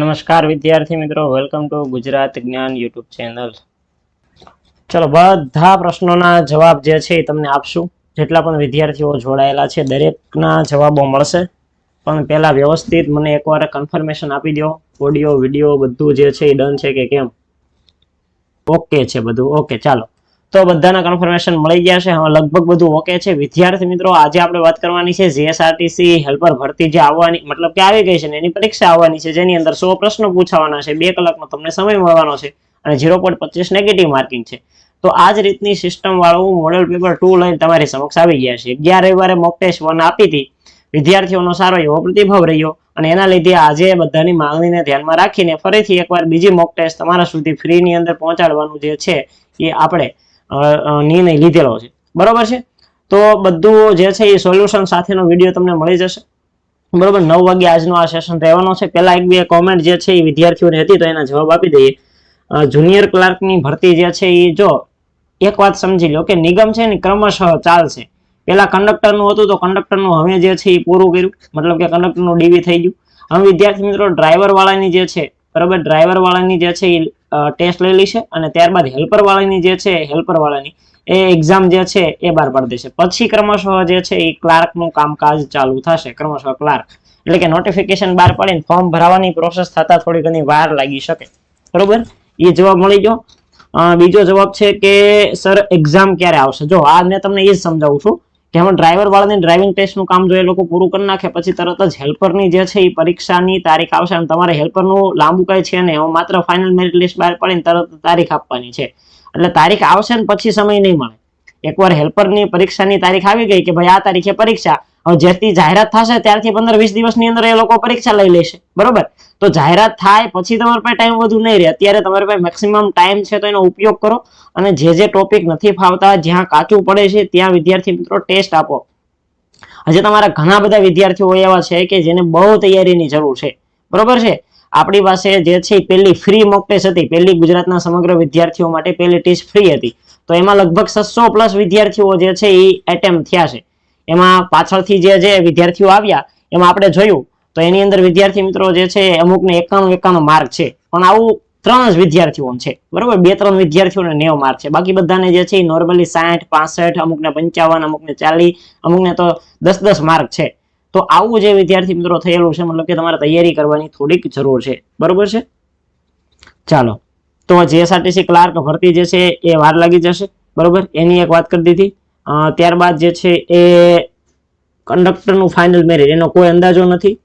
નમસ્કાર વિદ્યાર્થી મિત્રો, વેલકમ ટુ ગુજરાત જ્ઞાન યુટ્યુબ ચેનલ। ચલો, બધા પ્રશ્નોના જવાબ જે છે એ તમને આપશું। જેટલા પણ વિદ્યાર્થીઓ જોડાયેલા છે દરેકના જવાબો મળશે, પણ પહેલા વ્યવસ્થિત મને એકવાર કન્ફર્મેશન આપી દો, ઓડિયો વિડીયો બધું જે છે એ ડન છે કે કેમ? ઓકે છે બધું? ઓકે, ચાલો તો બધાના કન્ફર્મેશન મળી ગયા છે, હવે લગભગ બધું ઓકે છે। વિદ્યાર્થી મિત્રો, આજે આપણે વાત કરવાની છે જીએસઆરટીસી હેલ્પર ભરતી જે આવવાની મતલબ કે આવી ગઈ છે ને એની પરીક્ષા આવવાની છે, જેની અંદર 100 પ્રશ્નો પૂછાવાના છે, 2 કલાકનો તમને સમય મળવાનો છે અને 0.25 નેગેટિવ માર્કિંગ છે। તો આ જ રીતની સિસ્ટમ વાળું મોડેલ પેપર 2 લઈને તમારી સમક્ષ આવી ગયા છે। 11 રવિવારે મોક ટેસ્ટ 1 આપી હતી, વિદ્યાર્થીઓનો સારો એવો પ્રતિભાવ રહ્યો અને એના લીધે આજે બધાની માંગણીને ધ્યાનમાં રાખીને ફરીથી એકવાર બીજી મોક ટેસ્ટ તમારા સુધી ફ્રીની અંદર પહોંચાડવાનું જે છે એ આપણે નિર્ણય લીધેલો છે, બરોબર છે। તો બધું જે છે એ સોલ્યુશન સાથેનો વિડીયો તમને મળી જશે, બરોબર। 9 વાગે આજનો આ સેશન રહેવાનો છે। પહેલા એક બે કોમેન્ટ જે છે એ વિદ્યાર્થીઓને હતી તો એના જવાબ આપી દઈએ। જુનિયર ક્લાર્કની ભરતી જે છે એ જો એક વાત સમજી લો કે નિગમ છે ને ક્રમશઃ ચાલશે। પેલા કંડક્ટરનું હતું તો કંડક્ટરનું હવે જે છે એ પૂરું કર્યું, મતલબ કે કંડક્ટરનું ડીવી થઈ ગયું। હવે વિદ્યાર્થી મિત્રો ડ્રાઈવર વાળાની જે છે, બરાબર, ડ્રાઈવર વાળાની જે છે એ ટેસ્ટ લઈ લેશે અને ત્યારબાદ હેલ્પર વાળાની જે છે હેલ્પર વાળાની એ એક્ઝામ જે છે એ બહાર પાડી દેશે। પછી ક્રમશઃ જે છે એ ક્લાર્કનું કામકાજ ચાલુ થશે, ક્રમશઃ ક્લાર્ક એટલે કે નોટિફિકેશન બહાર પાડીને ફોર્મ ભરવાની પ્રોસેસ થતા થોડી ઘણી વાર લાગી શકે, બરોબર। એ જવાબ મળી ગયો। બીજો જવાબ છે કે સર એક્ઝામ ક્યારે આવશે? જો આ મેં તમને એ જ સમજાવું છું કે આમાં ડ્રાઈવર વાળાની ડ્રાઇવિંગ ટેસ્ટનું કામ જો એ લોકો પૂરું કરી નાખે પછી તરત જ હેલ્પરની જે છે એ પરીક્ષાની તારીખ આવશે અને તમારે હેલ્પરનું લાંબુ કઈ છે ને, હું માત્ર ફાઇનલ મેરિટ લિસ્ટ બહાર પાડીને તરત તારીખ આપવાની છે, એટલે તારીખ આવશે ને પછી સમય નહીં મળે। એકવાર હેલ્પરની પરીક્ષાની તારીખ આવી ગઈ કે ભાઈ આ તારીખે પરીક્ષા, હવે જેથી જાહેરાત થશે ત્યારથી 15-20 દિવસની અંદર એ લોકો પરીક્ષા લઈ લેશે, બરોબર। તો જાહેરાત થાય પછી તમારી પાસે ટાઈમ વધુ નહીં રહે, અત્યારે તમારી પાસે મેક્સિમમ ટાઈમ છે તો એનો ઉપયોગ કરો અને જે ટોપિક નથી ફાવતા, જ્યાં કાચું પડે છે ત્યાં વિદ્યાર્થી મિત્રો ટેસ્ટ આપો। હજી તમારા ઘણા બધા વિદ્યાર્થીઓ એવા છે કે જેને બહુ તૈયારીની જરૂર છે, બરોબર છે। આપણી પાસે જે છે પહેલી ફ્રી મોક ટેસ્ટ હતી, પહેલી ગુજરાતના સમગ્ર વિદ્યાર્થીઓ માટે પહેલી ટેસ્ટ ફ્રી હતી, તો એમાં લગભગ 600+ વિદ્યાર્થીઓ જે છે એ એટેમ્પ થયા છે। એમાં પાછળથી જે વિદ્યાર્થીઓ આવ્યા એમાં આપણે જોયું તો એની અંદર વિદ્યાર્થી મિત્રો જે છે અમુકને 91 માર્ક છે, પણ આવું 3 જ વિદ્યાર્થીઓ છે, બરોબર। 2-3 વિદ્યાર્થીઓને 90 માર્ક છે, બાકી બધાને જે છે નોર્મલી 60, 65, અમુકને 55, અમુકને 40, અમુકને તો 10-10 માર્ક છે। તો આવું જે વિદ્યાર્થી મિત્રો થયેલું છે, મતલબ કે તમારે તૈયારી કરવાની થોડીક જરૂર છે, બરોબર છે। ચાલો, તો જીએસઆરટીસી ક્લાર્ક ભરતી જે છે એ વાર લાગી જશે, બરોબર, એની એક વાત કરી દીધી। ત્યારબાદ જે છે એ કંડક્ટરનું ફાઇનલ મેરિટ એનો કોઈ અંદાજો નથી।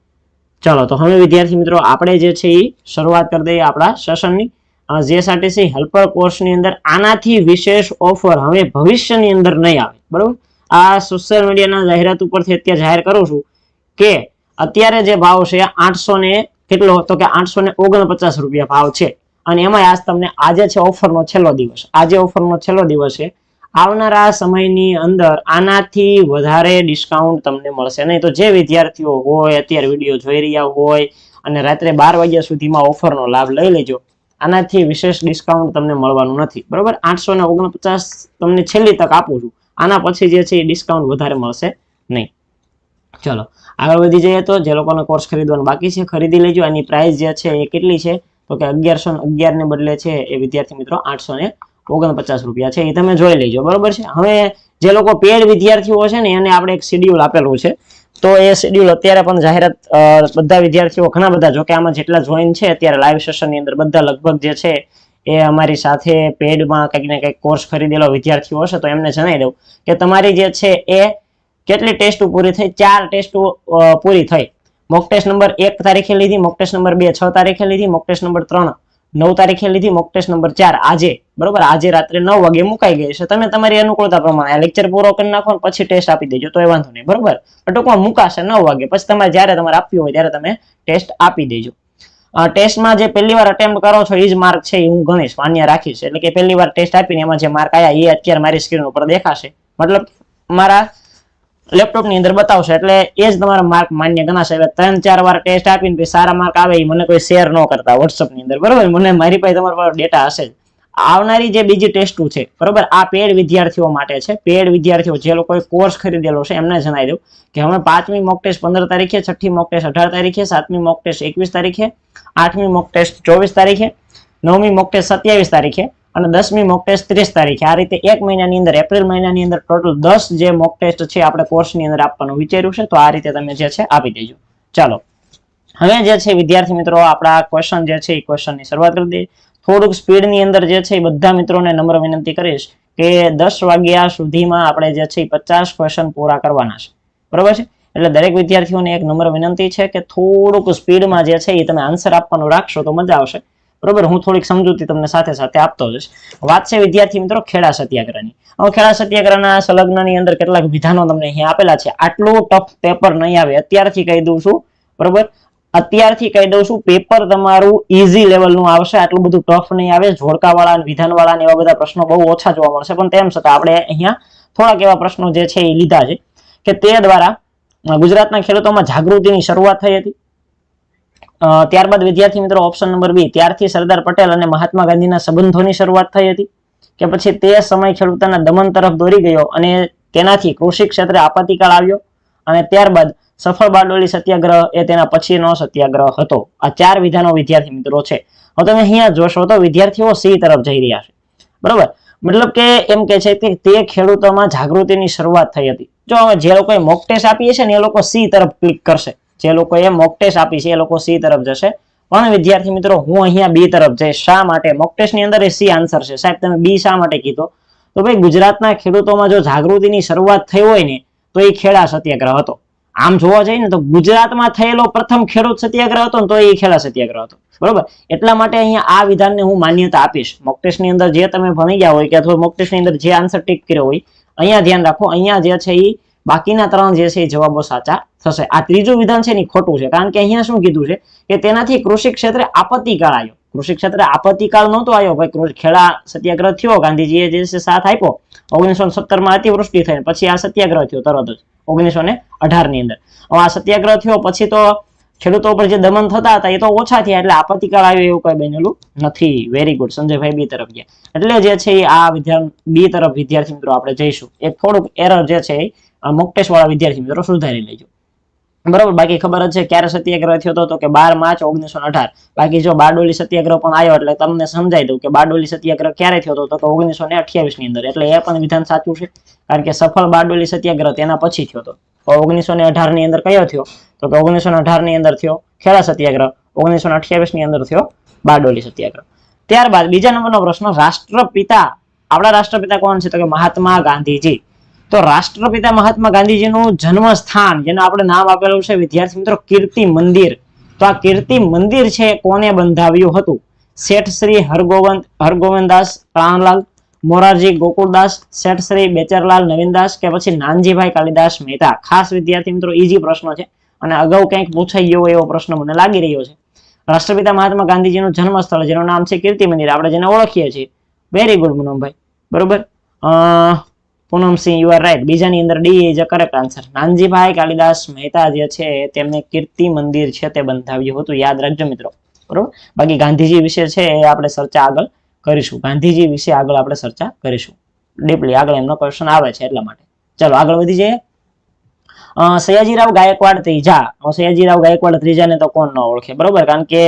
ચલો, તો હવે વિદ્યાર્થી મિત્રો આપણે જે છે એ શરૂઆત કરી દઈએ આપણા સેશનની। જીએસઆરટીસી હેલ્પર કોર્સની અંદર આનાથી વિશેષ ઓફર હવે ભવિષ્યની અંદર નહીં આવે, બરોબર। આ સોશિયલ મીડિયાના જાહેરાત ઉપરથી અત્યારે જાહેર કરું છું કે અત્યારે જે ભાવ છે 800 ને કેટલો હતો કે 849 રૂપિયા ભાવ છે, અને એમાં આજ તમને આજે છે ઓફરનો છેલ્લો દિવસ, આજે ઓફરનો છેલ્લો દિવસ છે। આવનારા સમયની અંદર આનાથી વધારે ડિસ્કાઉન્ટ તમને મળશે નહીં। તો જે વિદ્યાર્થીઓ હોય અત્યારે વિડીયો જોઈ રહ્યા હોય અને રાત્રે 12 વાગ્યા સુધીમાં ઓફરનો લાભ લઈ લેજો, આનાથી વિશેષ ડિસ્કાઉન્ટ તમને મળવાનું નથી, બરોબર। 849 તમને છેલ્લી તક આપું છું, આના પછી જે છે એ ડિસ્કાઉન્ટ વધારે મળશે નહીં। ચલો આગળ વધી જઈએ। તો જે લોકોને કોર્સ ખરીદવાનું બાકી છે ખરીદી લેજો। એની પ્રાઇસ જે છે એ કેટલી છે તો કે 1111 ને બદલે છે એ વિદ્યાર્થી મિત્રો 849 રૂપિયા છે, એ તમે જોઈ લેજો, બરોબર છે। હવે જે લોકો પેડ વિદ્યાર્થીઓ છે ને એને આપણે એક શેડ્યુલ આપેલું છે, તો એ શેડ્યુલ અત્યારે પણ જાહેરાત બધા વિદ્યાર્થીઓ ઘણા બધા, જો કે આમાં જેટલા જોઈન છે અત્યારે લાઈવ સેશનની અંદર બધા લગભગ જે છે એ અમારી સાથે પેડમાં કંઈક ને કંઈક કોર્સ ખરીદેલો વિદ્યાર્થીઓ હશે તો એમને જણાવી દઉં કે તમારી જે છે એ કેટલી ટેસ્ટ પૂરી થઈ? 4 ટેસ્ટ પૂરી થઈ। મોક ટેસ્ટ નંબર 1 તારીખે લીધી, મોક ટેસ્ટ નંબર 2 6 તારીખે લીધી, મોક ટેસ્ટ નંબર 3 9 તારીખે લીધી, મોક ટેસ્ટ નંબર 4 આજે, બરોબર, આજે રાત્રે 9 વાગે મુકાઈ ગઈ છે। તમે તમારી અનુકૂળતા પ્રમાણે આ લેક્ચર પૂરો કરી નાખો ને પછી ટેસ્ટ આપી દેજો તો એ વાંધો નહીં, બરોબર। ટૂંકમાં મુકાશે 9 વાગે, પછી તમારે જ્યારે તમારે આપવી હોય ત્યારે તમે ટેસ્ટ આપી દેજો। ટેસ્ટમાં જે પહેલી વાર અટેમ્પ્ટ કરો છો એ જ માર્ક છે એ હું ગણીશ, માન્ય રાખીશ, એટલે કે પહેલી વાર ટેસ્ટ આપીને એમાં જે માર્ક આવ્યા એ અત્યારે મારી સ્ક્રીન ઉપર દેખાશે, મતલબ મારા લેપટોપની અંદર બતાવશે, એટલે એ જ તમારા માર્ક માન્ય ગણાશે। એટલે 3-4 વાર ટેસ્ટ આપીને પછી સારા માર્ક આવે એ મને કોઈ શેર ન કરતા વોટ્સઅપની અંદર, બરોબર, મને મારી પાસે તમારા પર ડેટા હશે જ, આવનારી જે બીજી ટેસ્ટો છે બરોબર, આ પેડ વિદ્યાર્થીઓ માટે છે. પેડ વિદ્યાર્થીઓ જે લોકોએ કોર્સ ખરીદેલો છે એમને જણાવી દઉં કે હવે 5મી મોક ટેસ્ટ 15 તારીખે, 6ઠી મોક ટેસ્ટ 18 તારીખે, 7મી મોક ટેસ્ટ 21 તારીખે, 8મી મોક ટેસ્ટ 24 તારીખે, 9મી મોક ટેસ્ટ 27 તારીખે અને 10મી મોક ટેસ્ટ 30 તારીખે. આ રીતે એક મહિનાની અંદર, એપ્રિલ મહિનાની અંદર ટોટલ 10 જે મોક ટેસ્ટ છે આપણે કોર્સની અંદર આપવાનું વિચાર્યું છે. તો આ રીતે તમે જે છે આપી દેજો. ચાલો હવે જે છે વિદ્યાર્થી મિત્રો આપણા ક્વેશ્ચન જે છે એ ક્વેશ્ચનની શરૂઆત કરી દઈએ. થોડુંક સ્પીડની અંદર જે છે એ બધા મિત્રોને નમ્ર વિનંતી કરીશ કે 10 વાગ્યા સુધીમાં આપણે જે છે 50 ક્વેશ્ચન પૂરા કરવાના છે બરોબર છે. એટલે દરેક વિદ્યાર્થીઓને એક નમ્ર વિનંતી છે કે થોડુંક સ્પીડમાં જે છે એ તમે આન્સર આપવાનું રાખશો તો મજા આવશે બરોબર. હું થોડીક સમજૂતી તમને સાથે સાથે આપતો જઈશ. વાત છે વિદ્યાર્થી મિત્રો ખેડા સત્યાગ્રહની. હવે ખેડા સત્યાગ્રહના સંલગ્નની અંદર કેટલાક વિધાનો તમને અહીંયા આપેલા છે. આટલું ટફ પેપર નહીં આવે, અત્યારથી કહી દઉં છું બરોબર, અત્યારથી કહી દઉં છું પેપર તમારું ઈઝી લેવલનું આવશે. આટલું બધું ટફ નહીં આવે. જોડકાવાળા, વિધાનવાળા એવા બધા પ્રશ્નો બહુ ઓછા જોવા મળશે, પણ તેમ છતાં આપણે અહીંયા થોડાક એવા પ્રશ્નો જે છે એ લીધા છે કે તે દ્વારા ગુજરાતના ખેડૂતોમાં જાગૃતિની શરૂઆત થઈ હતી. ત્યારબાદ વિદ્યાર્થી મિત્રો ઓપ્શન નંબર બી, ત્યારથી સરદાર પટેલ અને મહાત્મા ગાંધીના સંબંધોની શરૂઆત થઈ હતી. કે પછી તે સમય ખેડૂતોના દમન તરફ દોરી ગયો અને તેનાથી કૃષિ ક્ષેત્રે આપત્તિકાળ આવ્યો. અને ત્યારબાદ સફળ બારડોલી સત્યાગ્રહ એ તેના પછીનો સત્યાગ્રહ હતો. આ 4 વિધાનો વિદ્યાર્થી મિત્રો છે. હવે તમે અહીંયા જોશો તો વિદ્યાર્થીઓ સી તરફ જઈ રહ્યા છે બરોબર. મતલબ કે એમ કે છે કે તે ખેડૂતોમાં જાગૃતિની શરૂઆત થઈ હતી. જો હવે જે લોકોએ મોક ટેસ્ટ આપી છે ને એ લોકો સી તરફ ક્લિક કરશે. જે લોકોએ મોક ટેસ્ટ આપી છે એ લોકો સી તરફ જશે. પણ વિદ્યાર્થી મિત્રો હું અહીંયા બી તરફ જઈશ. શા માટે? મોક ટેસ્ટની અંદર એ સી આન્સર છે. સાહેબ તમે બી શા માટે કીધો? તો ભાઈ ગુજરાતના ખેડૂતોમાં જો જાગૃતિની શરૂઆત થઈ હોય ને તો એ ખેડા સત્યાગ્રહ હતો. આમ જોવા જઈએ ને તો ગુજરાતમાં થયેલો પ્રથમ ખેડૂત સત્યાગ્રહ હતો ને તો એ ખેડા સત્યાગ્રહ હતો બરોબર. એટલા માટે અહીંયા આ વિધાનને હું માન્યતા આપીશ. મોક ટેસ્ટની અંદર જે તમે ભણી ગયા હોય કે અથવા મોક ટેસ્ટની અંદર જે આન્સર ટીક કર્યો હોય અહીંયા ધ્યાન રાખો. અહીંયા જે છે એ બાકીના 3 જે છે એ જવાબો સાચા થશે. આ ત્રીજું વિધાન છે ને ખોટું છે, કારણ કે અહીંયા શું કીધું છે કે તેનાથી કૃષિ ક્ષેત્રે આપત્તિકાળ આવ્યો. કૃષિ ક્ષેત્રે આપત્તિકાળ નહોતો આવ્યો ભાઈ. ખેડા સત્યાગ્રહ થયો, ગાંધીજીએ જે છે સાથ આપ્યો. 1917માં અતિવૃષ્ટિ થઈ, પછી આ સત્યાગ્રહ થયો તરત જ 1918 ની અંદર. આ સત્યાગ્રહ થયો પછી તો ખેડૂતો પર જે દમન થતા હતા એ તો ઓછા થયા, એટલે આપત્તિકાળ આવ્યો એવું કઈ બનેલું નથી. વેરી ગુડ, સંજયભાઈ બી તરફ ગયા. એટલે જે છે આ બી તરફ વિદ્યાર્થી મિત્રો આપણે જઈશું. એક થોડુંક એરર જે છે મોક ટેસ્ટ વાળા વિદ્યાર્થી મિત્રો સુધારી લેજો બરોબર. બાકી ખબર જ છે ક્યારે સત્યાગ્રહ થયો હતો તો કે 12 માર્ચ 1918. બાકી જો બારડોલી સત્યાગ્રહ પણ આવ્યો એટલે તમને સમજાઈ દઉં કે બારડોલી સત્યાગ્રહ ક્યારે થયો હતો તો કે 1928 ની અંદર. એટલે એ પણ વિધાન સાચું છે, કારણ કે સફળ બારડોલી સત્યાગ્રહ તેના પછી થયો હતો. 1918 ની અંદર કયો થયો તો કે 1918 ની અંદર થયો ખેડા સત્યાગ્રહ, 1928 ની અંદર થયો બારડોલી સત્યાગ્રહ. ત્યારબાદ બીજા નંબરનો પ્રશ્ન, રાષ્ટ્રપિતા, આપણા રાષ્ટ્રપિતા કોણ છે તો કે મહાત્મા ગાંધીજી. તો રાષ્ટ્રપિતા મહાત્મા ગાંધીજીનું જન્મ સ્થાન જેનું આપણે નામ આપેલું છે વિદ્યાર્થી મિત્રો કીર્તિ મંદિર. તો આ કીર્તિ મંદિર છે કોને બંધાવ્યું હતું? શેઠ શ્રી હરગોવિંદદાસ પ્રાણલાલ, મોરારજી ગોકુળદાસ, શેઠ શ્રી બેચરલાલ નવીનદાસ કે પછી નાનજીભાઈ કાલિદાસ મહેતા. ખાસ વિદ્યાર્થી મિત્રો ઈઝી પ્રશ્ન છે અને અગાઉ કંઈક પૂછાઈ ગયો એવો પ્રશ્ન મને લાગી રહ્યો છે. રાષ્ટ્રપિતા મહાત્મા ગાંધીજીનું જન્મસ્થળ જેનું નામ છે કીર્તિ મંદિર, આપણે જેને ઓળખીએ છીએ. વેરી ગુડ પૂનમભાઈ બરોબર. પૂનમસિંહ યુ આર રાઈટ. બીજાની અંદર D is a correct answer. Nanjibhai Kalidas Mehta જે છે તેમને કીર્તિ મંદિર છે તે બંધાવ્યું હતું. યાદ રાખજો મિત્રો બરોબર. બાકી ગાંધીજી વિશે છે એ આપણે ચર્ચા આગળ કરીશું. ગાંધીજી વિશે આગળ આપણે ચર્ચા કરીશું ડીપલી. આગળ એમનો ક્વેશ્ચન આવે છે એટલા માટે. ચાલો આગળ વધી જઈએ. સયાજીરાવ ગાયકવાડ ત્રીજા. સયાજીરાવ ગાયકવાડ ત્રીજાને તો કોણ ન ઓળખે બરોબર, કારણ કે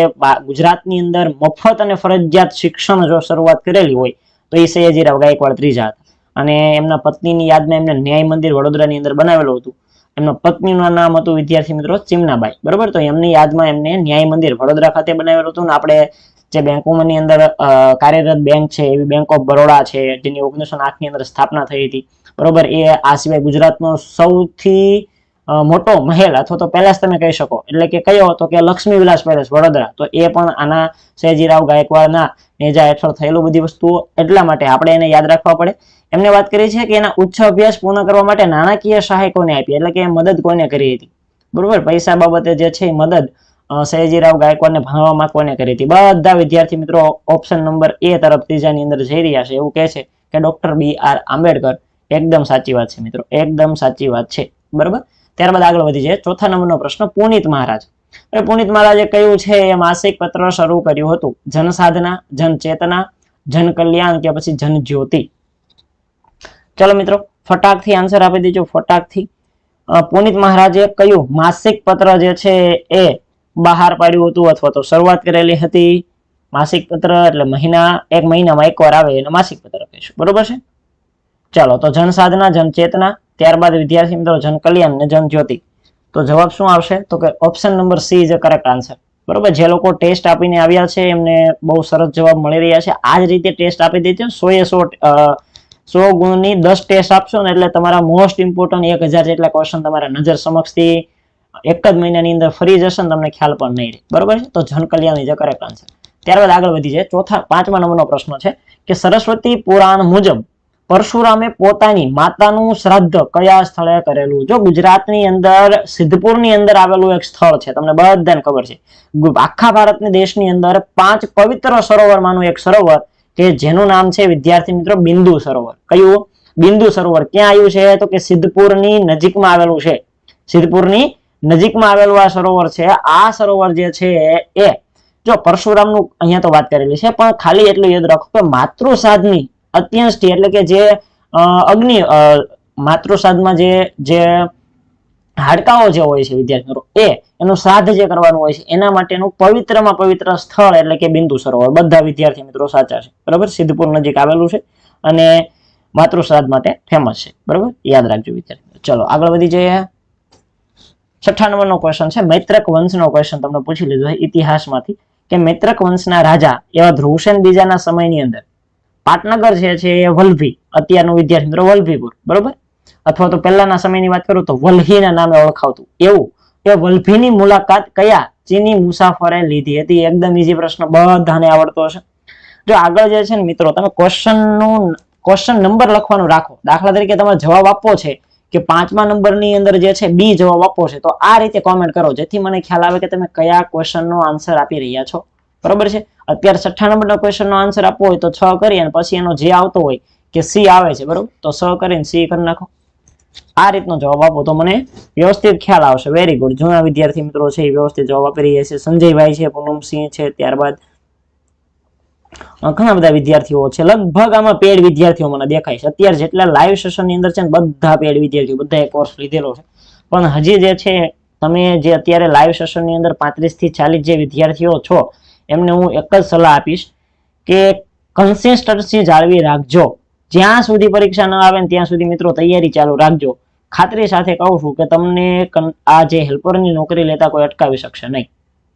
ગુજરાતની અંદર મફત અને ફરજિયાત શિક્ષણ જો શરૂઆત કરેલી હોય તો એ સયાજીરાવ ગાયકવાડ ત્રીજા હતા. અને એમના પત્નીની યાદમાં એમને ન્યાય મંદિર વડોદરાની અંદર બનાવેલું હતું. એમના પત્નીનું નામ હતું વિદ્યાર્થી મિત્રો ચીમનાબાઈ બરોબર. તો એમની યાદમાં એમને ન્યાય મંદિર વડોદરા ખાતે બનાવેલું હતું. ને આપણે જે બેંકોની અંદર કાર્યરત બેંક છે એવી બેંક ઓફ બરોડા છે જેની 1908 ની અંદર સ્થાપના થઈ હતી બરોબર. એ આ સિવાય ગુજરાતનો સૌથી મોટો મહેલ અથવા તો પેલેસ તમે કહી શકો એટલે કે કયો હતો કે લક્ષ્મી વિલાસ પેલેસ વડોદરા. તો એ પણ આના સયાજીરાવ ગાયકવાડના નેજા હેઠળ થયેલું બધી વસ્તુઓ. એટલા માટે આપણે એને યાદ રાખવા પડે. એમને વાત કરી છે કે એના ઉચ્ચ અભ્યાસ પૂર્ણ કરવા માટે નાણાકીય સહાય કોને આપી, એટલે કે મદદ કોને કરી હતી બરોબર. પૈસા બાબતે જે છે મદદ સયાજીરાવ ગાયકવાડને ભણાવવામાં કોને કરી હતી? બધા વિદ્યાર્થી મિત્રો ઓપ્શન નંબર એ તરફ ત્રીજાની અંદર જઈ રહ્યા છે. એવું કહે છે કે ડોક્ટર BR આંબેડકર. એકદમ સાચી વાત છે મિત્રો, એકદમ સાચી વાત છે બરોબર. ત્યારબાદ આગળ વધી જાય. ચોથા નંબરનો પ્રશ્ન, પુનિત મહારાજ. પુનિત મહારાજે કયું છે એ માસિક પત્ર શરૂ કર્યું હતું? જનસાધના, જનચેતના, જન કલ્યાણ કે પછી જન જ્યોતિ? ચલો મિત્રો ફટાકથી આન્સર આપી દેજો, ફટાકથી. પુનિત મહારાજે કયું માસિક પત્ર જે છે એ બહાર પાડ્યું હતું અથવા તો શરૂઆત કરેલી હતી? માસિક પત્ર એટલે એક મહિનામાં એકવાર આવે એને માસિક પત્ર કહીશું, બરોબર છે. ચાલો તો જન સાધના, જન ચેતના, ત્યારબાદ વિદ્યાર્થી મિત્રો જન કલ્યાણ ને જન જ્યોતિ. તો જવાબ શું આવશે? તો કે option number C is correct answer. બરોબર, જે લોકો ટેસ્ટ આપીને આવ્યા છે એમને બહુ સરસ જવાબ મળી રહ્યા છે. આ જ રીતે ટેસ્ટ આપી દેજો, 100 ગુણની 10 ટેસ્ટ આપશો ને એટલે તમારા મોસ્ટ ઇમ્પોર્ટન્ટ 1000 જેટલા ક્વેશ્ચન તમારા નજર સમક્ષથી એક જ મહિનાની અંદર ફરી જશે ને તમને ખ્યાલ પણ નહીં રહે, બરોબર છે. તો જન કલ્યાણ ઇઝ કરેક્ટ આન્સર. ત્યારબાદ આગળ વધી જાય. પાંચમા નંબરનો પ્રશ્ન છે કે સરસ્વતી પુરાણ મુજબ પરશુરામે પોતાની માતાનું શ્રાદ્ધ કયા સ્થળે કરેલું? જો ગુજરાતની અંદર સિદ્ધપુરની અંદર આવેલું એક સ્થળ છે, તમને બધાને ખબર છે. આખા ભારતની દેશની અંદર 5 પવિત્ર સરોવરમાંનું એક સરોવર કે જેનું નામ છે વિદ્યાર્થી મિત્રો બિંદુ સરોવર. કયું? બિંદુ સરોવર. ક્યાં આવ્યું છે? તો કે સિદ્ધપુરની નજીકમાં આવેલું છે. સિદ્ધપુરની નજીકમાં આવેલું આ સરોવર છે. આ સરોવર જે છે એ જો પરશુરામનું અહીંયા તો વાત કરેલી છે, પણ ખાલી એટલું યાદ રાખો કે માતૃશ્રાદ્ધની અત્યંષ્ટિ એટલે કે જે માતૃશ્રાદ્ધમાં જે હાડકાઓ જે હોય છે વિદ્યાર્થી મિત્રો એનું શ્રાદ્ધ જે કરવાનું હોય છે એના માટેનું પવિત્રમાં પવિત્ર સ્થળ એટલે કે બિંદુ સરોવર. બધા વિદ્યાર્થી મિત્રો સાચા છે, બરાબર. સિદ્ધપુર નજીક આવેલું છે અને માતૃશ્રાદ્ધ માટે ફેમસ છે, બરાબર. યાદ રાખજો વિદ્યાર્થી. ચલો આગળ વધી જઈએ. 6 નંબરનો ક્વેશ્ચન છે મૈત્રક વંશનો ક્વેશ્ચન તમને પૂછી લીધો છે ઇતિહાસમાંથી કે મૈત્રક વંશના રાજા એવા ધ્રુવસેન બીજાના સમયની અંદર પાટનગર જે છે એ વલ્લભી, અત્યારનું વિદ્યાર્થી મિત્રો વલ્લભીપુર, બરોબર, અથવા તો પહેલાના સમયની વાત કરું તો વલ્હીના નામે ઓળખાવતું એવું એ વલ્લભીની મુલાકાત કયા ચીની મુસાફરે લીધી હતી? એકદમ ઈઝી પ્રશ્ન, બધાને આવડતો હશે. જો આગળ જે છે ને મિત્રો તમે ક્વેશ્ચન નંબર લખવાનું રાખો. દાખલા તરીકે તમારે જવાબ આપવો છે કે 5મા નંબરની અંદર જે છે બી જવાબ આપવો છે, તો આ રીતે કોમેન્ટ કરો જેથી મને ખ્યાલ આવે કે તમે કયા ક્વેશ્ચનનો આન્સર આપી રહ્યા છો, બરોબર છે. અત્યારે 6 નંબરના ક્વેશ્ચનનો આન્સર આપવો હોય તો 6 કરી અને પછી એનો જે આવતો હોય કે સી આવે છે, બરોબર, તો 6 કરીને સી કરી નાખો. આ રીતનો જવાબ આપો તો મને વ્યવસ્થિત ખ્યાલ આવશે. Very good. જૂના વિદ્યાર્થી મિત્રો છે એ વ્યવસ્થિત જવાબ આપી રહ્યા છે. સંજયભાઈ છે, પૂનમસિંહ છે, ત્યારબાદ ઘણા બધા વિદ્યાર્થીઓ છે. લગભગ આમાં પેડ વિદ્યાર્થીઓ મને દેખાય છે. અત્યારે જેટલા લાઈવ સેશનની અંદર છે ને બધા પેડ વિદ્યાર્થીઓ, બધાએ કોર્સ લીધેલો છે. પણ હજી જે છે તમે જે અત્યારે લાઈવ સેશનની અંદર 35 થી 40 જે વિદ્યાર્થીઓ છો એમને હું એક જ સલાહ આપીશ કે કન્સિસ્ટન્સી જાળવી રાખજો. જ્યાં સુધી પરીક્ષા ન આવે ત્યાં સુધી મિત્રો તૈયારી ચાલુ રાખજો. ખાતરી સાથે કહું છું કે તમને આ જે હેલ્પરની નોકરી લેતા કોઈ અટકાવી શકશે નહીં,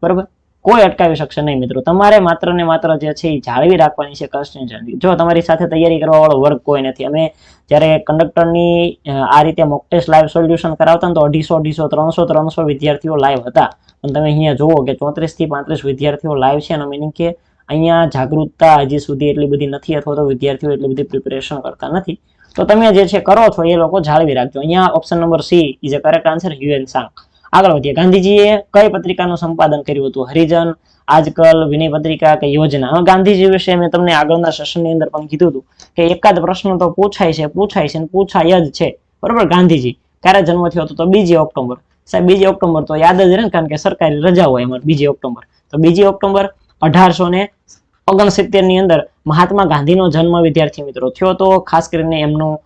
બરોબર, કોઈ અટકાવી શકશે નહીં મિત્રો. તમારે માત્ર ને માત્ર જે છે એ જાળવી રાખવાની છે કન્સિસ્ટન્સી. જો તમારી સાથે તૈયારી કરવા વાળો વર્ગ કોઈ નથી. અમે જ્યારે કંડક્ટરની આ રીતે મોક ટેસ્ટ લાઈવ સોલ્યુશન કરાવતા તો 250, 200, 300 વિદ્યાર્થીઓ લાઈવ હતા. પણ તમે અહીંયા જુઓ કે 34 થી 35 વિદ્યાર્થીઓ લાઈવ છે, એનો મિનિંગ કે અહીંયા જાગૃતતા હજી સુધી એટલી બધી નથી અથવા તો વિદ્યાર્થીઓ એટલી બધી પ્રિપેરેશન કરતા નથી. તો તમે જે છે કરો છો એ લોકો જાળવી રાખજો. અહીંયા option number C is a correct answer, Hiuen Tsang. આગળ વધીએ. ગાંધીજીએ કઈ પત્રિકાનું સંપાદન કર્યું હતું? હરિજન, આજકલ, વિનય પત્રિકા કે યોજના? હવે ગાંધીજી વિશે મેં તમને આગળના સેશનની અંદર પણ કીધું હતું કે એકાદ પ્રશ્ન તો પૂછાય છે ને પૂછાય જ છે, બરોબર. ગાંધીજી ક્યારે જન્મ થયો હતો? તો 2 ઓક્ટોબર. સાહેબ 2 ઓક્ટોબર તો યાદ જ રહે ને, કારણ કે સરકારી રજા હોય એમાં 2 ઓક્ટોબર. તો 2 ઓક્ટોબર 1869 ની અંદર મહાત્મા ગાંધીનો જન્મ વિદ્યાર્થી મિત્રો થયો હતો. ખાસ કરીને એમનું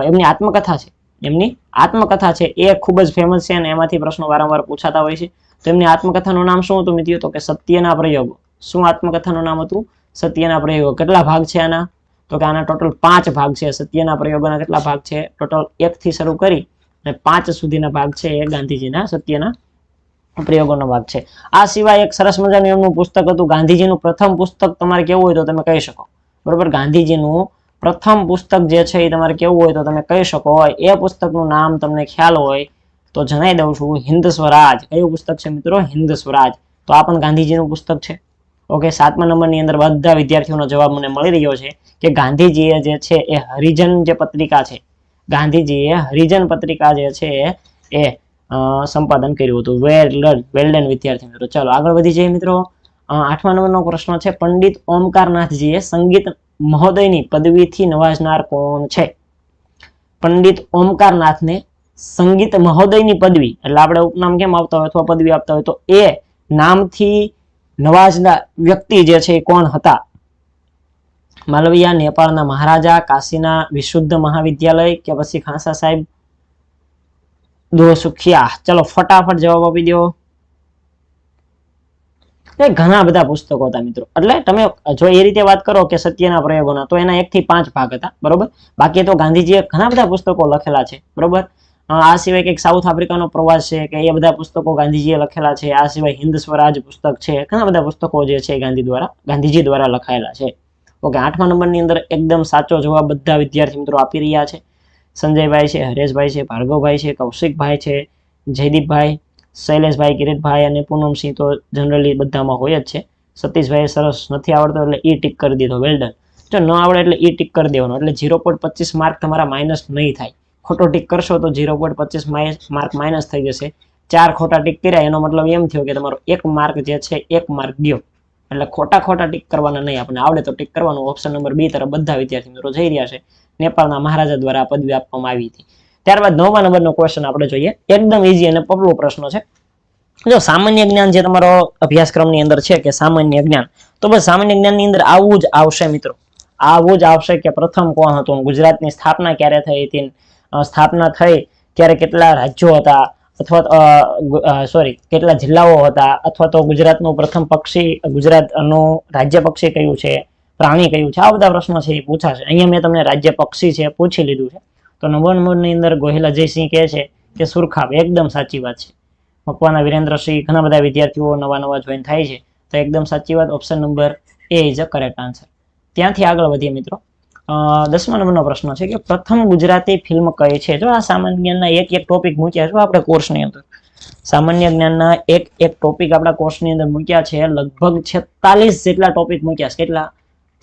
એમની આત્મકથા છે, એ ખૂબ જ ફેમસ છે અને એમાંથી પ્રશ્નો વારંવાર પૂછાતા હોય છે. તો એમની આત્મકથાનું નામ શું હતું મિત્રો? તો કે સત્યના પ્રયોગો. શું આત્મકથાનું નામ હતું? સત્યના પ્રયોગો. કેટલા ભાગ છે આના? તો કે આના ટોટલ 5 ભાગ છે. સત્યના પ્રયોગોના કેટલા ભાગ છે? ટોટલ 1 થી શરૂ કરી અને 5 સુધીના ભાગ છે એ ગાંધીજીના સત્યના પ્રયોગોનો ભાગ છે. આ સિવાય એક સરસ મજાનું એમનું પુસ્તક હતું. ગાંધીજીનું પ્રથમ પુસ્તક તમારે કેવું હોય તો તમે કહી શકો, બરોબર. ગાંધીજીનું પ્રથમ પુસ્તક જે છે એ તમારે કેવું હોય તો તમે કહી શકો. એ પુસ્તકનું નામ તમને ખ્યાલ હોય તો જણાવી દઉં છું, હિન્દ સ્વરાજ. કયું પુસ્તક છે મિત્રો? હિન્દ સ્વરાજ. તો આ પણ ગાંધીજીનું પુસ્તક છે. ઓકે. 7મા નંબરની અંદર બધા વિદ્યાર્થીઓનો જવાબ મને મળી રહ્યો છે કે ગાંધીજીએ જે છે એ હરિજન જે પત્રિકા છે, ગાંધીજીએ હરિજન પત્રિકા જે છે એ સંપાદન કર્યું હતું. વેલ ડન વિદ્યાર્થી મિત્રો. ચાલો આગળ વધી જઈએ મિત્રો. 8મા નંબરનો પ્રશ્ન છે પંડિત ઓમકારનાથજીએ સંગીત મહોદયની પદવીથી નવાજનાર કોણ છે? પંડિત ઓમકારનાથને સંગીત મહોદયની પદવી એટલે આપણે ઉપનામ કેમ આવતા હોય અથવા પદવી આપતા હોય તો એ નામથી નવાજનાર વ્યક્તિ જે છે એ કોણ હતા? માલવિયા નેપાળના મહારાજા, કાશીના વિશુદ્ધ મહાવિદ્યાલય કે પછી ખાંસા સાહેબ દો સુખિયા? ચલો ફટાફટ જવાબ આપી દો. ઘણા બધા પુસ્તકો હતા મિત્રો. એટલે તમે જો એ રીતે વાત કરો કે સત્યના પ્રયોગોના, તો એના 1 થી 5 ભાગ હતા, બરોબર. બાકી તો ગાંધીજીએ ઘણા બધા પુસ્તકો લખેલા છે, બરોબર. આ સિવાય કંઈક સાઉથ આફ્રિકાનો પ્રવાસ છે કે એ બધા પુસ્તકો ગાંધીજીએ લખેલા છે. આ સિવાય હિન્દ સ્વરાજ પુસ્તક છે. ઘણા બધા પુસ્તકો જે છે ગાંધીજી દ્વારા લખાયેલા છે. ઓકે, 8મા નંબરની અંદર એકદમ સાચો જવાબ બધા વિદ્યાર્થી મિત્રો આપી રહ્યા છે. સંજયભાઈ છે, હરેશભાઈ છે, ભાર્ગવભાઈ છે, કૌશિકભાઈ છે, જયદીપભાઈ, શૈલેષભાઈ, કિરીટભાઈ અને પૂનમસિંહ તો જનરલી બધામાં હોય જ છે. સતીશભાઈ સરસ, નથી આવડતો એટલે ઈ ટીક કરી દીધો, વેલ ડન. જો ન આવડે એટલે ઈ ટીક કરી દેવાનો, એટલે 0.25 માર્ક તમારા માઇનસ નહીં થાય. ખોટો ટીક કરશો તો 0.25 માર્ક માઇનસ થઈ જશે. 4 ખોટા ટીક કર્યા એનો મતલબ એમ થયો કે તમારો 1 માર્ક જે છે 1 માર્ક ગયો. એટલે ખોટા ટીક કરવાના નહીં. આપણે આવડે તો ટીક કરવાનું. ઓપ્શન નંબર બી તરફ બધા વિદ્યાર્થી મિત્રો જઈ રહ્યા છે. નેપાળના મહારાજા દ્વારા આ પદવી આપવામાં આવી હતી. ત્યારબાદ 9મા નંબરનો ક્વેશ્ચન આપણે જોઈએ. એકદમ ઈઝી અને પગલો પ્રશ્ન છે. જો સામાન્ય જ્ઞાન જે તમારો અભ્યાસક્રમની અંદર છે કે સામાન્ય જ્ઞાન, તો બસ સામાન્ય જ્ઞાનની અંદર આવું જ આવશે મિત્રો. આવું જ આવશે કે પ્રથમ કોણ હતું, ગુજરાતની સ્થાપના ક્યારે થઈ હતી, સ્થાપના થઈ ત્યારે કેટલા રાજ્યો હતા, અથવા કેટલા જિલ્લાઓ હતા, અથવા તો ગુજરાતનું પ્રથમ પક્ષી, ગુજરાતનું રાજ્ય પક્ષી કયું છે, પ્રાણી કયું છે. આ બધા પ્રશ્નો છે એ પૂછાશે. અહીંયા મેં તમને રાજ્ય પક્ષી છે પૂછી લીધું છે. તો 9મા નંબરની અંદર ગોહિલ અજયસિંહ કહે છે કે સુરખાબ. એકદમ સાચી વાત છે. મકવાના વિરેન્દ્રસિંહ, ઘણા બધા વિદ્યાર્થીઓ નવા જોઈન થાય છે, તો એકદમ સાચી વાત. Option number A is a correct answer. ત્યાંથી આગળ વધીએ મિત્રો. 10મા નંબરનો પ્રશ્ન છે કે પ્રથમ ગુજરાતી ફિલ્મ કઈ છે? જો આ સામાન્ય જ્ઞાનના એક ટોપિક મૂક્યા છે આપણે કોર્સની અંદર. સામાન્ય જ્ઞાનના એક ટોપિક આપણા કોર્સની અંદર મૂક્યા છે. લગભગ 46 જેટલા ટોપિક મૂક્યા છે. કેટલા?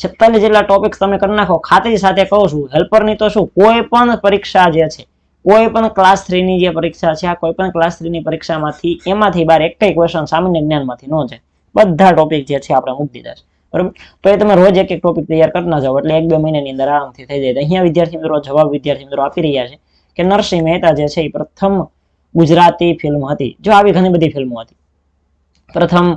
46 જેટલા ટોપિક તમે કરી નાખો. ખાતરી સાથે કહું છું, હેલ્પરની તો શું, કોઈ પણ પરીક્ષા જે છે, કોઈ પણ ક્લાસ 3 ની જે પરીક્ષા છે, આ કોઈ પણ ક્લાસ 3 ની પરીક્ષામાંથી એમાંથી બાર એક ક્વેશ્ચન સામાન્ય જ્ઞાનમાંથી ન જાય. બધા ટોપિક જે છે આપણે મૂકી દીધા છે, બરાબર. તો એ તમે રોજ એક ટોપિક તૈયાર કરી ના જાવ એટલે 1-2 મહિનાની અંદર આરામથી થઈ જાય. અહીંયા વિદ્યાર્થી મિત્રો જવાબ આપી રહ્યા છે કે નરસિંહ મહેતા જે છે એ પ્રથમ ગુજરાતી ફિલ્મ હતી. જો આવી ઘણી બધી ફિલ્મો હતી. પ્રથમ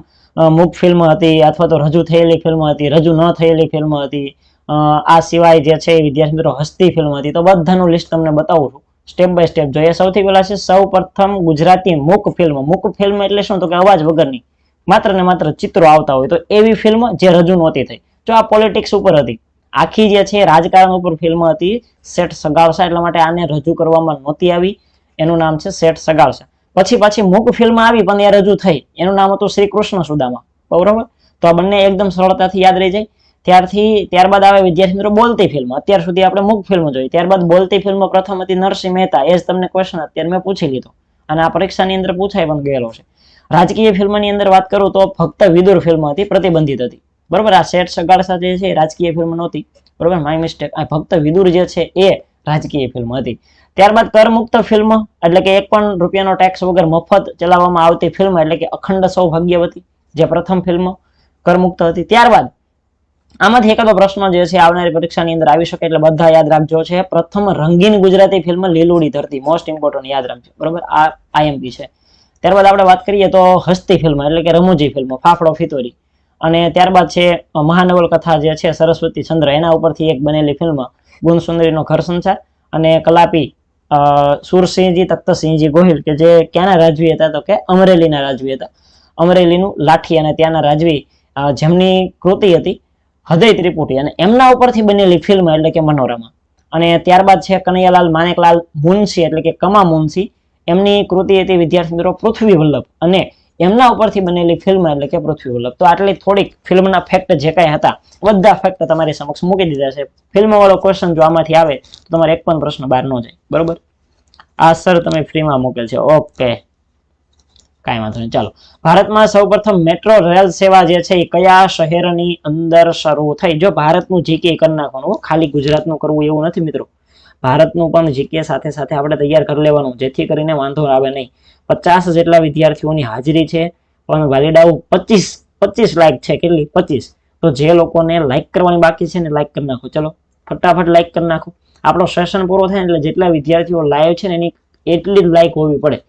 મૂક ફિલ્મ હતી, અથવા તો રજૂ થયેલી ફિલ્મ હતી, રજૂ ન થયેલી ફિલ્મ હતી. આ સિવાય જે છે વિદ્યાર્થી મિત્રો હસતી ફિલ્મ હતી. તો બધાનું લિસ્ટ તમને બતાવું છું સ્ટેપ બાય સ્ટેપ. જોઈએ સૌથી પહેલા છે સૌ પ્રથમ ગુજરાતી મૂક ફિલ્મ. મૂક ફિલ્મ એટલે શું? તો કે અવાજ વગરની, માત્ર ને માત્ર ચિત્રો આવતા હોય, તો એવી ફિલ્મ જે રજૂ નહોતી થઈ. જો આ પોલિટિક્સ ઉપર હતી, આખી જે છે રાજકારણ ઉપર ફિલ્મ હતી. શેઠ સગાવસા, એટલા માટે આને રજૂ કરવામાં નહોતી આવી. એનું નામ છે શેઠ સગાવસા. પછી મૂક ફિલ્મ આવી પણ એ રજૂ થઈ, એનું નામ હતું શ્રી કૃષ્ણ સુદામા, બરોબર. તો આ બંને એકદમ સરળતાથી યાદ રહી જાય. ત્યારબાદ આવે વિદ્યાર્થી મિત્રો બોલતી ફિલ્મ. અત્યાર સુધી આપણે મૂક ફિલ્મ જોઈ, ત્યારબાદ બોલતી ફિલ્મ પ્રથમ હતી નરસિંહ મહેતા. એ જ તમને ક્વેશ્ચન અત્યારે મેં પૂછી લીધો અને આ પરીક્ષાની અંદર પૂછાઈ પણ ગયેલો છે. રાજકીય ફિલ્મની અંદર વાત કરું તો ફક્ત વિદુર ફિલ્મ હતી, પ્રતિબંધિત હતી, બરોબર. આ શેઠ સગાડસા જે છે રાજકીય ફિલ્મ નહોતી, બરોબર, માય મિસ્ટેક. આ ફક્ત વિદુર જે છે એ રાજકીય ફિલ્મ હતી. ત્યારબાદ કરમુક્ત ફિલ્મ, એટલે કે 1 પણ રૂપિયાનો ટેક્સ વગર મફત ચલાવવામાં આવતી ફિલ્મ, એટલે કે અખંડ સૌભાગ્યવતી, જે પ્રથમ ફિલ્મ કરમુક્ત હતી. ત્યારબાદ આમાંથી એકાદો પ્રશ્ન જે છે આવનારી પરીક્ષાની અંદર આવી શકે, એટલે બધા યાદ રાખજો છે. પ્રથમ રંગીન ગુજરાતી ફિલ્મ લીલુડી ધરતી, મોસ્ટ ઇમ્પોર્ટન્ટ, યાદ રાખજો, બરોબર. આ આઈએમપી છે. ત્યારબાદ આપણે વાત કરીએ તો હસ્તી ફિલ્મ, એટલે કે રમૂજી ફિલ્મ, ફાફડો ફિતોરી. અને ત્યારબાદ છે મહાનવલ કથા જે છે સરસ્વતી ચંદ્ર, એના ઉપરથી એક બનેલી ફિલ્મ ગુણસુંદરીનો ઘર સંસાર. અને કલાપી સુરસિંહજી તખ્તસિંહજી ગોહિલ, કે જે ક્યાંના રાજવી હતા? તો કે અમરેલીના રાજવી હતા. અમરેલીનું લાઠી અને ત્યાંના રાજવી, જેમની કૃતિ હતી હૃદય ત્રિપુટી, અને એમના ઉપરથી બનેલી ફિલ્મ એટલે કે મનોરમા. અને ત્યારબાદ છે કનૈયાલાલ માણેકલાલ મુનશી, એટલે કે કમા મુનશી, એમની કૃતિ હતી વિદ્યાર્થી મિત્રો પૃથ્વી વલ્લભ, અને એમના ઉપરથી બનેલી ફિલ્મ એટલે કે પૃથ્વી વલ્લભ. તો આટલી થોડીક ફિલ્મના ફેક્ટ જે કાંઈ હતા, બધા ફેક્ટ તમારી સમક્ષ મૂકી દીધા છે. ફિલ્મ વાળો ક્વેશ્ચન જો આમાંથી આવે તો તમારે એક પણ પ્રશ્ન બહાર ન જાય, બરોબર. આ સર તમે ફ્રીમાં મૂકેલ છે, ઓકે, કાંઈ વાંધો નહીં. ચાલો, ભારતમાં સૌપ્રથમ મેટ્રો રેલ સેવા જે છે એ કયા શહેરની અંદર શરૂ થઈ? જો ભારતનું જીકે કરી નાખવાનું, ખાલી ગુજરાતનું કરવું એવું નથી મિત્રો. ભારતનું પણ જીકે સાથે સાથે આપણે તૈયાર કરી લેવાનું, જેથી કરીને વાંધો આવે નહીં. 50 જેટલા વિદ્યાર્થીઓની હાજરી છે, પણ વેલિડાઉ 25 લાઈક છે. કેટલી? 25. તો જે લોકોને લાઈક કરવાની બાકી છે ને લાઈક કરી નાખો. ચલો ફટાફટ લાઈક કરી નાખો. આપણો સેશન પૂરો થાય એટલે જેટલા વિદ્યાર્થીઓ લાઈવ છે ને એની એટલી જ લાઈક હોવી પડે.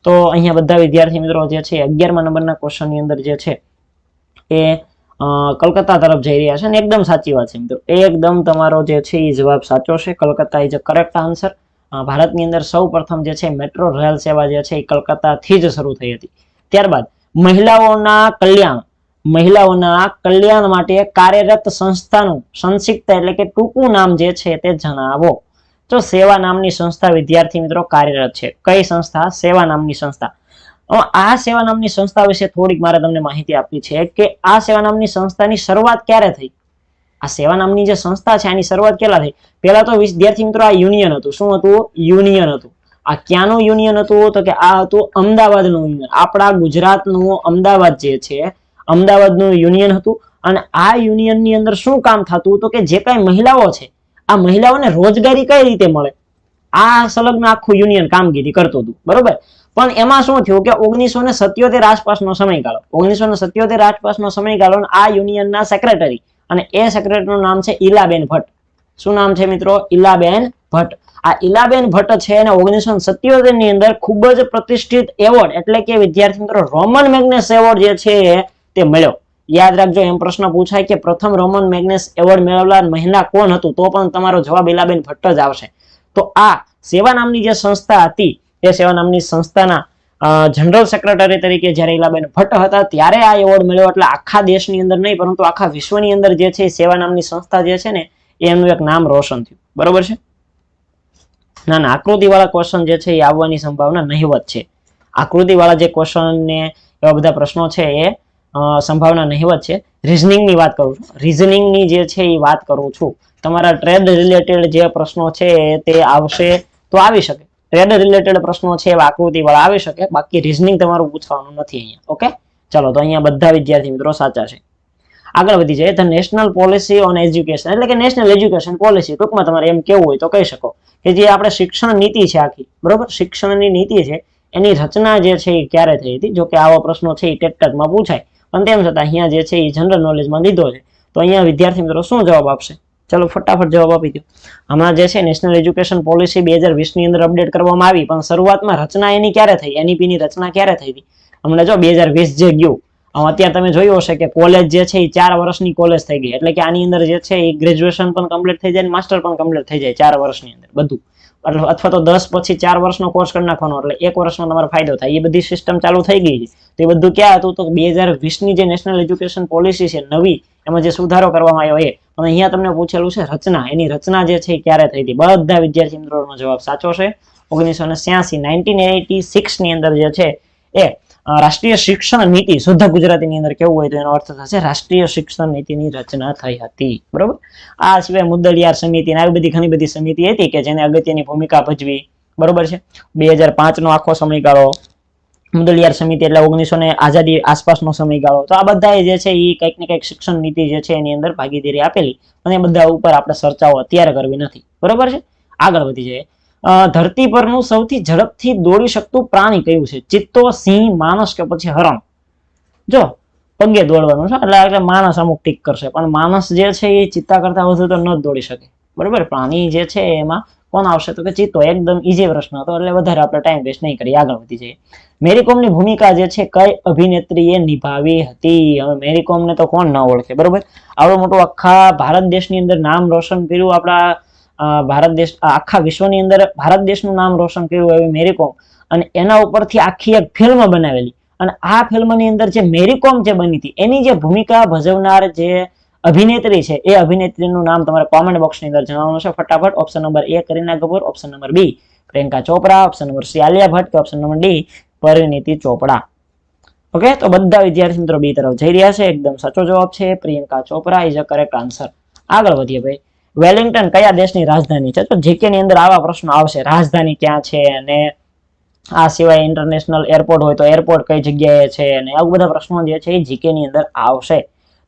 તો અહીંયા બધા વિદ્યાર્થી મિત્રો જે છે 11મા નંબરના ક્વેશ્ચનની અંદર જે છે એ કલકત્તા તરફ જઈ રહ્યા છે અને એકદમ સાચી વાત છે મિત્રો, એકદમ તમારો જે છે એ જવાબ સાચો છે. Calcutta is a correct answer. ભારતની અંદર સૌ પ્રથમ જે છે મેટ્રો રેલ સેવા જે છે એ કલકત્તાથી જ શરૂ થઈ હતી. ત્યારબાદ મહિલાઓના કલ્યાણ માટે કાર્યરત સંસ્થાનું સંક્ષિપ્ત એટલે કે ટૂંકું નામ જે છે તે જણાવો. તો સેવા નામની સંસ્થા વિદ્યાર્થી મિત્રો કાર્યરત છે. કઈ સંસ્થા? સેવા નામની સંસ્થા. આ સેવા નામની સંસ્થા વિશે થોડીક મારે તમને માહિતી આપવી છે કે આ સેવા નામની સંસ્થાની શરૂઆત ક્યારે થઈ. આ સેવા નામની જે સંસ્થા છે આની શરૂઆત ક્યારે થઈ? પહેલા તો વિદ્યાર્થી મિત્રો આ યુનિયન હતું. શું હતું? યુનિયન હતું. આ ક્યાંનું યુનિયન હતું? તો કે આ હતું અમદાવાદનું યુનિયન. આપણા ગુજરાતનું અમદાવાદ જે છે અમદાવાદનું યુનિયન હતું. અને આ યુનિયનની અંદર શું કામ થતું? તો કે જે કઈ મહિલાઓ છે આ મહિલાઓને રોજગારી કઈ રીતે મળે આ સંલગ્ન આખું યુનિયન કામગીરી કરતું હતું. બરોબર. પણ એમાં શું થયું કે 1977 આસપાસનો સમયગાળો આ યુનિયનના સેક્રેટરી અને એ સેક્રેટરીનું નામ છે ઈલાબેન ભટ્ટ. શું નામ છે મિત્રો? ઈલાબેન ભટ્ટ. આ ઈલાબેન ભટ્ટ છે અને 1977 ની અંદર ખૂબ જ પ્રતિષ્ઠિત એવોર્ડ એટલે કે વિદ્યાર્થી મિત્રો રોમન મેગ્નેસ એવોર્ડ જે છે તે મળ્યો. યાદ રાખજો, એમ પ્રશ્ન પૂછાય કે પ્રથમ રોમન મેગ્નેસ એવોર્ડ મેળવનાર મહિલા કોણ હતું, તો પણ તમારો જવાબ ઈલાબેન ભટ્ટ જ આવશે. તો આ સેવા નામની જે સંસ્થા હતી એ સેવા નામની સંસ્થાના જનરલ સેક્રેટરી તરીકે જ્યારે ઈલાબેન ભટ્ટ હતા ત્યારે આ એવોર્ડ મળ્યો. એટલે આખા દેશની અંદર નહીં પરંતુ આખા વિશ્વની અંદર જે છે સેવા નામની સંસ્થા જે છે ને એનું એક નામ રોશન થયું. બરોબર છે. ના આકૃતિવાળા ક્વેશ્ચન જે છે એ આવવાની સંભાવના નહિવત છે. આકૃતિવાળા જે ક્વેશ્ચન ને એવા બધા પ્રશ્નો છે એ સંભાવના નહિવત છે. રીઝનિંગની વાત કરું છું. રીઝનિંગની જે છે એ વાત કરું છું. તમારા ટ્રેડ રિલેટેડ જે પ્રશ્નો છે તે આવશે તો આવી શકે. ટ્રેડ રિલેટેડ પ્રશ્નો છે એવા આકૃતિવાળા આવી શકે. બાકી રીઝનિંગ તમારું પૂછવાનું નથી અહીંયા. ઓકે, ચલો તો અહીંયા બધા વિદ્યાર્થી મિત્રો સાચા છે. આગળ વધી જાય. The national policy on education એટલે કે નેશનલ એજ્યુકેશન પોલિસી. ટૂંકમાં તમારે એમ કેવું હોય તો કહી શકો કે જે આપણે શિક્ષણ નીતિ છે આખી, બરોબર, શિક્ષણની નીતિ છે એની રચના જે છે એ ક્યારે થઈ હતી. જો કે આવો પ્રશ્નો છે એ ટેટમાં પૂછાય પણ તેમ છતાં અહીંયા જે છે એ જનરલ નોલેજમાં લીધો છે. તો અહીંયા વિદ્યાર્થી મિત્રો શું જવાબ આપશે? ચલો ફટાફટ જવાબ આપી દો. હમણાં જે છે નેશનલ એજ્યુકેશન પોલિસી 2020 ની અંદર અપડેટ કરવામાં આવી પણ શરૂઆતમાં રચના એની ક્યારે થઈ? એનઈપી ની રચના ક્યારે થઈ હતી? હમણાં જો 2020 જે ગયું અત્યારે તમે જોયું હશે કે કોલેજ જે છે એ 4 વર્ષની કોલેજ થઈ ગઈ. એટલે કે આની અંદર જે છે એ ગ્રેજ્યુએશન પણ કમ્પ્લીટ થઈ જાય, માસ્ટર પણ કમ્પ્લીટ થઈ જાય 4 વર્ષની અંદર બધું. અથવા તો 10 પછી 4 વર્ષનો કોર્સ કરી નાખવાનો એટલે 1 વર્ષનો તમારો ફાયદો થાય. એ બધી સિસ્ટમ ચાલુ થઈ ગઈ છે. તો એ બધું ક્યાં હતું? તો 2020 ની જે નેશનલ એજ્યુકેશન પોલિસી છે નવી, એમાં જે સુધારો કરવામાં આવ્યો એ. અને અહીંયા તમને પૂછેલું છે રચના. એની રચના જે છે એ ક્યારે થઈ હતી? બધા વિદ્યાર્થી મિત્રોનો જવાબ સાચો છે. 1986 ની અંદર જે છે એ રાષ્ટ્રીય શિક્ષણ નીતિ, શુદ્ધ ગુજરાતીની અંદર કેવું હોય તો એનો અર્થ થશે રાષ્ટ્રીય શિક્ષણ નીતિની રચના થઈ હતી. બરોબર. આ સિવાય મુદ્દલિયાર સમિતિ આવી બધી ઘણી બધી સમિતિ હતી કે જેને અગત્યની ભૂમિકા ભજવી. બરોબર છે. 2005 નો આખો સમયગાળો મુદ્દલિયાર સમિતિ એટલે 1900 આઝાદી આસપાસનો સમયગાળો. તો આ બધા જે છે એ કંઈક ને કંઈક શિક્ષણ નીતિ જે છે એની અંદર ભાગીદારી આપેલી અને બધા ઉપર આપણે ચર્ચાઓ અત્યારે કરવી નથી. બરોબર છે. આગળ વધી જાય. ધરતી પરનું સૌથી ઝડપથી દોડી શકતું પ્રાણી કયું છે? ચિત્તો, સિંહ, માણસ કે પછી હરણ? જો પગે દોડવાનું છે એટલે માણસ અમુક ટીક કરશે પણ માણસ જે છે એ ચિત્તા કરતા વધુ તો ન જ દોડી શકે. બરોબર. પ્રાણી જે છે એમાં કોણ આવશે? તો કે ચિત્તો. એકદમ ઈઝી પ્રશ્ન હતો એટલે વધારે આપણે ટાઈમ વેસ્ટ નહીં કરીએ. આગળ વધી જઈએ. મેરી કોમની ભૂમિકા જે છે કઈ અભિનેત્રીએ નિભાવી હતી? હવે મેરી કોમને તો કોણ ન ઓળખે? બરોબર. આવડો મોટો આખા ભારત દેશની અંદર નામ રોશન કર્યું, આપણા ભારત દેશ આખા વિશ્વની અંદર ભારત દેશનું નામ રોશન કર્યું એવી મેરી કોમ, અને એના ઉપરથી આખી એક ફિલ્મ બનાવેલી. અને આ ફિલ્મની અંદર જે મેરી કોમ જે બની હતી એની જે ભૂમિકા ભજવનાર જે અભિનેત્રી છે એ અભિનેત્રીનું નામ તમારે કોમેન્ટ બોક્સની અંદર જણાવવાનું છે. ફટાફટ. Option number A Kareena Kapoor, option number B Priyanka Chopra, option number C Alia Bhatt, option number D Parineeti Chopra. Okay, તો બધા વિદ્યાર્થી મિત્રો B તરફ જઈ રહ્યા છે. એકદમ સાચો જવાબ છે Priyanka Chopra is a correct answer. આગળ વધીએ ભાઈ. વેલિંગ્ટન કયા દેશની રાજધાની છે? તો જીકે ની અંદર આવા પ્રશ્નો આવશે. રાજધાની ક્યાં છે અને આ સિવાય ઇન્ટરનેશનલ એરપોર્ટ હોય તો એરપોર્ટ કઈ જગ્યાએ છે અને આવા બધા પ્રશ્નો જે છે એ જીકે ની અંદર આવશે.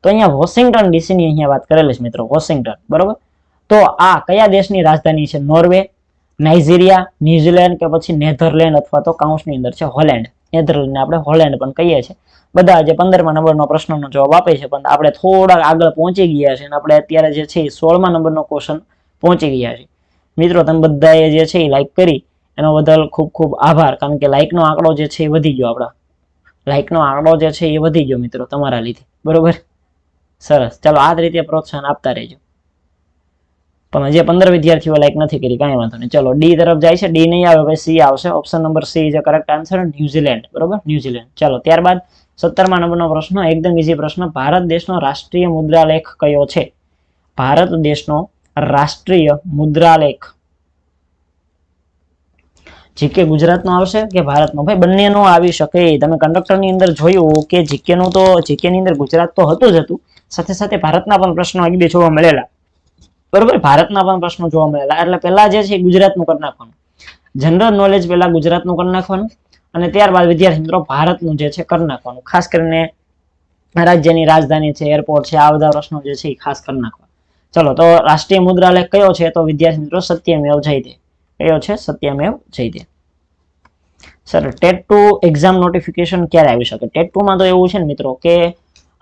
તો અહીંયા વોશિંગ્ટન ડીસી ની અહીંયા વાત કરેલી છે મિત્રો. વોશિંગ્ટન. બરોબર. તો આ કયા દેશની રાજધાની છે? નોર્વે, નાઇજીરિયા, ન્યુઝીલેન્ડ કે પછી નેધરલેન્ડ અથવા તો કાઉન્સની અંદર છે હોલેન્ડ. નેધરલેન્ડ આપણે હોલેન્ડ પણ કહીએ છીએ. બધા જે 15મા નંબરનો પ્રશ્નનો જવાબ આપે છે પણ આપણે થોડા આગળ પહોંચી ગયા છે અને આપણે અત્યારે જે છે 16મા નંબરનો ક્વેશ્ચન પહોંચી ગયા છે. મિત્રો તમે બધાએ જે છે એ લાઈક કરી એનો બદલ ખૂબ ખૂબ આભાર. કારણ કે લાઈકનો આંકડો જે છે એ વધી ગયો. આપણા લાઈકનો આંકડો જે છે એ વધી ગયો મિત્રો તમારા લીધે. બરોબર. સરસ, ચાલો આ જ રીતે પ્રોત્સાહન આપતા રહેજો. પણ જે 15 વિદ્યાર્થીઓ લાઈક નથી કરી, કાંઈ વાંધો નહીં. ચલો ડી તરફ જાય છે, ડી નહીં આવે, પછી સી આવશે. Option number C is correct answer, New Zealand. બરોબર, ન્યુઝીલેન્ડ. ચાલો ત્યારબાદ 17મા નંબરનો પ્રશ્ન, એકદમ ઈઝી પ્રશ્ન. ભારત દેશનો રાષ્ટ્રીય મુદ્રાલેખ કયો છે? ભારત દેશનો રાષ્ટ્રીય મુદ્રાલેખ. જીકે ગુજરાતનો આવશે કે ભારતનો? ભાઈ બંનેનો આવી શકે. તમે કંડક્ટરની અંદર જોયું કે જીકેનું તો જીકેની અંદર ગુજરાત તો હતું જ હતું, સાથે સાથે ભારતના પણ પ્રશ્નો એક બે જોવા મળેલા. બરોબર, ભારતના પણ પ્રશ્નો જોવા મળેલા. એટલે પહેલા જે છે ગુજરાતનું કરી નાખવાનું, જનરલ નોલેજ પહેલા ગુજરાતનું કરી નાખવાનું, અને ત્યારબાદ વિદ્યાર્થી મિત્રો ભારતનું જે છે કરી નાખવાનું. ખાસ કરીને રાજ્યની રાજધાની છે, એરપોર્ટ છે, આ બધા પ્રશ્નો જે છે એ ખાસ કરી નાખવા. ચલો તો રાષ્ટ્રીય મુદ્રાલેખ કયો છે? તો વિદ્યાર્થી મિત્રો સત્યમેવ જયતે. કયો છે? Satyamev Jayate. Sir TET 2 exam notification ક્યારે આવી શકે? ટેટ 2 માં તો એવું છે ને મિત્રો કે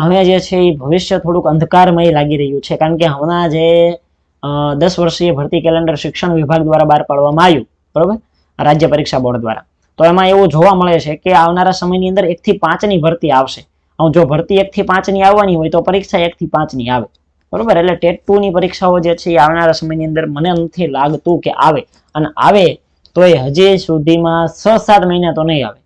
હવે જે છે એ ભવિષ્ય થોડુંક અંધકારમય લાગી રહ્યું છે, કારણ કે હમણાં જે 10 વર્ષીય ભરતી કેલેન્ડર શિક્ષણ વિભાગ દ્વારા બહાર પાડવામાં આવ્યું, બરોબર, રાજ્ય પરીક્ષા બોર્ડ દ્વારા. તો એમાં એવું જોવા મળે છે કે આવનારા સમયની અંદર 1 થી 5 ની ભરતી આવશે. જો ભરતી 1 થી 5 ની આવવાની હોય તો પરીક્ષા 1 થી 5 ની આવે, બરોબર. એટલે ટેટ 2 ની પરીક્ષાઓ જે છે એ આવનારા સમયની અંદર મને નથી લાગતું કે આવે, અને આવે તો એ હજી સુધીમાં 6-7 મહિના તો નહીં આવે.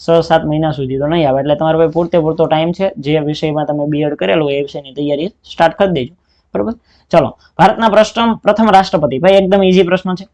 6-7 મહિના સુધી તો નહીં આવે. એટલે તમારે ભાઈ પૂરતો ટાઈમ છે. જે વિષયમાં તમે બીએડ કરેલું હોય એ વિષયની તૈયારી સ્ટાર્ટ કરી દેજો, બરોબર. ચલો ભારતના પ્રથમ રાષ્ટ્રપતિ. ભાઈ એકદમ ઈઝી પ્રશ્ન છે,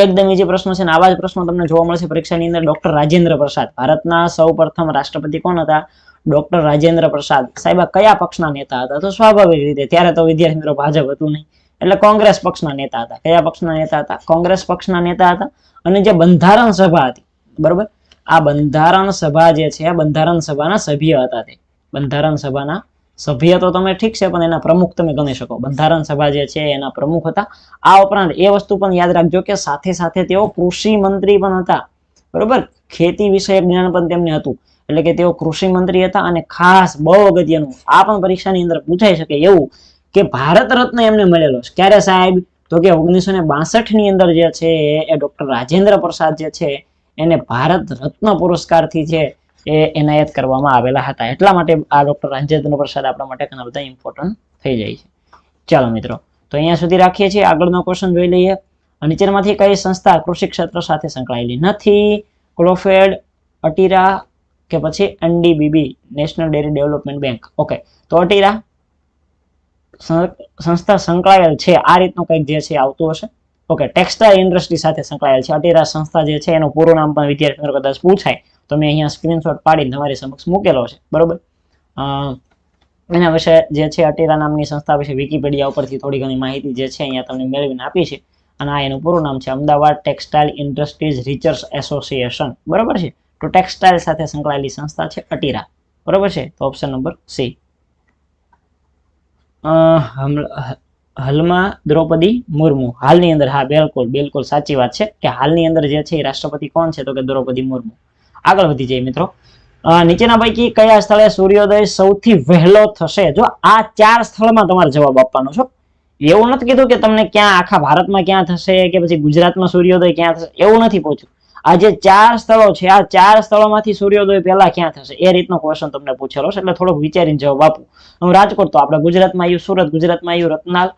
એકદમ ઈઝી પ્રશ્ન છે, અને આવા જ પ્રશ્નો તમને જોવા મળશે પરીક્ષાની અંદર. ડોક્ટર રાજેન્દ્ર પ્રસાદ. ભારતના સૌ પ્રથમ રાષ્ટ્રપતિ કોણ હતા? ડોક્ટર રાજેન્દ્ર પ્રસાદ. સાહેબ કયા પક્ષના નેતા હતા? તો સ્વાભાવિક રીતે ત્યારે તો વિદ્યાર્થી મિત્રો ભાજપ હતું નહીં, એટલે કોંગ્રેસ પક્ષના નેતા હતા. કયા પક્ષના નેતા હતા? કોંગ્રેસ પક્ષના નેતા હતા. અને જે બંધારણ સભા હતી, બરોબર, આ બંધારણ સભા જે છે, બંધારણ સભાના સભ્ય હતા. તે બંધારણ સભાના સભ્ય તો તમે ઠીક છે, પણ એના પ્રમુખ તમે ગણી શકો. બંધારણ સભા જે છે એના પ્રમુખ હતા. આ ઉપરાંત એ વસ્તુ પણ યાદ રાખજો કે સાથે સાથે તેઓ કૃષિ મંત્રી પણ હતા, બરોબર. ખેતી વિષયક જ્ઞાન પણ તેમને હતું, એટલે કે તેઓ કૃષિ મંત્રી હતા. અને ખાસ બહુ અગત્યનું, આ પણ પરીક્ષાની અંદર પૂછાઈ શકે એવું, કે ભારત રત્ન એમને મળેલો છે. ક્યારે સાહેબ? તો કે 1962 ની અંદર જે છે એ ડોક્ટર રાજેન્દ્ર પ્રસાદ જે છે એને ભારત રત્ન પુરસ્કારથી છે એ એનાયત કરવામાં આવેલા હતા. એટલા માટે આ ડોક્ટર રાજેન્દ્ર પ્રસાદ આપણા માટે ઘણા બધા ઇમ્પોર્ટન્ટ થઈ જાય છે. ચાલો મિત્રો, તો અહીંયા સુધી રાખીએ છીએ. આગળનો ક્વેશ્ચન જોઈ લઈએ. નીચેમાંથી કઈ સંસ્થા કૃષિ ક્ષેત્ર સાથે સંકળાયેલી નથી? ક્લોફેડ, અટીરા કે પછી NDDB, national dairy development bank. Okay, તો અટીરા સંસ્થા સંકળાયેલ છે, આ રીતનું કંઈક જે છે આવતું હશે. ઓકે, ટેક્સટાઇલ ઇન્ડસ્ટ્રી સાથે સંકળાયેલ છે અટીરા સંસ્થા જે છે. એનું પૂરું નામ પણ વિદ્યાર્થી મિત્રો કદાચ પૂછાય તો મેં અહીંયા સ્ક્રીનશોટ પાડીને તમારી સમક્ષ મૂકેલો છે, બરોબર. એના વિશે જે છે અટીરા નામની સંસ્થા વિશે વિકીપીડિયા ઉપરથી થોડી ઘણી માહિતી જે છે અહીંયા તમને મેળવીને આપી છે. અને આ એનું પૂરું નામ છે Ahmedabad textile industries research association, બરોબર છે. તો ટેક્સટાઇલ સાથે સંકળાયેલી સંસ્થા છે અટીરા, બરોબર છે. તો ઓપ્શન નંબર સી. હાલમાં દ્રૌપદી મુર્મુ. હાલની અંદર, હા બિલકુલ સાચી વાત છે કે હાલની અંદર જે છે રાષ્ટ્રપતિ કોણ છે? તો કે દ્રૌપદી મુર્મુ. આગળ વધી જઈએ મિત્રો. નીચેના પૈકી કયા સ્થળે સૂર્યોદય સૌથી વહેલો થશે? જો આ 4 સ્થળમાં તમારે જવાબ આપવાનો છો. એવું નથી કીધું કે તમને ક્યાં આખા ભારતમાં ક્યાં થશે કે પછી ગુજરાતમાં સૂર્યોદય ક્યાં થશે, એવું નથી પૂછ્યું. આ જે 4 સ્થળો છે, આ 4 સ્થળોમાંથી સૂર્યોદય પહેલા ક્યાં થશે એ રીતનો ક્વેશ્ચન તમને પૂછેલો છે. એટલે થોડોક વિચારીને જવાબ આપો. હું રાજકોટ તો આપણે ગુજરાતમાં આવ્યું, સુરત ગુજરાતમાં આવ્યું,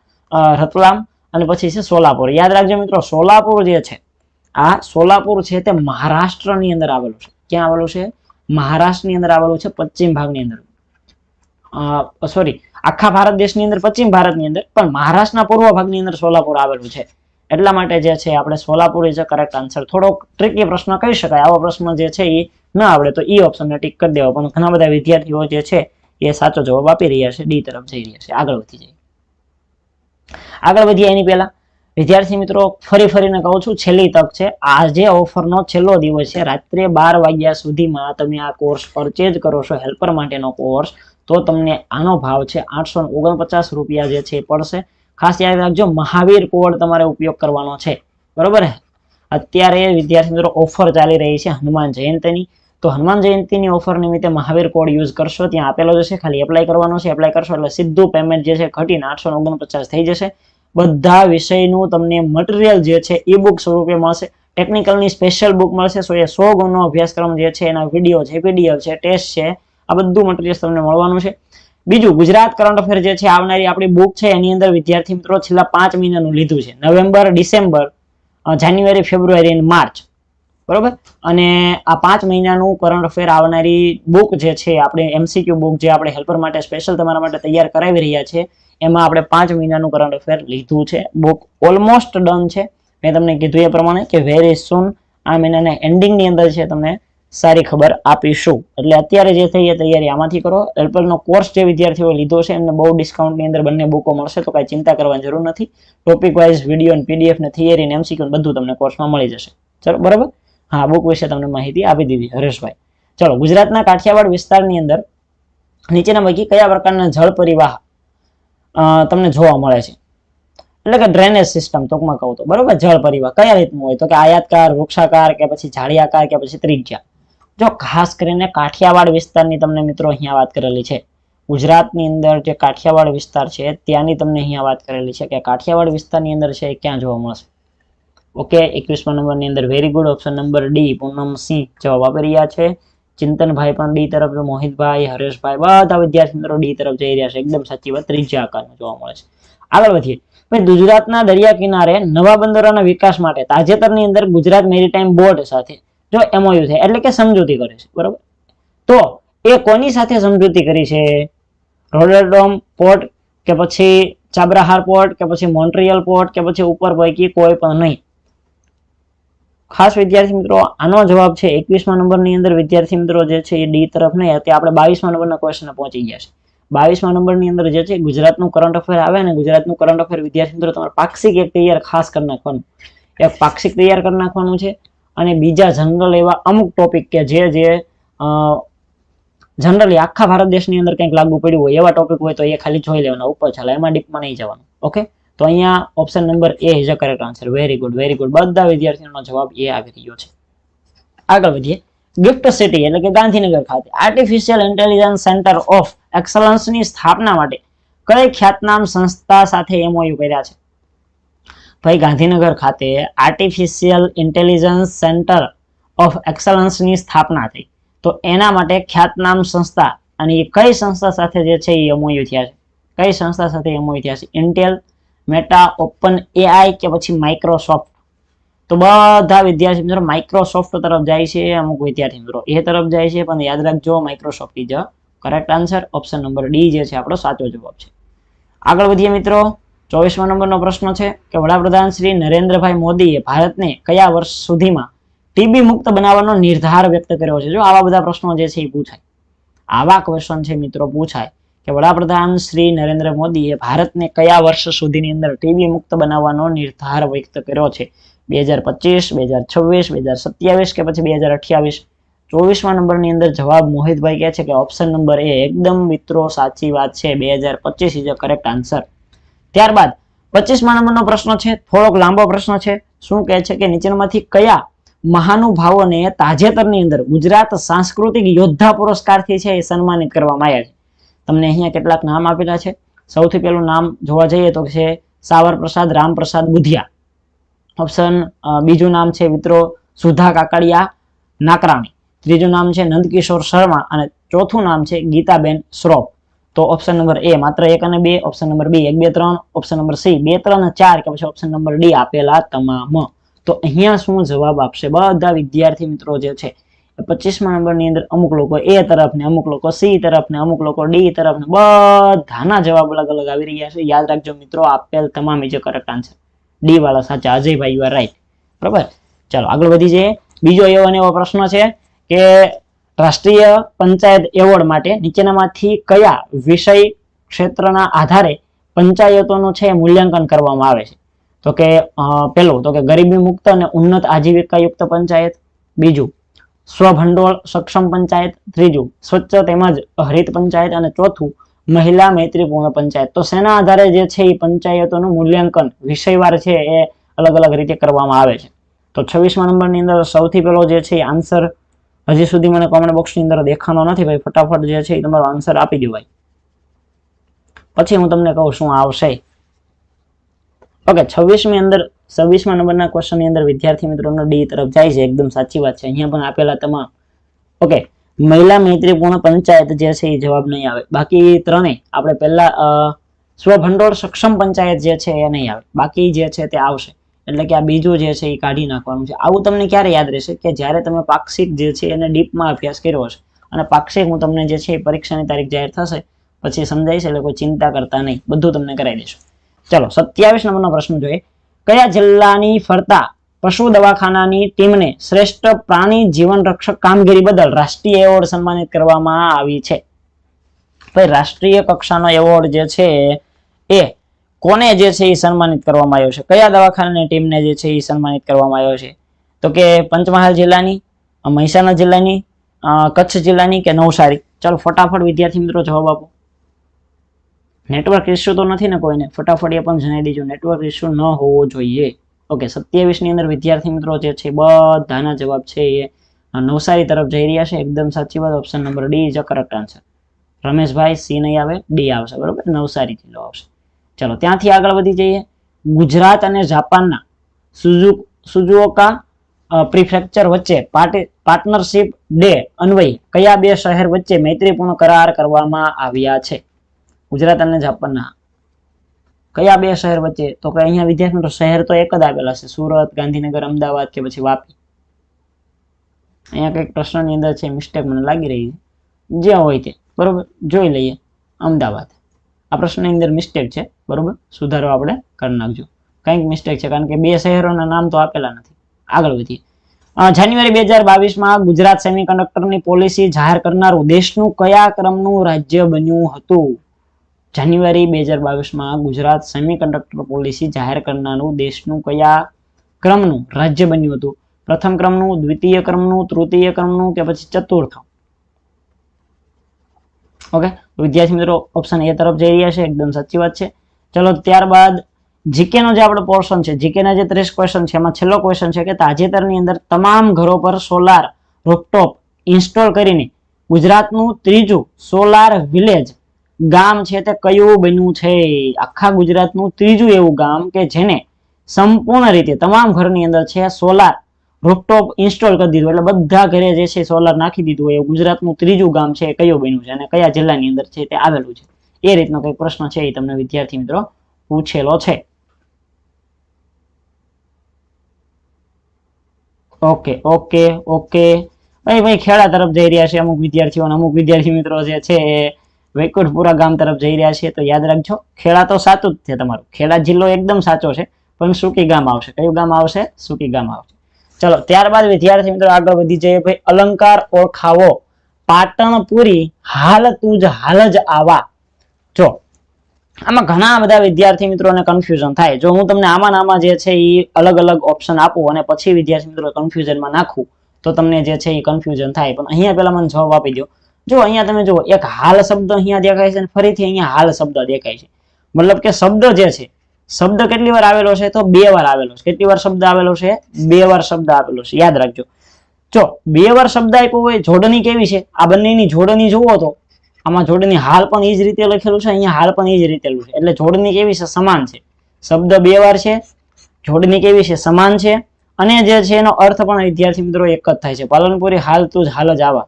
રતલામ અને પછી છે સોલાપુર. યાદ રાખજો મિત્રો, સોલાપુર જે છે, આ સોલાપુર છે તે મહારાષ્ટ્રની અંદર આવેલું છે. ક્યાં આવેલું છે? મહારાષ્ટ્રની અંદર આવેલું છે, પશ્ચિમ ભાગની અંદર. સોરી, આખા ભારત દેશની અંદર પશ્ચિમ ભારતની અંદર, પણ મહારાષ્ટ્રના પૂર્વ ભાગની અંદર સોલાપુર આવેલું છે. એટલા માટે જે છે આપણે Solapur is a correct answer. થોડોક ટ્રિકી પ્રશ્ન કહી શકાય. આવો પ્રશ્ન જે છે એ ન આવડે તો ઈ ઓપ્શનને ટીક કરી દેવો. પણ ઘણા બધા વિદ્યાર્થીઓ જે છે એ સાચો જવાબ આપી રહ્યા છે, ડી તરફ જઈ રહ્યા છે. આગળ વધી જાય. આગળ વધીએ એની પહેલા વિદ્યાર્થી મિત્રો ફરીને કહું છું, છેલ્લી તક છે. આજે ઓફરનો છેલ્લો દિવસ છે. રાત્રે 12 વાગ્યા સુધીમાં તમે આ કોર્સ પરચેજ કરો છો, હેલ્પર માટેનો કોર્સ, તો તમને આનો ભાવ છે 849 રૂપિયા જે છે પડશે. ખાસ યાદ રાખજો, મહાવીર કોડ તમારે ઉપયોગ કરવાનો છે, બરોબર. અત્યારે વિદ્યાર્થી મિત્રો ઓફર ચાલી રહી છે હનુમાન જયંતિની. તો હનુમાન જયંતિની ઓફર નિમિત્તે મહાવીર કોડ યુઝ કરશો, ત્યાં આપેલો જશે, ખાલી એપ્લાય કરવાનો છે. એપ્લાય કરશો એટલે સીધું પેમેન્ટ જે છે ઘટીને 849 થઈ જશે. બધા વિષયનું તમને મટીરિયલ જે છે ઈ બુક સ્વરૂપે મળશે. ટેકનિકલની સ્પેશિયલ બુક મળશે. 100 ગુણનો અભ્યાસક્રમ જે છે, એના વિડીયો છે, પીડીએફ છે, ટેસ્ટ છે, આ બધું મટીરિયલ તમને મળવાનું છે. બીજું ગુજરાત કરંટ અફેર જે છે આવનારી આપણી બુક છે એની અંદર વિદ્યાર્થી મિત્રો છેલ્લા 5 મહિનાનું લીધું છે, નવેમ્બર, ડિસેમ્બર, જાન્યુઆરી, ફેબ્રુઆરી અને માર્ચ, બરોબર. અને આ 5 મહિનાનું કરંટ અફેર આવનારી બુક જે છે આપણે MCQ બુક જે આપણે હેલ્પર માટે સ્પેશિયલ તમારા માટે તૈયાર કરાવી રહ્યા છે એમાં આપણે 5 મહિનાનું કરંટ અફેર લીધું છે. બુક ઓલમોસ્ટ ડન છે. મેં તમને કીધું એ પ્રમાણે કે વેરી સૂન આ મહિનાના એન્ડિંગ ની અંદર છે તમને સારી ખબર આપીશું. એટલે અત્યારે જે થઈ એ તૈયારી આમાંથી કરો. હેલ્પરનો કોર્સ જે વિદ્યાર્થીઓ લીધો છે એમને બહુ ડિસ્કાઉન્ટની અંદર બંને બુકો મળશે, તો કાંઈ ચિંતા કરવાની જરૂર નથી. ટોપિક વાઇઝ વિડીયો અને PDF ને થિયરી ને MCQ બધું તમને કોર્સમાં મળી જશે. ચલો બરાબર. હા, બુક વિશે તમને માહિતી આપી દીધી હરેશભાઈ. ચલો, ગુજરાતના કાઠિયાવાડ વિસ્તારની અંદર નીચેના પૈકી કયા પ્રકારના જળ પરિવાહ તમને જોવા મળે છે? એટલે કે ડ્રેનેજ સિસ્ટમ ટૂંકમાં કહું તો, બરોબર. જળ પરિવાહ કયા રીતનું હોય તો કે આયાતકાર, વૃક્ષાકાર કે પછી જાળિયાકાર કે પછી ત્રિજ્યા. જો ખાસ કરીને કાઠિયાવાડ વિસ્તારની તમને મિત્રો અહીંયા વાત કરેલી છે. ગુજરાતની અંદર જે કાઠિયાવાડ વિસ્તાર છે ત્યાંની તમને અહીંયા વાત કરેલી છે કે કાઠિયાવાડ વિસ્તારની અંદર છે ક્યાં જોવા મળશે. ઓકે, 21મા નંબરની અંદર very good. Option number D Poonam Singh જવાબ આપી રહ્યા છે. ચિંતનભાઈ પણ ડી તરફ, મોહિતભાઈ, હરેશભાઈ બધા વિદ્યાર્થી મિત્રો ડી તરફ જઈ રહ્યા છે. એકદમ સાચી વાત, ત્રિજ્યા આકારમાં જોવા મળે છે. આગળ વધીએ. ગુજરાતના દરિયા કિનારે નવા બંદરોના વિકાસ માટે તાજેતરની અંદર ગુજરાત મેરીટાઈમ બોર્ડ સાથે જો MOU થાય એટલે કે સમજૂતી કરે છે, બરોબર. તો એ કોની સાથે સમજૂતી કરી છે? રોટરડેમ પોર્ટ કે પછી ચાબરાહાર પોર્ટ કે પછી મોન્ટ્રીયલ પોર્ટ કે પછી ઉપર પૈકી કોઈ પણ નહીં. ખાસ વિદ્યાર્થી મિત્રો આનો જવાબ છે 21મા નંબરની અંદર વિદ્યાર્થી મિત્રો જે છે એ ડી તરફ નહીં. અત્યારે આપણે 22મા નંબરના ક્વેશ્ચન પહોંચી ગયા છે. 22મા નંબરની અંદર જે છે ગુજરાતનું કરંટ અફેર આવે ને, ગુજરાતનું કરંટ અફેર વિદ્યાર્થી મિત્રો તમારે પાક્ષિક એક તૈયાર ખાસ કરી નાખવાનું. એક પાક્ષિક તૈયાર કરી નાખવાનું છે અને બીજા જનરલ એવા અમુક ટોપિક કે જે જનરલી આખા ભારત દેશની અંદર કંઈક લાગુ પડ્યું હોય એવા ટોપિક હોય તો એ ખાલી જોઈ લેવાના, ઉપર ચાલે, એમાં ડીપમાં નહીં જવાનું. ઓકે, તો અહીંયા option number A is a correct answer. Very good, very good. બધા વિદ્યાર્થીઓનો જવાબ A આવી રહ્યો છે. આગળ વધીએ. ગિફ્ટ સિટી એટલે કે ગાંધીનગર ખાતે આર્ટિફિશિયલ ઇન્ટેલિજન્સ સેન્ટર ઓફ એક્સલન્સની સ્થાપના માટે કઈ ખ્યાતનામ સંસ્થા સાથે MOU કર્યા છે? ભાઈ, ગાંધીનગર ખાતે આર્ટિફિશિયલ ઇન્ટેલિજન્સ સેન્ટર ઓફ એક્સલન્સની સ્થાપના થઈ, તો એના માટે ખ્યાતનામ સંસ્થા, અને એ કઈ સંસ્થા સાથે જે છે એ MOU થયા છે? કઈ સંસ્થા સાથે MOU થયા છે? ઇન્ટેલ, મેટા, ઓપન AI કે પછી માઇક્રોસોફ્ટ? તો બધા વિદ્યાર્થી મિત્રો માઇક્રોસોફ્ટ તરફ જાય છે, અમુક વિદ્યાર્થી મિત્રો એ તરફ જાય છે, પણ યાદ રાખજો Microsoft is a correct answer. Option number D જે છે આપણો સાચો જવાબ છે. આગળ વધીએ મિત્રો. 24મા નંબરનો પ્રશ્ન છે કે વડાપ્રધાન શ્રી નરેન્દ્રભાઈ મોદીએ ભારતને કયા વર્ષ સુધીમાં ટીબી મુક્ત બનાવવાનો નિર્ધાર વ્યક્ત કર્યો છે? જો આવા બધા પ્રશ્નો જે છે એ પૂછાય, આવા ક્વેશ્ચન છે મિત્રો પૂછાય કે વડાપ્રધાન શ્રી નરેન્દ્ર મોદીએ ભારતને કયા વર્ષ સુધીની અંદર ટીબી મુક્ત બનાવવાનો નિર્ધાર વ્યક્ત કર્યો છે? 2025, 2026, 2027 કે પછી 2028? 24મા નંબરની અંદર જવાબ મોહિતભાઈ કહે છે કે ઓપ્શન નંબર A એકદમ મિત્રો સાચી વાત છે. 2025 ઇઝ અ કરેક્ટ આન્સર. ત્યારબાદ 25મા નંબરનો પ્રશ્ન છે, થોડોક લાંબો પ્રશ્ન છે. શું કહે છે કે નીચેનામાંથી કયા મહાનુભાવોને તાજેતરની અંદર ગુજરાત સાંસ્કૃતિક યોદ્ધા પુરસ્કારથી છે એ સન્માનિત કરવામાં આવ્યા છે? તમને અહીંયા કેટલાક નામ આપેલા છે. સૌથી પહેલું નામ જોવા જઈએ તો છે સાવરપ્રસાદ રામપ્રસાદ બુધિયા. ઓપ્શન બીજું નામ છે મિત્રો સુધા કાકડિયા નાકરાણી. ત્રીજું નામ છે નંદકિશોર શર્મા અને ચોથું નામ છે ગીતાબેન શ્રોફ. તો ઓપ્શન નંબર A માત્ર 1 અને 2, option number B 1, 2, 3, option number C 2, 3 અને 4 કે પછી ઓપ્શન નંબર D આપેલા તમામ. તો અહીંયા શું જવાબ આપશે બધા વિદ્યાર્થી મિત્રો જે છે 25મા નંબરની અંદર અમુક લોકો A તરફ ને અમુક લોકો C તરફ ને અમુક લોકો D તરફ ને બધાના જવાબ અલગ અલગ આવી રહ્યા છે. યાદ રાખજો મિત્રો આપેલ તમામ જે કરેક્ટ આન્સર D વાળા સાચા. Ajaybhai you are right. બરાબર. ચાલો આગળ વધી જઈએ. બીજો એવો પ્રશ્ન છે કે રાષ્ટ્રીય પંચાયત એવોર્ડ માટે નીચેનામાંથી કયા વિષય ક્ષેત્રના આધારે પંચાયતોનું છે મૂલ્યાંકન કરવામાં આવે છે? તો કે પહેલું તો કે ગરીબી મુક્ત અને ઉન્નત આજીવિકાયુક્ત પંચાયત, બીજું સ્વભંડોળ સક્ષમ પંચાયત, ત્રીજું સ્વચ્છ તેમજ હરિત પંચાયત અને ચોથું મહિલા મૈત્રીપૂર્ણ પંચાયત. તો શેના આધારે જે છે એ પંચાયતોનું મૂલ્યાંકન વિષયવાર છે એ અલગ અલગ રીતે કરવામાં આવે છે? તો 26મા નંબરની અંદર સૌથી પહેલો જે છે આન્સર હજી સુધી મને કોમેન્ટ બોક્સની અંદર દેખાનો નથી ભાઈ, ફટાફટ જે છે એ તમારો આન્સર આપી દો ભાઈ, પછી હું તમને કહું શું આવશે. ઓકે, 26મા નંબરના ક્વેશ્ચનની અંદર વિદ્યાર્થી મિત્રોનો ડી તરફ જાય છે. એકદમ સાચી વાત છે. અહીંયા પણ આપેલા તમામ. ઓકે, મહિલા મૈત્રીપૂર્ણ પંચાયત જે છે એ જવાબ નહીં આવે. બાકી ત્રણેય આપણે પહેલા સ્વભંડોળ સક્ષમ પંચાયત જે છે એ નહીં આવે, બાકી જે છે તે આવશે. એટલે કે આ બીજું જે છે એ કાઢી નાખવાનું છે. આવું તમને ક્યારે યાદ રહેશે કે જ્યારે તમે પાક્ષિક જે છે એને ડીપમાં અભ્યાસ કર્યો હશે. અને પાક્ષિક હું તમને જે છે પરીક્ષાની તારીખ જાહેર થશે પછી સમજાઈશ, એટલે કોઈ ચિંતા કરતા નહીં, બધું તમને કરાવી દઈશું. ચલો 27 નંબરનો પ્રશ્ન જોઈએ. કયા જિલ્લાની ફરતા પશુ દવાખાનાની ટીમને શ્રેષ્ઠ પ્રાણી જીવન રક્ષક કામગીરી બદલ રાષ્ટ્રીય એવોર્ડ સન્માનિત કરવામાં આવી છે? ભાઈ રાષ્ટ્રીય કક્ષાનો એવોર્ડ જે છે એ કોને જે છે એ સન્માનિત કરવામાં આવ્યો છે? કયા દવાખાનાની ટીમને જે છે એ સન્માનિત કરવામાં આવ્યો છે? તો કે પંચમહાલ જિલ્લાની, મહેસાણા જિલ્લાની, કચ્છ જિલ્લાની કે નવસારી? ચાલો ફટાફટ વિદ્યાર્થી મિત્રો જવાબ આપો. નેટવર્ક ઇસ્યુ તો નથી ને કોઈને? ફટાફટ એ પણ જણાવી દેજો, નેટવર્ક ઇસ્યુ ન હોવો જોઈએ. ઓકે 27 ની અંદર વિદ્યાર્થી મિત્રો જે છે બધાના જવાબ છે એ નવસારી તરફ જઈ રહ્યા છે. એકદમ સાચી વાત, option number D is a correct answer. Rameshbhai C નહીં આવે, ડી આવશે, બરોબર, નવસારી જિલ્લો આવશે. ચલો ત્યાંથી આગળ વધી જઈએ. ગુજરાત અને જાપાનના સુઝુઓકા પ્રિફેક્ચર વચ્ચે પાર્ટનરશિપ ડે અન્વયે કયા બે શહેર વચ્ચે મૈત્રીપૂર્ણ કરાર કરવામાં આવ્યા છે? ગુજરાત અને જાપાનના કયા બે શહેર વચ્ચે? તો કે અહીંયા વિદ્યાર્થી શહેર તો એક જ આવેલા છે, સુરત, ગાંધીનગર, અમદાવાદ કે પછી વાપી. અહીંયા કંઈક પ્રશ્નની અંદર છે મિસ્ટેક મને લાગી રહી છે, જે હોય તે બરોબર જોઈ લઈએ. અમદાવાદ આ પ્રશ્નની અંદર મિસ્ટેક છે, બરોબર, સુધારો આપણે કરી નાખજો. કંઈક મિસ્ટેક છે કારણ કે બે શહેરોના નામ તો આપેલા નથી. આગળ વધીએ. જાન્યુઆરી 2022માં ગુજરાત સેમિકન્ડક્ટરની પોલિસી જાહેર કરનારું દેશનું કયા ક્રમનું રાજ્ય બન્યું હતું? જાન્યુઆરી 2022માં ગુજરાત સેમિકન્ડક્ટર પોલિસી જાહેર કરનારું દેશનું કયા ક્રમનું રાજ્ય બન્યું હતું? પ્રથમ ક્રમનું, દ્વિતીય ક્રમનું, તૃતીય ક્રમનું કે પછી ચતુર્થ? ઓકે વિદ્યાર્થી મિત્રો ઓપ્શન એ તરફ જઈ રહ્યા છે, એકદમ સાચી વાત છે. ચલો ત્યારબાદ જીકે નો જે આપણો પોર્શન છે, જીકે ના જે 30 ક્વેશ્ચન છે એમાં છેલ્લો ક્વેશ્ચન છે કે તાજેતરની અંદર તમામ ઘરો પર સોલાર રૂફટોપ ઇન્સ્ટોલ કરીને ગુજરાતનું ત્રીજું સોલાર વિલેજ ગામ છે તે કયું બન્યું છે? આખા ગુજરાતનું ત્રીજું એવું ગામ કે જેને સંપૂર્ણ રીતે તમામ ઘરની અંદર છે સોલાર રૂફટોપ ઇન્સ્ટોલ કરી દીધું, એટલે બધા ઘરે જે છે સોલાર નાખી દીધું હોય, ગુજરાતનું ત્રીજું ગામ છે કયું બન્યું છે અને કયા જિલ્લાની અંદર છે તે આવેલું છે? એ રીતનો કઈ પ્રશ્ન છે એ તમને વિદ્યાર્થી મિત્રો પૂછેલો છે. ઓકે ઓકે ઓકે ભાઈ ખેડા તરફ જઈ રહ્યા છે અમુક વિદ્યાર્થીઓ, અમુક વિદ્યાર્થી મિત્રો જે છે વૈકુંઠપુરા ગામ તરફ જઈ રહ્યા છે. તો યાદ રાખજો ખેડા તો સાચું જ છે તમારું, ખેડા જિલ્લો એકદમ સાચો છે, પણ સુકી ગામ આવશે. કયું ગામ આવશે? સુકી ગામ આવશે. ચલો ત્યારબાદ વિદ્યાર્થી મિત્રો આગળ વધી જઈએ. ભાઈ અલંકાર ઓળખાવો. પાટણપુરી હાલ તું જ હાલ જ આવા. જો આમાં ઘણા બધા વિદ્યાર્થી મિત્રોને કન્ફ્યુઝન થાય. જો હું તમને આમાં જે છે એ અલગ અલગ ઓપ્શન આપું અને પછી વિદ્યાર્થી મિત્રો કન્ફ્યુઝનમાં નાખું તો તમને જે છે એ કન્ફ્યુઝન થાય. પણ અહીંયા પેલા મને જવાબ આપી દો. જો અહીંયા તમે જુઓ એક હાલ શબ્દ અહીંયા દેખાય છે અને ફરીથી અહીંયા હાલ શબ્દ દેખાય છે. મતલબ કે શબ્દ જે છે, શબ્દ કેટલી વાર આવેલો છે? તો 2 વાર આવેલો છે. કેટલી વાર શબ્દ આવેલો છે? 2 વાર શબ્દ આવેલો છે. યાદ રાખજો. જો 2 વાર શબ્દ આપ્યો હોય, જોડણી કેવી છે? આ બંનેની જોડણી જુઓ તો આમાં જોડણી હાલ પણ એ જ રીતે લખેલું છે, અહીંયા હાલ પણ એ જ રીતે છે. એટલે જોડણી કેવી છે? સમાન છે. શબ્દ 2 વાર છે, જોડણી કેવી છે? સમાન છે. અને જે છે એનો અર્થ પણ વિદ્યાર્થી મિત્રો એક જ થાય છે. પાલનપુરી હાલ તું જ હાલ જ આવા.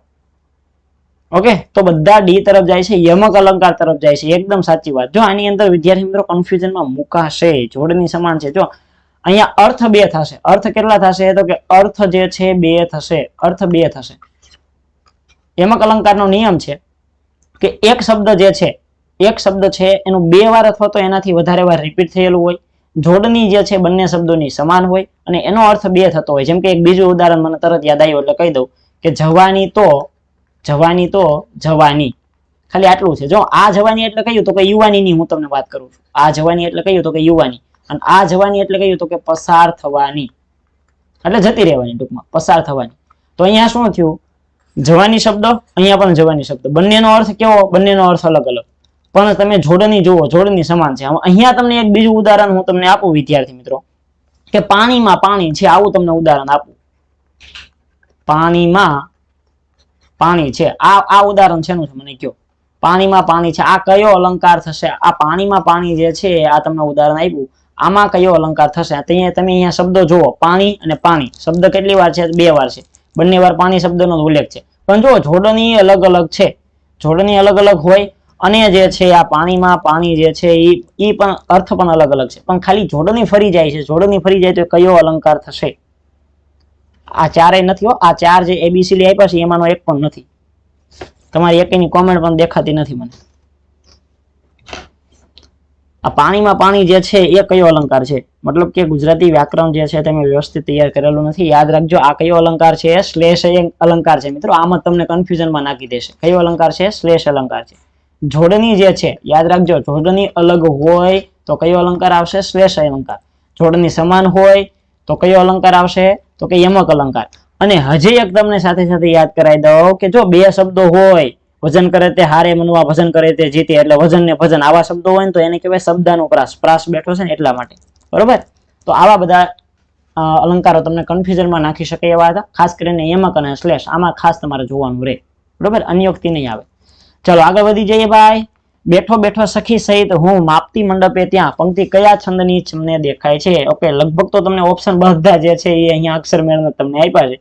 ઓકે તો બધા ડી તરફ જાય છે, યમક અલંકાર તરફ જાય છે. એકદમ સાચી વાત. જો આની અંદર વિદ્યાર્થી મિત્રો કન્ફ્યુઝનમાં મુકાશે. જોડણી સમાન છે. જો અહીંયા અર્થ 2 થશે. અર્થ કેટલા થશે? તો કે અર્થ જે છે 2 થશે. અર્થ 2 થશે. યમક અલંકારનો નિયમ છે કે એક શબ્દ જે છે, એક શબ્દ છે એનું 2 વાર અથવા તો એનાથી વધારે વાર રિપીટ થયેલું હોય, જોડણી જે છે બંને શબ્દોની સમાન હોય અને એનો અર્થ 2 થતો હોય. જેમ કે એક બીજું ઉદાહરણ મને તરત યાદ આવ્યું એટલે કહી દઉં કે જવાની તો જવાની. ખાલી આટલું છે. જો આ જવાની એટલે કહ્યું તો કે યુવાનીની હું તમને વાત કરું છું. આ જવાની એટલે કહ્યું તો કે યુવાની, અને આ જવાની એટલે કહ્યું તો કે પસાર થવાની, એટલે જતી રહેવાની, ટૂંકમાં પસાર થવાની. તો અહીંયા શું થયું? જવાની શબ્દ, અહીંયા પણ જવાની શબ્દ, બંનેનો અર્થ કેવો? બંનેનો અર્થ અલગ અલગ, પણ તમે જોડણી જુઓ, જોડણી સમાન છે. અહીંયા તમને એક બીજું ઉદાહરણ હું તમને આપું વિદ્યાર્થી મિત્રો કે પાણીમાં પાણી છે, આવું તમને ઉદાહરણ આપું. પાણીમાં પાણી છે, આ ઉદાહરણ છે નું છે મને કયો? પાણીમાં પાણી છે. આ કયો અલંકાર થશે? આ પાણીમાં પાણી જે છે આ તમને ઉદાહરણ આપ્યું, આમાં કયો અલંકાર થશે? તમે અહીંયા શબ્દો જુઓ, પાણી અને પાણી શબ્દ કેટલી વાર છે? 2 વાર છે. બંને વાર પાણી શબ્દનો ઉલ્લેખ છે. પણ જો જોડણી અલગ અલગ છે, જોડણી અલગ અલગ હોય અને જે છે આ પાણીમાં પાણી જે છે એ પણ અર્થ પણ અલગ અલગ છે, પણ ખાલી જોડણી ફરી જાય છે, જોડણી ફરી જાય તો કયો અલંકાર થશે? આ ચારેય નથી હો, આ ચાર જે એબીસીડી આપ્યા છે એમાંનો એક પણ નથી. તમારી એકની કોમેન્ટ પણ દેખાતી નથી મને. આ પાણીમાં પાણી જે છે એ કયો અલંકાર છે? મતલબ કે ગુજરાતી વ્યાકરણ જે છે તમે વ્યવસ્થિત તૈયાર કરેલું નથી. યાદ રાખજો, આ કયો અલંકાર છે? શ્લેષ અલંકાર છે મિત્રો. આમાં તમને કન્ફ્યુઝનમાં નાખી દેશે. કયો અલંકાર છે? શ્લેષ અલંકાર છે. જોડણી જે છે યાદ રાખજો, જોડણી અલગ હોય તો કયો અલંકાર આવશે? શ્લેષ અલંકાર. જોડણી સમાન હોય તો કયો અલંકાર આવશે? તો કે યમક અલંકાર. અને હજી એક તમને સાથે સાથે યાદ કરાવી દઉં કે જો બે શબ્દો હોય, વજન કરે તે હારે મનવા, ભજન કરે તે જીતે, એટલે વજન ને ભજન આવા શબ્દો હોય ને તો એને કહેવાય શબ્દાનુપ્રાસ. પ્રાસ બેઠો છે ને એટલા માટે, બરોબર? તો આવા બધા અલંકારો તમને કન્ફ્યુઝનમાં નાખી શકે એવા હતા. ખાસ કરીને યમક અને શ્લેષ આમાં ખાસ તમારે જોવાનું રહે, બરોબર? અન્યોક્તિ નહીં આવે. ચલો આગળ વધી જઈએ ભાઈ. બેઠો બેઠો સખી સહિત હું માપતી મંડપે ત્યાં, પંક્તિ કયા છંદની તમને દેખાય છે? ઓકે, લગભગ તો તમને ઓપ્શન બધા જે છે એ અહીંયા અક્ષર મેળને તમને આપ્યા છે.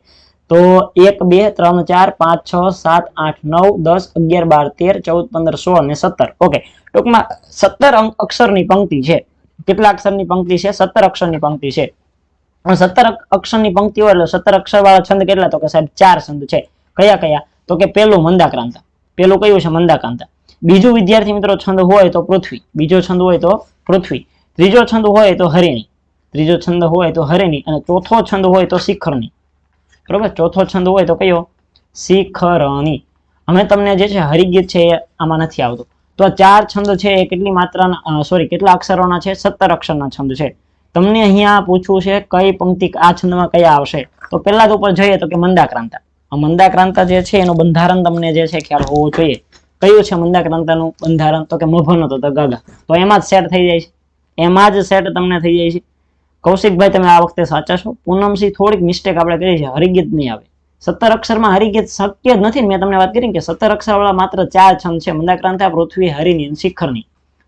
તો 1 2 3 4 5 6 7 8 9 10 11 12 13 14 15 16 અને 17. ઓકે, ટૂંકમાં 17 અક્ષરની પંક્તિ છે. કેટલા અક્ષરની પંક્તિ છે? 17 અક્ષરની પંક્તિ છે. 17 અક્ષરની પંક્તિ હોય એટલે 17 અક્ષર વાળા છંદ કેટલા? તો કે સાહેબ 4 છંદ છે. કયા કયા? તો કે પેલું મંદાક્રાંતા. પેલું કયું છે? મંદાક્રાંતા. બીજું વિદ્યાર્થી મિત્રો છંદ હોય તો પૃથ્વી. બીજો છંદ હોય તો પૃથ્વી. ત્રીજો છંદ હોય તો હરિણી. ત્રીજો છંદ હોય તો હરિણી. અને ચોથો છંદ હોય તો શિખરણી. બરોબર? ચોથો છંદ હોય તો કયો? શિખરણી. અમે તમને જે છે હરિગીત છે એ આમાં નથી આવતું. તો આ 4 છંદ છે એ કેટલી માત્રાના કેટલા અક્ષરોના છે? 17 અક્ષરના છંદ છે. તમને અહીંયા પૂછવું છે કઈ પંક્તિ આ છંદમાં કયા આવશે? તો પહેલા જ ઉપર જોઈએ તો કે મંદાક્રાંતા. મંદાક્રાંતા જે છે એનું બંધારણ તમને જે છે ખ્યાલ હોવો જોઈએ. કયું છે મંદાક્રાંતાનું બંધારણ? તો કે મભન હતો તો ગાગા. તો એમાં જ સેટ થઈ જાય છે, એમાં જ સેટ તમને થઈ જાય છે. કૌશિકભાઈ તમે આ વખતે સાચા છો. પૂનમસિંહ થોડીક મિસ્ટેક આપણે કરી છે, હરિગીત નહીં આવે. 17 અક્ષરમાં હરિગીત શક્ય જ નથી. મેં તમને વાત કરી કે 17 અક્ષર વાળા માત્ર 4 છંદ છે, મંદાક્રાંતા, પૃથ્વી, હરિણી અને શિખરની.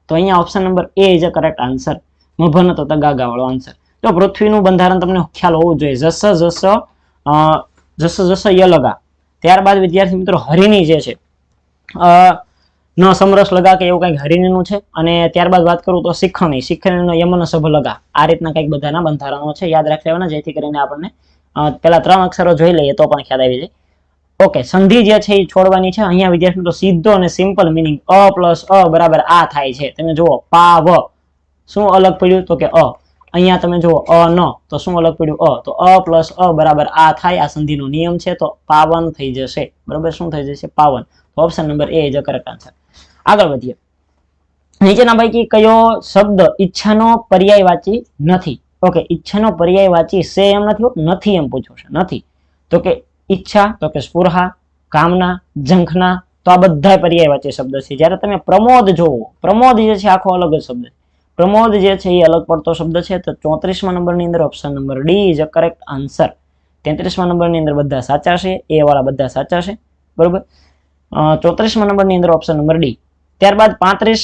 તો અહીંયા option number A is a correct answer. મભન હતો તો ગાગા વાળો આન્સર. તો પૃથ્વીનું બંધારણ તમને ખ્યાલ હોવું જોઈએ. જસ ય લગા. ત્યારબાદ વિદ્યાર્થી મિત્રો હરિણી જે છે ન સમરસ લગા કે એવું કંઈક હરિણીનું છે. અને ત્યારબાદ વાત કરું તો શિખરણી. શિખરણીનો યમન સભ લગા. આ રીતના કંઈક બધાના બંધારણો છે, યાદ રાખી લેવાના, જેથી કરીને આપણને પેલા 3 અક્ષરો જોઈ લઈએ તો પણ ખ્યાલ આવી જાય. ઓકે, સંધિ જે છે એ છોડવાની છે. અહીંયા વિદ્યાર્થી મિત્રો સીધો અને સિમ્પલ મિનિંગ અ પ્લસ અ બરાબર આ થાય છે. તમે જુઓ પાવ, શું અલગ પડ્યું? તો કે અ. અહીંયા તમે જુઓ અ ન, તો શું અલગ પડ્યું? અ. તો અ પ્લસ અ બરાબર આ થાય. આ સંધિનો નિયમ છે, તો પાવન થઈ જશે. બરાબર? શું થઈ જશે? પાવન. Option number A is a correct answer. આગળ વધીએ. નીચેના પૈકી કયો શબ્દ ઈચ્છાનો પર્યાયવાચી નથી? ઓકે, ઈચ્છાનો પર્યાયવાચી છે એમ નથી, નથી એમ પૂછ્યું છે. નથી તો કે ઈચ્છા, તો કે સ્પૃહા, કામના, ઝંખના. તો આ બધા પર્યાયવાચી શબ્દ છે. જ્યારે તમે પ્રમોદ જોવો, પ્રમોદ જે છે આખો અલગ જ શબ્દ છે. પ્રમોદ જે છે એ અલગ પડતો શબ્દ છે. તો 34મા નંબરની અંદર option number D is a correct answer. 33મા નંબરની અંદર બધા સાચા છે, એ વાળા બધા સાચા છે, બરોબર? 34મા નંબરની અંદર ઓપ્શન નંબર ડી. ત્યારબાદ 35,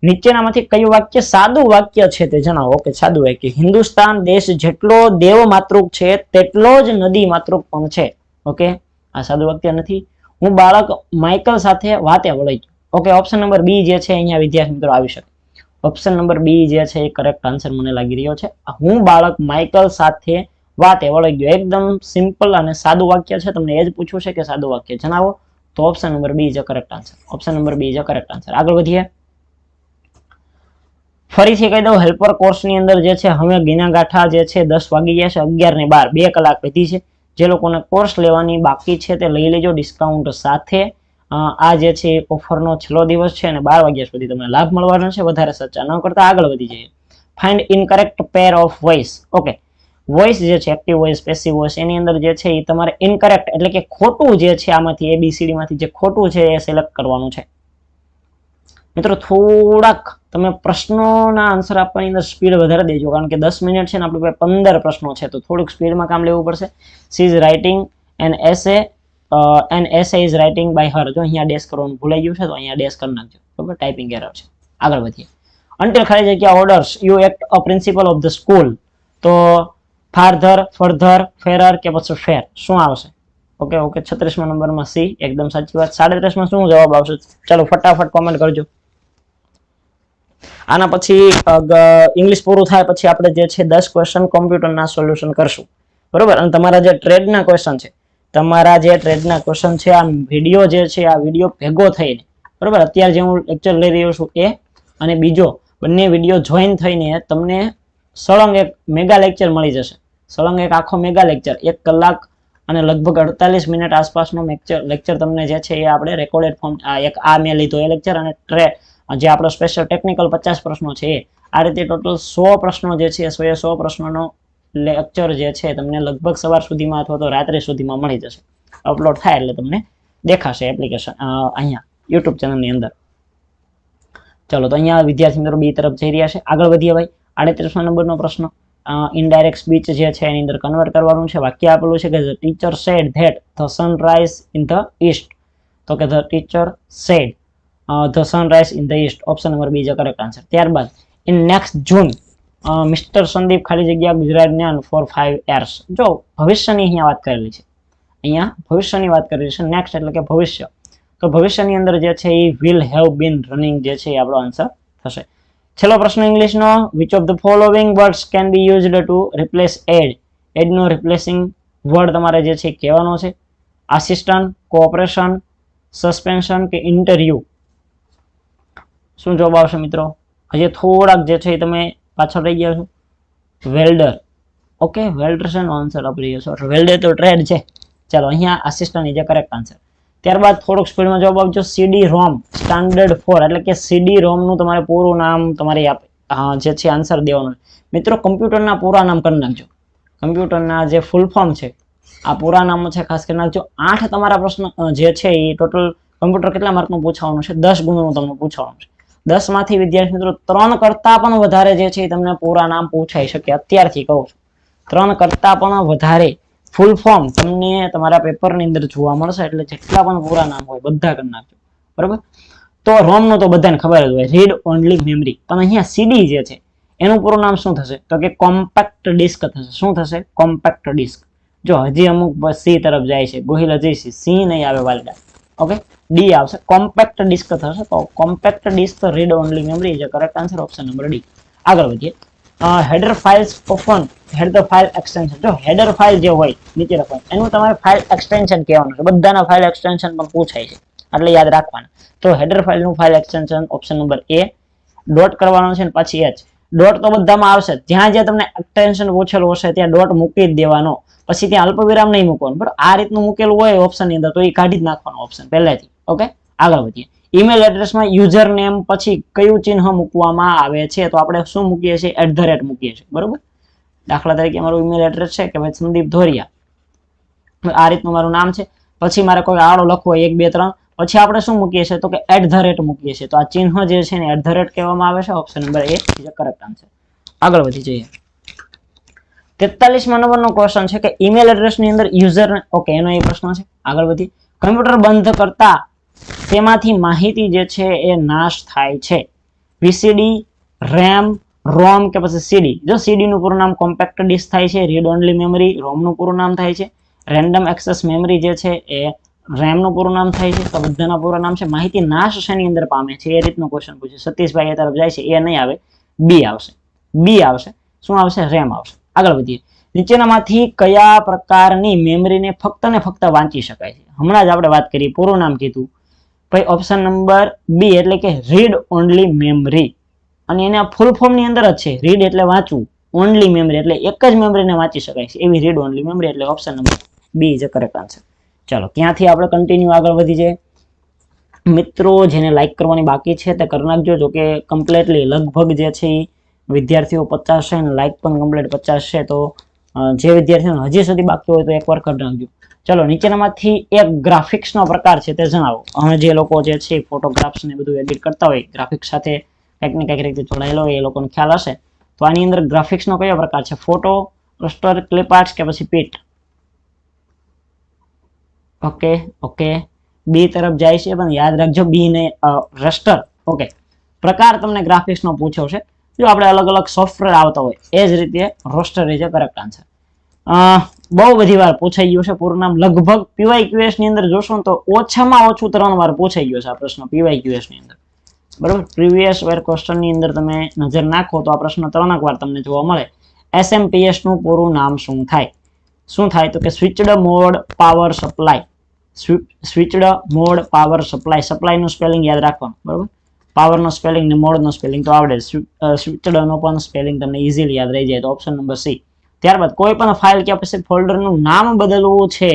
નીચેનામાંથી કયું વાક્ય સાદું વાક્ય છે તે જણાવો. ઓકે, સાદું વાક્ય. હિન્દુસ્તાન દેશ જેટલો દેવ માતૃક છે તેટલો જ નદી માતૃક પણ છે. ઓકે, આ સાદું વાક્ય નથી. હું બાળક માઇકલ સાથે વાતે વળી ગયો. ઓકે, ઓપ્શન નંબર બી જે છે અહીંયા વિદ્યાર્થી મિત્રો આવી શકે. ઓપ્શન નંબર બી જે છે એ કરેક્ટ આન્સર મને લાગી રહ્યો છે. હું બાળક માઇકલ સાથે વાતે વળી ગયો. એકદમ સિમ્પલ અને સાદું વાક્ય છે. તમને એ જ પૂછવું છે કે સાદું વાક્ય જણાવો. તો option number B is a correct answer. Option number B is a correct answer. આગળ વધીએ. ફરીથી કહી દઉં, હેલ્પર કોર્સની અંદર જે છે હવે ગીનાગાંઠા જે છે 10 વાગી ગયા છે, 11 ને 12 2 કલાક વધી છે. જે લોકોને કોર્સ લેવાની બાકી છે તે લઈ લેજો ડિસ્કાઉન્ટ સાથે. આ જે છે ઓફરનો છેલ્લો દિવસ છે અને 12 વાગ્યા સુધી તમને લાભ મળવાનો છે. વધારે ચર્ચા ન કરતા આગળ વધી જઈએ. Find incorrect pair of voice. Okay, voice જે છે એક્ટિવ વોઇસ, પેસિવ વોઇસ, એની અંદર જે છે એ તમારે ઇનકરેક્ટ એટલે કે ખોટું જે છે આમાંથી ABCD માંથી જે ખોટું છે એ સિલેક્ટ કરવાનું છે. મિત્રો થોડાક તમે પ્રશ્નોના આન્સર આપવાની અંદર સ્પીડ વધારે દેજો, કારણ કે 10 મિનિટ છે ને આપણી પાસે 15 પ્રશ્નો છે, તો થોડુંક સ્પીડમાં કામ લેવું પડશે. C is writing an essay an essay is writing by her. જો અહીંયા ડેશ કરવાનું ભૂલાઈ ગયું છે તો અહીંયા ડેશ કરી નાખજો, બરાબર? ટાઈપિંગ એરર છે. આગળ વધીએ. અંટિલ ખાલી જગ્યા orders you act a principal of the school. તો ફાધર, ફર્ધર, ફેરર કે પછી ફેર શું આવશે? ઓકે ઓકે 36મા નંબરમાં સી એકદમ સાચી વાત. 37માં શું જવાબ આવશે? ચાલો ફટાફટ કોમેન્ટ કરજો. આના પછી ઇંગ્લિશ પૂરું થાય પછી આપણે જે છે 10 ક્વેશ્ચન કોમ્પ્યુટરના સોલ્યુશન કરશું, બરોબર. અને તમારા જે ટ્રેડના ક્વેશ્ચન છે, આ વિડીયો જે છે આ વિડીયો ભેગો થઈને, બરોબર, અત્યારે જે હું લેક્ચર લઈ રહ્યો છું એ અને બીજો બંને વિડીયો જોઈન થઈને તમને સળંગ એક મેગા લેક્ચર મળી જશે. સળંગ એક આખો મેગા લેક્ચર 1 કલાક અને લગભગ 48 મિનિટ આસપાસનો લેક્ચર તમને જે છે એ આપણે રેકોર્ડેડ ફોર્મ આ મેં લીધો એ લેક્ચર અને જે આપણો સ્પેશિયલ ટેકનિકલ 50 પ્રશ્નો છે એ આ રીતે ટોટલ 100 પ્રશ્નો જે છે 100 પ્રશ્નોનો લેક્ચર જે છે તમને લગભગ સવાર સુધીમાં અથવા તો રાત્રે સુધીમાં મળી જશે. અપલોડ થાય એટલે તમને દેખાશે એપ્લિકેશન અહીંયા યુટ્યુબ ચેનલની અંદર. ચલો તો અહીંયા વિદ્યાર્થી મિત્રો બી તરફ જઈ રહ્યા છે. આગળ વધીએ ભાઈ. 38મા નંબરનો પ્રશ્ન ઇનડાયરેક્ટ સ્પીચ જે છે એની અંદર કન્વર્ટ કરવાનું છે. વાક્ય આપેલું છે કે the teacher said that the sunrise in the east. તો કે the teacher said the sunrise in the east. Option number B is correct answer. ત્યારબાદ in next June mister Sandeep ખાલી જગ્યા ગુજરાત જ્ઞાન ફોર 5 years. જો ભવિષ્યની અહીંયા વાત કરેલી છે, અહીંયા ભવિષ્યની વાત કરેલી છે. નેક્સ્ટ એટલે કે ભવિષ્ય. તો ભવિષ્યની અંદર જે છે એ વિલ હેવ બીન રનિંગ જે છે એ આપણો આન્સર થશે. છેલ્લો પ્રશ્ન ઇંગ્લિશનો. Which of the following words can be used to replace aid. એડનો રિપ્લેસિંગ વર્ડ તમારે જે છે કહેવાનો છે. આસિસ્ટન્ટ, કોઓપરેશન, સસ્પેન્શન કે ઇન્ટરવ્યુ. શું જવાબ આવશે મિત્રો? હજી થોડાક જે છે તમે પાછળ રહી ગયા છો. વેલ્ડર. ઓકે, વેલ્ડર છે નો આન્સર આપી રહ્યો છો. વેલ્ડર તો ટ્રેડ છે. ચાલો અહીંયા આસિસ્ટન્ટ ઇઝ કરેક્ટ આન્સર. ત્યારબાદ થોડુંક સ્પીડમાં જવાબ આપજો. સીડી રોમ સ્ટાન્ડર્ડ 4 એટલે કે સીડી રોમ નું તમારે પૂરું નામ તમારે જે છે આન્સર દેવાનું. મિત્રો કમ્પ્યુટરના પૂરા નામ કરી નાખજો. કમ્પ્યુટરના જે ફૂલ ફોર્મ છે આ પૂરા નામ છે ખાસ કરી નાખજો. 8 તમારા પ્રશ્ન જે છે એ ટોટલ કમ્પ્યુટર કેટલા માર્કનું પૂછવાનું છે? 10 ગુણનું તમને પૂછવાનું છે. 10 માંથી વિદ્યાર્થી મિત્રો 3 કરતા પણ વધારે જે છે તમને પૂરા નામ પૂછાઈ શકે. અત્યારથી કહું છું 3 કરતા પણ વધારે ફૂલ ફોર્મ તમને તમારા પેપરની અંદર જોવા મળશે. એટલે જેટલા પણ પૂરા નામ હોય બધા કરી નાખજો, બરાબર. તો રોમ નું તો બધાને ખબર જ હોય, રીડ ઓનલી મેમરી. પણ અહીંયા સીડી જે છે એનું પૂરું નામ શું થશે? તો કે કોમ્પેક્ટ ડિસ્ક થશે. શું થશે? Compact disc. જો હજી અમુક સી તરફ જાય છે, ગોહિલ હજી સી નહીં આવે વાલડા. ઓકે, ડી આવશે. કોમ્પેક્ટ ડિસ્ક થશે. તો compact disc read only memory is correct answer. Option number D. આગળ વધીએ. Header files open head the file extension. જો હેડર ફાઇલ જે હોય નીચે લખવાનું એનું તમારે ફાઇલ એક્સટેન્શન કહેવાનું છે. બધાના ફાઇલ એક્સટેન્શન પણ પૂછાય છે એટલે યાદ રાખવાના. તો હેડર ફાઇલનું ફાઇલ એક્સટેન્શન ઓપ્શન નંબર એ. ડોટ કરવાનો છે ને પછી એચ. ડોટ તો બધામાં આવશે. જ્યાં જ્યાં તમને એક્સટેન્શન પૂછેલું હશે ત્યાં ડોટ મૂકી જ દેવાનો. પછી ત્યાં અલ્પવિરામ નહીં મૂકવાનું, બરાબર. આ રીતનું મૂકેલું હોય ઓપ્શન ની અંદર તો એ કાઢી જ નાખવાનો ઓપ્શન પહેલેથી. ઓકે, આગળ વધીએ. ઈમેલ એડ્રેસમાં યુઝર નેમ પછી કયું ચિહ્ન મૂકવામાં આવે છે? તો આપણે શું મૂકીએ છીએ? @ મૂકીએ છીએ, બરોબર. દાખલા તરીકે મારું ઈમેલ એડ્રેસ છે કે ભાઈ સંદીપ ધોરિયા, આ રીતનું મારું નામ છે. પછી મારે કોઈ આડો લખવો 1 2 3 પછી આપણે શું મૂકીએ છીએ? તો કે @ મૂકીએ છીએ. તો આ ચિહ્ન જે છે ને @ કહેવામાં આવે છે. Option number A is correct answer. આગળ વધી જઈએ. 43મા નંબરનો ક્વેશ્ચન છે કે ઈમેલ એડ્રેસની અંદર યુઝર. ઓકે, એનો એ પ્રશ્ન છે. આગળ વધી. કમ્પ્યુટર બંધ કરતા તેમાંથી માહિતી જે છે એ નાશ થાય છે. વીસીડી, રેમ, રોમ કે પછી સીડી. જો સીડી નું પૂરું નામ કોમ્પેક્ટ ડિસ્ક થાય છે. રીડ ઓનલી મેમરી રોમ નું પૂરું નામ થાય છે. રેન્ડમ એક્સેસ મેમરી જે છે એ રેમ નું પૂરું નામ થાય છે. તો બધાના પૂરા નામ છે. માહિતી નાશ શેની અંદર પામે છે એ રીતનો ક્વેશ્ચન પૂછે. સતીશભાઈ એ તરફ જાય છે. એ નહીં આવે, બી આવશે. બી આવશે. શું આવશે? રેમ આવશે. આગળ વધીએ. નીચેનામાંથી કયા પ્રકારની મેમરીને ફક્ત ને ફક્ત વાંચી શકાય છે? હમણાં જ આપણે વાત કરી, પૂરું નામ કીધું. ભાઈ ઓપ્શન નંબર બી એટલે કે રીડ ઓનલી મેમરી. અને એના ફૂલ ફોર્મ ની અંદર જ છે. રીડ એટલે વાંચવું, ઓનલી મેમરી એટલે એક જ મેમરીને વાંચી શકાય છે એવી રીડ ઓનલી મેમરી. એટલે option number B is correct answer. ચાલો ત્યાંથી આપણે કન્ટિન્યુ આગળ વધી જઈએ. મિત્રો જેને લાઈક કરવાની બાકી છે તે કરી નાખજો. જો કે કમ્પ્લીટલી લગભગ જે છે એ વિદ્યાર્થીઓ 50 છે અને લાઈક પણ કમ્પ્લીટ 50 છે. તો જે વિદ્યાર્થીઓ હજી સુધી બાકી હોય તો એકવાર કરી નાખજો. ચલો નીચેનામાંથી એક ગ્રાફિક્સનો પ્રકાર છે તે જણાવો. હવે જે લોકો જે છે ફોટોગ્રાફ્સ ને બધું એડિટ કરતા હોય, ગ્રાફિક્સ સાથે કંઈક ને કંઈક રીતે જોડાયેલો હોય, એ લોકોને ખ્યાલ હશે. તો આની અંદર ગ્રાફિક્સનો કયો પ્રકાર છે? ફોટો, રસ્ટર, ક્લિપ આર્ટ્સ કે પછી પીટ? ઓકે ઓકે, બી તરફ જાય છે પણ યાદ રાખજો બી ને રસ્ટર. ઓકે, પ્રકાર તમને ગ્રાફિક્સનો પૂછ્યો છે. જો આપણે અલગ અલગ સોફ્ટવેર આવતા હોય એ જ રીતે રોસ્ટર ઇઝ કરેક્ટ આન્સર. બહુ બધી વાર પૂછાઈ ગયું છે પૂરું નામ. લગભગ PYQS ની અંદર જોશો ને તો ઓછામાં ઓછું 3 વાર પૂછાઈ ગયો છે આ પ્રશ્ન PYQS ની અંદર. બરોબર, પ્રીવિયસ યર ક્વેશ્ચન ની અંદર તમે નજર નાખો તો આ પ્રશ્ન 3 વાર તમને જોવા મળે. SMPS નું પૂરું નામ શું થાય? શું થાય તો કે switched mode power supply. Switched mode power supply. Supply નું સ્પેલિંગ યાદ રાખવાનું. બરોબર, પાવર નો સ્પેલિંગ ને મોડ નો સ્પેલિંગ તો આવડે. સ્વિચડ નો પણ સ્પેલિંગ તમને ઇઝીલી યાદ રહી જાય તો ઓપ્શન નંબર સી. ત્યારબાદ કોઈ પણ ફાઇલ કે પછી ફોલ્ડર નું નામ બદલવું છે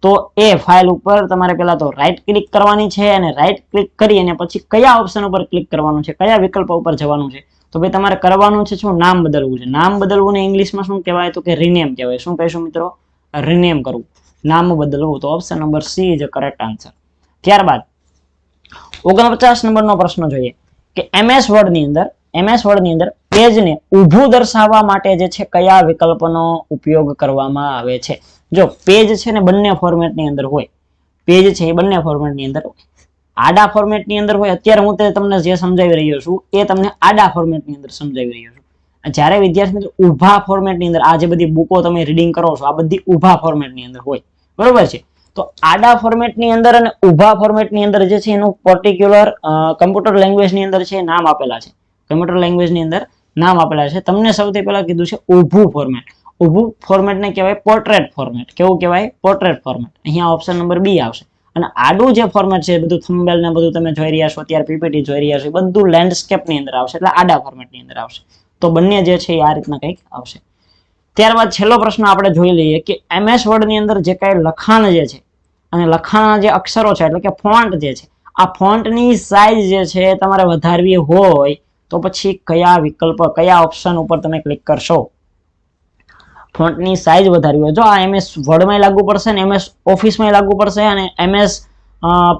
તો એ ફાઇલ ઉપર તમારે પેલા તો રાઈટ ક્લિક કરવાની છે અને રાઈટ ક્લિક કરી અને પછી કયા ઓપ્શન ઉપર ક્લિક કરવાનું છે, કયા વિકલ્પ ઉપર જવાનું છે તો ભાઈ તમારે કરવાનું છે શું? નામ બદલવું છે. નામ બદલવું ને ઇંગ્લિશમાં શું કહેવાય તો કે રિનેમ કહેવાય. શું કહીશું મિત્રો? રિનેમ કરવું, નામ બદલવું. તો option number C is correct answer. ત્યારબાદ 49 નંબરનો પ્રશ્ન જોઈએ કે MS વર્ડ ની અંદર પેજને ઊભું દર્શાવવા માટે જે છે કયા વિકલ્પનો ઉપયોગ કરવામાં આવે છે? જો પેજ છે ને બંને ફોર્મેટની અંદર હોય, પેજ છે એ બંને ફોર્મેટની અંદર હોય. આડા ફોર્મેટની અંદર હોય, અત્યારે હું તમને જે સમજાવી રહ્યો છું એ તમને આડા ફોર્મેટની અંદર સમજાવી રહ્યો છું. જ્યારે વિદ્યાર્થી મિત્રો ઊભા ફોર્મેટની અંદર આ જે બધી બુકો તમે રીડિંગ કરો છો આ બધી ઊભા ફોર્મેટની અંદર હોય, બરોબર છે? તો આડા ફોર્મેટની અંદર અને ઊભા ફોર્મેટની અંદર જે છે એનું પર્ટિક્યુલર કમ્પ્યુટર લેંગ્વેજની અંદર છે નામ આપેલા છે. કમ્પ્યુટર લેંગ્વેજની અંદર નામ આપેલા છે. તમને સૌથી પહેલા કીધું છે ઊભું ફોર્મેટ. ઊભું ફોર્મેટને કહેવાય પોર્ટ્રેટ ફોર્મેટ. કેવું કહેવાય? Portrait format. અહીંયા ઓપ્શન નંબર બી આવશે. અને આડું જે ફોર્મેટ છે બધું થંબનેલ ને બધું તમે જોઈ રહ્યા છો અત્યારે, પીપીટી જોઈ રહ્યા છો, બધું લેન્ડસ્કેપ ની અંદર આવશે, એટલે આડા ફોર્મેટની અંદર આવશે. તો બંને જે છે એ આ રીતના કંઈક આવશે. ત્યારબાદ છેલ્લો પ્રશ્ન આપણે જોઈ લઈએ કે MS વર્ડ ની અંદર જે કાંઈ લખાણ જે છે અને લખાણના જે અક્ષરો છે એટલે કે ફોન્ટ જે છે, આ ફોન્ટની સાઈઝ જે છે તમારે વધારવી હોય તો પછી કયા વિકલ્પ, કયા ઓપ્શન ઉપર તમે ક્લિક કરશો? ફોન્ટની સાઈઝ વધારવી હોય, જો આ MS વર્ડમાં લાગુ પડશે ને MS ઓફિસમાં લાગુ પડશે અને MS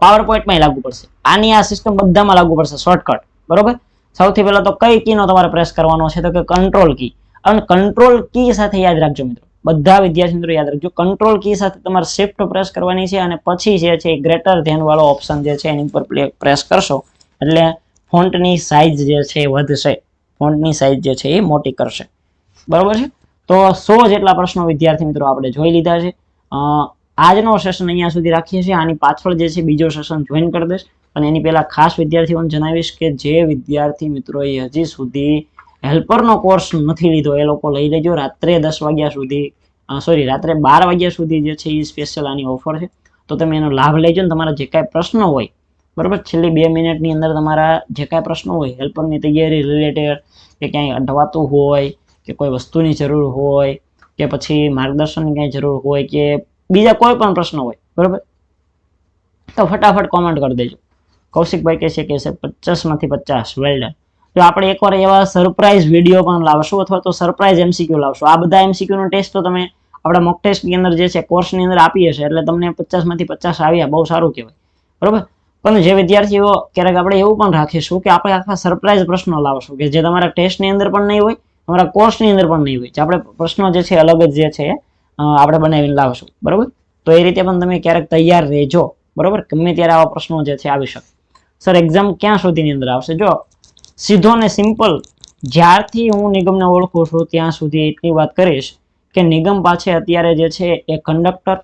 પાવરપોઈન્ટમાં લાગુ પડશે. આની આ સિસ્ટમ બધામાં લાગુ પડશે શોર્ટકટ. બરોબર, સૌથી પહેલા તો કઈ કીનો તમારે પ્રેસ કરવાનો છે તો કે કંટ્રોલ કી. અને કંટ્રોલ કી સાથે યાદ રાખજો મિત્રો, બધા વિદ્યાર્થી મિત્રો યાદ રાખજો, કંટ્રોલ કી સાથે તમારે શિફ્ટ પ્રેસ કરવાની છે અને પછી જે છે ગ્રેટર ધેન વાળો ઓપ્શન જે છે એની ઉપર પ્રેસ કરશો એટલે ફોન્ટની સાઈઝ જે છે એ વધશે, ફોન્ટની સાઈઝ જે છે એ મોટી કરશે. બરોબર છે? તો 100 જેટલા પ્રશ્નો વિદ્યાર્થી મિત્રો આપણે જોઈ લીધા છે. આજનો સેશન અહીંયા સુધી રાખીએ છીએ. આની પાછળ જે છે બીજો સેશન જોઈન કરી દઈશ. અને એની પહેલા ખાસ વિદ્યાર્થીઓને જણાવીશ કે જે વિદ્યાર્થી મિત્રોએ હજી સુધી હેલ્પરનો કોર્સ નથી લીધો એ લોકો લઈ લેજો. રાત્રે 10 વાગ્યા સુધી રાત્રે 12 વાગ્યા સુધી જે છે એ સ્પેશિયલ આની ઓફર છે. તો તમે એનો લાભ લેજો ને તમારા જે કાંઈ પ્રશ્નો હોય, બરોબર, છેલ્લી 2 મિનિટની અંદર તમારા જે કાંઈ પ્રશ્નો હોય હેલ્પરની તૈયારી રિલેટેડ, કે ક્યાંય અટવાતું હોય, કે કોઈ વસ્તુની જરૂર હોય, કે પછી માર્ગદર્શનની ક્યાંય જરૂર હોય, કે બીજા કોઈ પણ પ્રશ્ન હોય, બરોબર, તો ફટાફટ કોમેન્ટ કરી દેજો. કૌશિકભાઈ કહે છે કે 50 માંથી 50 વેલ ડન. જો આપણે એકવાર એવા સરપ્રાઈઝ વિડીયો પણ લાવશું અથવા તો સરપ્રાઈઝ MCQ લાવશું. આ બધા MCQ નો ટેસ્ટ તો તમે આપણા મોક ટેસ્ટ ની અંદર જે છે કોર્સની અંદર આપીએ છીએ એટલે તમને 50 માંથી 50 આવ્યા, બહુ સારું કહેવાય. બરોબર, પણ જે વિદ્યાર્થીઓ ક્યારેક આપણે એવું પણ રાખીશું કે આપણે આખા સરપ્રાઈઝ પ્રશ્નો લાવશું કે જે તમારા ટેસ્ટની અંદર પણ નહીં હોય, તમારા કોર્સની અંદર પણ નહીં હોય, જે આપણે પ્રશ્નો જે છે અલગ જ જે છે આપણે બનાવીને લાવશું. બરોબર, તો એ રીતે પણ તમે ક્યારેક તૈયાર રહેજો. બરોબર, ગમે ત્યારે આવા પ્રશ્નો જે છે આવી શકે. સર એક્ઝામ ક્યાં સુધીની અંદર આવશે? જો સીધો ને સિમ્પલ, જ્યારથી હું નિગમને ઓળખું છું ત્યાં સુધી એટલી વાત કરીશ કે નિગમ પાસે અત્યારે જે છે એ કંડક્ટર,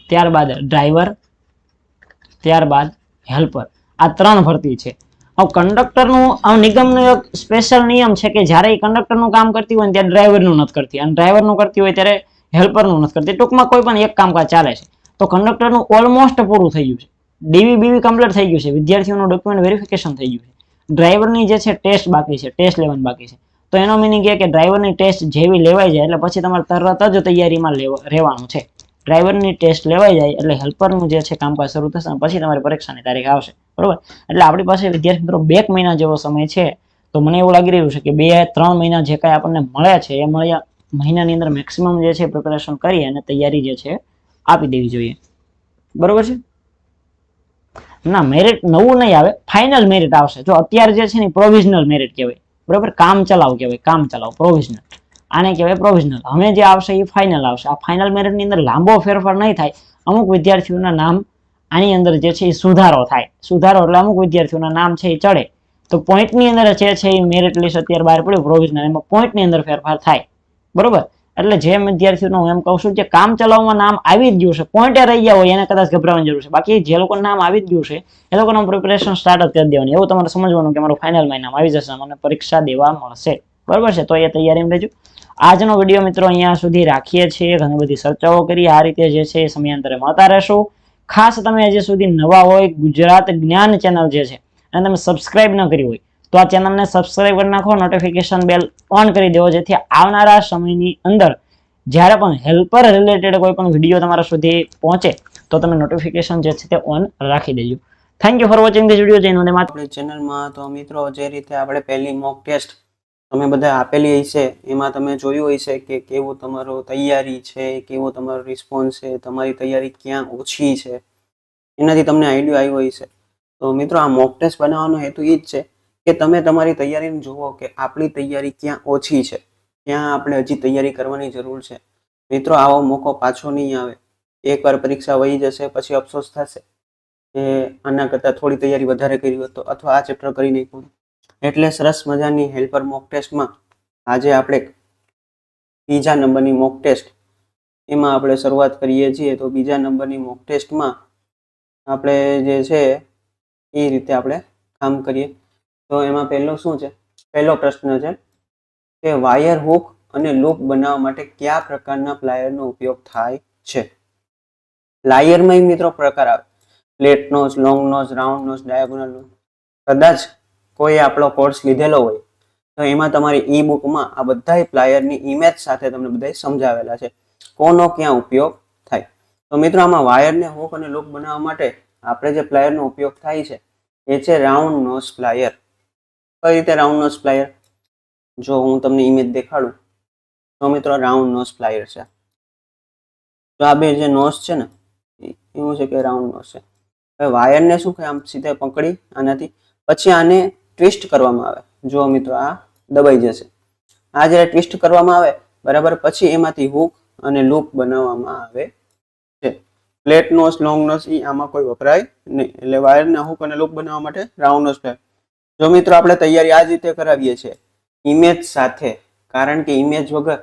ત્યારબાદ ડ્રાઈવર, ત્યારબાદ હેલ્પર, આ 3 ભરતી છે. હવે કંડક્ટરનું નિગમનો એક સ્પેશિયલ નિયમ છે કે જ્યારે એ કંડક્ટરનું કામ કરતી હોય ને ત્યારે ડ્રાઈવરનું નથી કરતી, અને ડ્રાઈવરનું કરતી હોય ત્યારે હેલ્પરનું નથી કરતી. ટૂંકમાં કોઈ પણ એક કામકાજ ચાલે છે. તો કંડક્ટરનું ઓલમોસ્ટ પૂરું થઈ ગયું છે. DV કમ્પ્લીટ થઈ ગયું છે, વિદ્યાર્થીઓનું ડોક્યુમેન્ટ વેરિફિકેશન થઈ ગયું છે. ડ્રાઈવરની જે છે ટેસ્ટ બાકી છે, ટેસ્ટ લેવાની બાકી છે. તો એનો મિનિંગ એ કે ડ્રાઈવરની ટેસ્ટ જેવી લેવાઈ જાય એટલે પછી તમારે તરત જ તૈયારીમાં રહેવાનું છે. ડ્રાઈવરની ટેસ્ટ લેવાઈ જાય એટલે હેલ્પરનું જે છે કામકાજ શરૂ થશે અને પછી તમારી પરીક્ષાની તારીખ આવશે. બરોબર, એટલે આપણી પાસે વિદ્યાર્થી મિત્રો 2 મહિના જેવો સમય છે. તો મને એવું લાગી રહ્યું છે કે 2-3 મહિના જે કાંઈ આપણને મળ્યા છે એ મહિનાની અંદર મેક્સિમમ જે છે પ્રિપેરેશન કરી અને તૈયારી જે છે આપી દેવી જોઈએ. બરોબર છે? ના, મેરિટ નવું નહીં આવે, ફાઇનલ મેરિટ આવશે. જો અત્યારે જે છે ને પ્રોવિઝનલ મેરિટ કહેવાય. બરોબર, કામ ચલાવ કહેવાય, કામ ચલાવ, પ્રોવિઝનલ આને કહેવાય પ્રોવિઝનલ. હવે જે આવશે એ ફાઇનલ આવશે. આ ફાઇનલ મેરિટની અંદર લાંબો ફેરફાર નહીં થાય. અમુક વિદ્યાર્થીઓના નામ આની અંદર જે છે એ સુધારો થાય. સુધારો એટલે અમુક વિદ્યાર્થીઓના નામ છે એ ચડે તો પોઈન્ટની અંદર જે છે એ મેરિટ લિસ્ટ અત્યારે બહાર પડ્યું પ્રોવિઝનલ, એમાં પોઈન્ટની અંદર ફેરફાર થાય. બરોબર. એટલે જે વિદ્યાર્થીઓને હું એમ કહું છું કે કામ ચલાવવામાં નામ આવી જ ગયું છે, પોઈન્ટે રહી ગયા હોય એને કદાચ ગભરાવાની જરૂર છે. બાકી જે લોકોનું નામ આવી જ ગયું છે એ લોકોનું પ્રિપેરેશન સ્ટાર્ટ જ કરી દેવાની. એવું તમારે સમજવાનું કે મારું ફાઇનલમાં નામ આવી જશે, મને પરીક્ષા દેવા મળશે. બરોબર છે, તો એ તૈયારીમાં રહેજો. આજનો વિડીયો મિત્રો અહીંયા સુધી રાખીએ છીએ. ઘણી બધી ચર્ચાઓ કરી. આ રીતે જે છે એ સમયાંતરે મળતા રહેશું. ખાસ તમે હજી સુધી નવા હોય, ગુજરાત જ્ઞાન ચેનલ જે છે અને તમે સબસ્ક્રાઇબ ન કરી હોય તો આ ચેનલને સબસ્ક્રાઇબ કરી નાખો, નોટિફિકેશન બેલ ઓન કરી દેવો, જેથી આવનારા સમયની અંદર જ્યારે પણ હેલ્પર રિલેટેડ કોઈ પણ વિડીયો તમારા સુધી પહોંચે તો તમે નોટિફિકેશન જે છે તે ઓન રાખી દેજો. Thank you for watching this video. જય હિન્દ. આપણી ચેનલમાં તો મિત્રો જે રીતે આપણે પહેલી મોક ટેસ્ટ તમે બધા આપેલી હશે એમાં તમે જોયું હશે કે કેવું તમારું તૈયારી છે, કેવો તમારો રિસ્પોન્સ છે, તમારી તૈયારી ક્યાં ઓછી છે, એનાથી તમને આઈડિયા આવ્યો હશે. તો મિત્રો આ મોક ટેસ્ટ બનાવવાનો હેતુ એ જ છે કે તમે તમારી તૈયારીને જુઓ કે આપણી તૈયારી ક્યાં ઓછી છે, ક્યાં આપણે હજી તૈયારી કરવાની જરૂર છે. મિત્રો આવો મોકો પાછો નહીં આવે. એકવાર પરીક્ષા વહી જશે પછી અફસોસ થશે કે આના કરતાં થોડી તૈયારી વધારે કરી હોત તો, અથવા આ ચેપ્ટર કરી નાખ્યું. એટલે સરસ મજાની હેલ્પર મોક ટેસ્ટમાં આજે આપણે બીજા નંબરની મોક ટેસ્ટ એમાં આપણે શરૂઆત કરીએ છીએ. તો બીજા નંબરની મોક ટેસ્ટમાં આપણે જે છે એ રીતે આપણે કામ કરીએ. તો એમાં પહેલો શું છે, પહેલો પ્રશ્ન છે કે વાયર હુક અને લૂપ બનાવવા માટે કયા પ્રકારના પ્લાયરનો ઉપયોગ થાય છે. લાયરમાં મિત્રો પ્રકાર આવે: flat nose, long nose, round nose, diagonal nose. કદાચ કોઈ આપણો કોર્સ લીધેલો હોય તો એમાં તમારી ઈ બુકમાં આ બધા પ્લાયરની ઇમેજ સાથે તમને બધા સમજાવેલા છે કોનો ક્યાં ઉપયોગ થાય. તો મિત્રો આમાં વાયરને હુક અને લૂપ બનાવવા માટે આપણે જે પ્લાયરનો ઉપયોગ થાય છે એ છે રાઉન્ડ નોઝ પ્લાયર. કઈ રીતે રાઉન્ડ નોઝ પ્લાયર? જો હું તમને ઇમેજ દેખાડું તો મિત્રો રાઉન્ડ નોઝ પ્લાયર છે. તો આ બે જે નોઝ છે ને એવું છે કે રાઉન્ડ નોઝ છે. હવે વાયરને શું કે આમ સીધે પકડી આનાથી પછી આને ટ્વિસ્ટ કરવામાં આવે. જો મિત્રો આ દબાઈ જશે. આ જ્યારે ટ્વિસ્ટ કરવામાં આવે બરાબર, પછી એમાંથી હુક અને લૂપ બનાવવામાં આવે છે. ફ્લેટ નોઝ, લોંગ નોઝ એ આમાં કોઈ વપરાય નહીં. એટલે વાયરના હુક અને લૂપ બનાવવા માટે રાઉન્ડ નોઝ પ્લાયર. જો મિત્રો આપણે તૈયારી આ જ રીતે કરાવીએ છીએ ઇમેજ સાથે, કારણ કે ઇમેજ વગર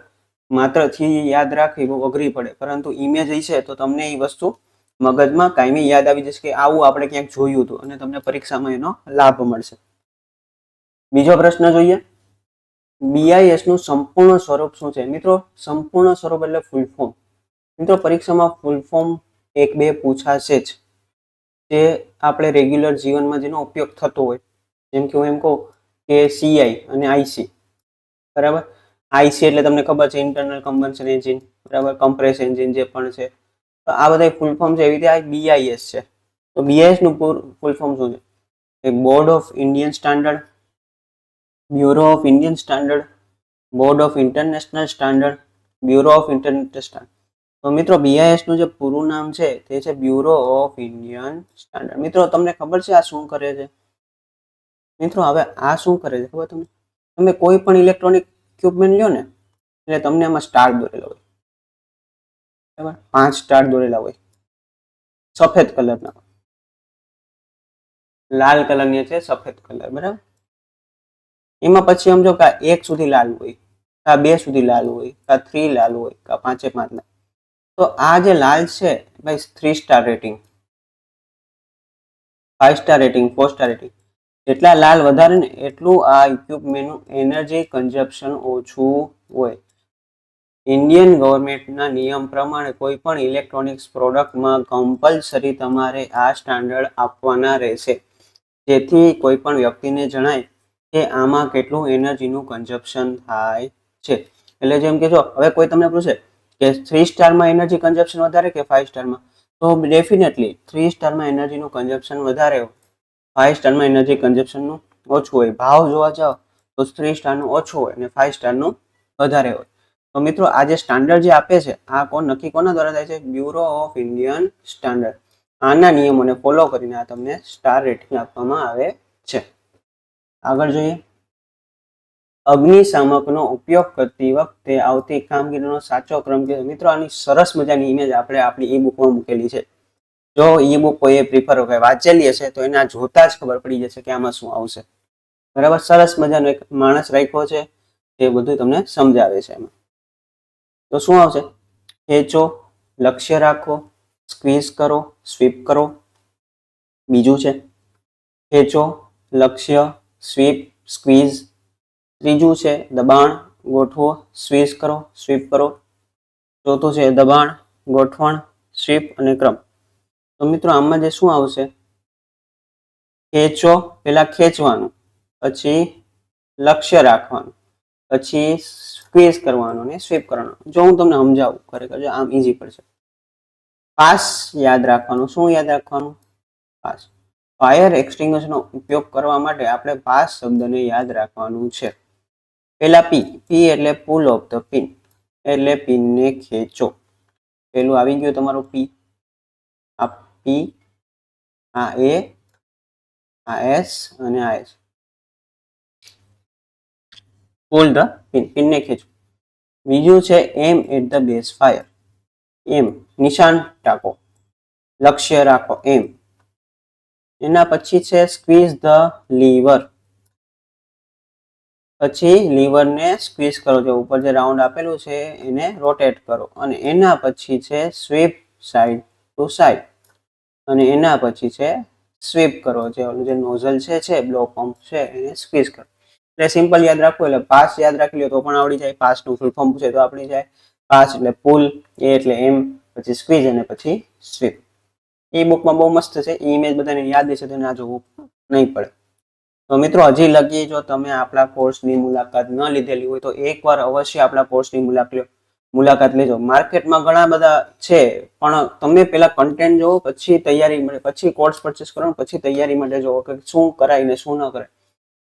માત્ર થી યાદ રાખવી બહુ અઘરી પડે, પરંતુ ઇમેજ હશે તો તમને એ વસ્તુ મગજમાં કાયમી યાદ આવી જશે કે આવું આપણે ક્યાંક જોયું હતું અને તમને પરીક્ષામાં એનો લાભ મળશે. બીજો પ્રશ્ન જોઈએ, BIS નું સંપૂર્ણ સ્વરૂપ શું છે? મિત્રો સંપૂર્ણ સ્વરૂપ એટલે ફૂલ ફોર્મ. મિત્રો પરીક્ષામાં ફૂલ ફોર્મ 1-2 પૂછાશે જ, જે આપણે રેગ્યુલર જીવનમાં જેનો ઉપયોગ થતો હોય. જેમ કે હું એમ કહું કે CI અને IC, બરાબર. IC એટલે તમને ખબર છે ઇન્ટરનલ કમ્બશન એન્જિન, બરાબર, કમ્પ્રેસ એન્જિન જે પણ છે. તો આ બધા ફૂલ ફોર્મ છે. એવી રીતે આ BIS છે. તો BIS નું ફૂલ ફોર્મ શું છે? Board of Indian standard, bureau of Indian standard, board of international standard, bureau of international standard. તો મિત્રો BIS નું જે પૂરું નામ છે તે છે બ્યુરો ઓફ ઇન્ડિયન સ્ટાન્ડર્ડ. મિત્રો તમને ખબર છે આ શું કરે છે? મિત્રો હવે આ શું કરે છે ખબર તમને? તમે કોઈ પણ ઇલેક્ટ્રોનિક ઇક્વિપમેન્ટ લ્યો ને એટલે તમને આમાં સ્ટાર દોરેલા હોય, બરાબર, 5 સ્ટાર દોરેલા હોય, સફેદ કલરના, લાલ કલરની છે સફેદ કલર, બરાબર. એમાં પછી સમજો કે 1 સુધી લાલ હોય, કા 2 સુધી લાલ હોય, કા 3 લાલ હોય, કા 5 લાલ. તો આ જે લાલ છે ભાઈ 3 star rating, 5 star rating, 4 star rating. જેટલા લાલ વધારે ને એટલું આ ઇક્વિપમેન્ટનું એનર્જી કન્ઝપ્શન ઓછું હોય. ઇન્ડિયન ગવર્મેન્ટના નિયમ પ્રમાણે કોઈ પણ ઇલેક્ટ્રોનિક્સ પ્રોડક્ટમાં કમ્પલસરી તમારે આ સ્ટાન્ડર્ડ આપવાના રહેશે, જેથી કોઈ પણ વ્યક્તિને જણાય કે આમાં કેટલું એનર્જીનું કન્ઝપ્શન થાય છે. એટલે જેમ કે જો હવે કોઈ તમને પૂછે કે 3 સ્ટારમાં એનર્જી કન્ઝપ્શન વધારે કે 5 સ્ટારમાં, તો ડેફિનેટલી 3 સ્ટારમાં એનર્જીનું કન્ઝપ્શન વધારે હોય, 5 સ્ટારમાં એનર્જી કન્ઝપ્શનનું ઓછું હોય. ભાવ જોવા જાઓ તો 3 સ્ટારનું ઓછું હોય અને 5 સ્ટારનું વધારે હોય. તો મિત્રો આ જે સ્ટાન્ડર્ડ જે આપે છે આ કોણ નક્કી કોના દ્વારા થાય છે? Bureau of Indian standard. આના નિયમોને ફોલો કરીને આ તમને સ્ટાર રેટિંગ આપવામાં આવે છે. આગળ જોઈએ, અગ્નિશામકનો ઉપયોગ કરતી વખતે આવતી કામગીરીનો સાચો ક્રમ કે? મિત્રો આની સરસ મજાની ઇમેજ આપણે આપણી ઈ બુકમાં મૂકેલી છે. જો ઈ બુક કોઈએ પ્રિફર વાંચેલી હશે તો એના જોતા જ ખબર પડી જશે કે આમાં શું આવશે, બરાબર. સરસ મજાનો એક માણસ રાખ્યો છે, એ બધું તમને સમજાવે છે એમાં. તો શું આવશે? ખેંચો, લક્ષ્ય રાખો, સ્ક્વીઝ કરો, સ્વીપ કરો. બીજું છે ખેંચો, લક્ષ્ય, સ્વીપ, સ્ક્વીઝ. ત્રીજું છે દબાણ, ગોઠવો, સ્વીઝ કરો, સ્વીપ કરો. ચોથું છે દબાણ, ગોઠવણ, સ્વીપ અને ક્રમ. તો મિત્રો આમાં જે શું આવશે? ખેંચો, પેલા ખેંચવાનું, પછી લક્ષ્ય રાખવાનું, પછી સ્ક્વીઝ કરવાનું અને સ્વીપ કરવાનું. જો હું તમને સમજાવું ખરેખર જો આમ ઈઝી પડશે. પાસ યાદ રાખવાનું. શું યાદ રાખવાનું? પાસ. ફાયર એક્સટિંગ્વિશરનો ઉપયોગ કરવા માટે આપણે પાસ શબ્દને યાદ રાખવાનું છે. પેલા પી, પી એટલે પુલ ઓફ ધ પિન, એટલે પિનને ખેંચો. પેલું આવી ગયું તમારું પી, આ પી, આ એ, આ એસ અને આ એસ. પુલ ધ પિન, પિનને ખેંચો. બીજું છે એમ એટ ધ બેઝ ફાયર. એમ નિશાન ટાકો, લક્ષ્ય રાખો, એમ. એના પછી છે સ્ક્વીઝ ધ લીવર. પછી લીવરને સ્ક્વીઝ કરો, જે ઉપર જે રાઉન્ડ આપેલું છે એને રોટેટ કરો. અને એના પછી છે સ્વીપ સાઈડ ટુ સાઈડ. અને એના પછી છે સ્વીપ કરો, જે ઓલું જે નોઝલ છે બ્લો પંપ છે એને સ્ક્વીઝ કરો. એટલે સિમ્પલ યાદ રાખવું, એટલે પાસ યાદ રાખી લો તો પણ આવડી જાય. પાસનું ફૂલ ફોર્મ પૂછે તો આવડી જાય. પાસ એટલે પુલ, એ એટલે એમ, પછી સ્ક્વીઝ અને પછી સ્વીપ. એ બુકમાં બહુ મસ્ત છે, એ ઇમેજ બધાને યાદ છે તો ના જોવું નહીં પડે. તો મિત્રો હજી લગી જો તમે આપણા કોર્સની મુલાકાત ન લીધેલી હોય તો એકવાર અવશ્ય આપણા કોર્સની મુલાકાત લેજો. માર્કેટમાં ઘણા બધા છે, પણ તમે પેલા કન્ટેન્ટ જોવો, પછી તૈયારી મળે, પછી કોર્સ પરચેસ કરો, પછી તૈયારી માટે જોવો કે શું કરાય ને શું ન કરાય.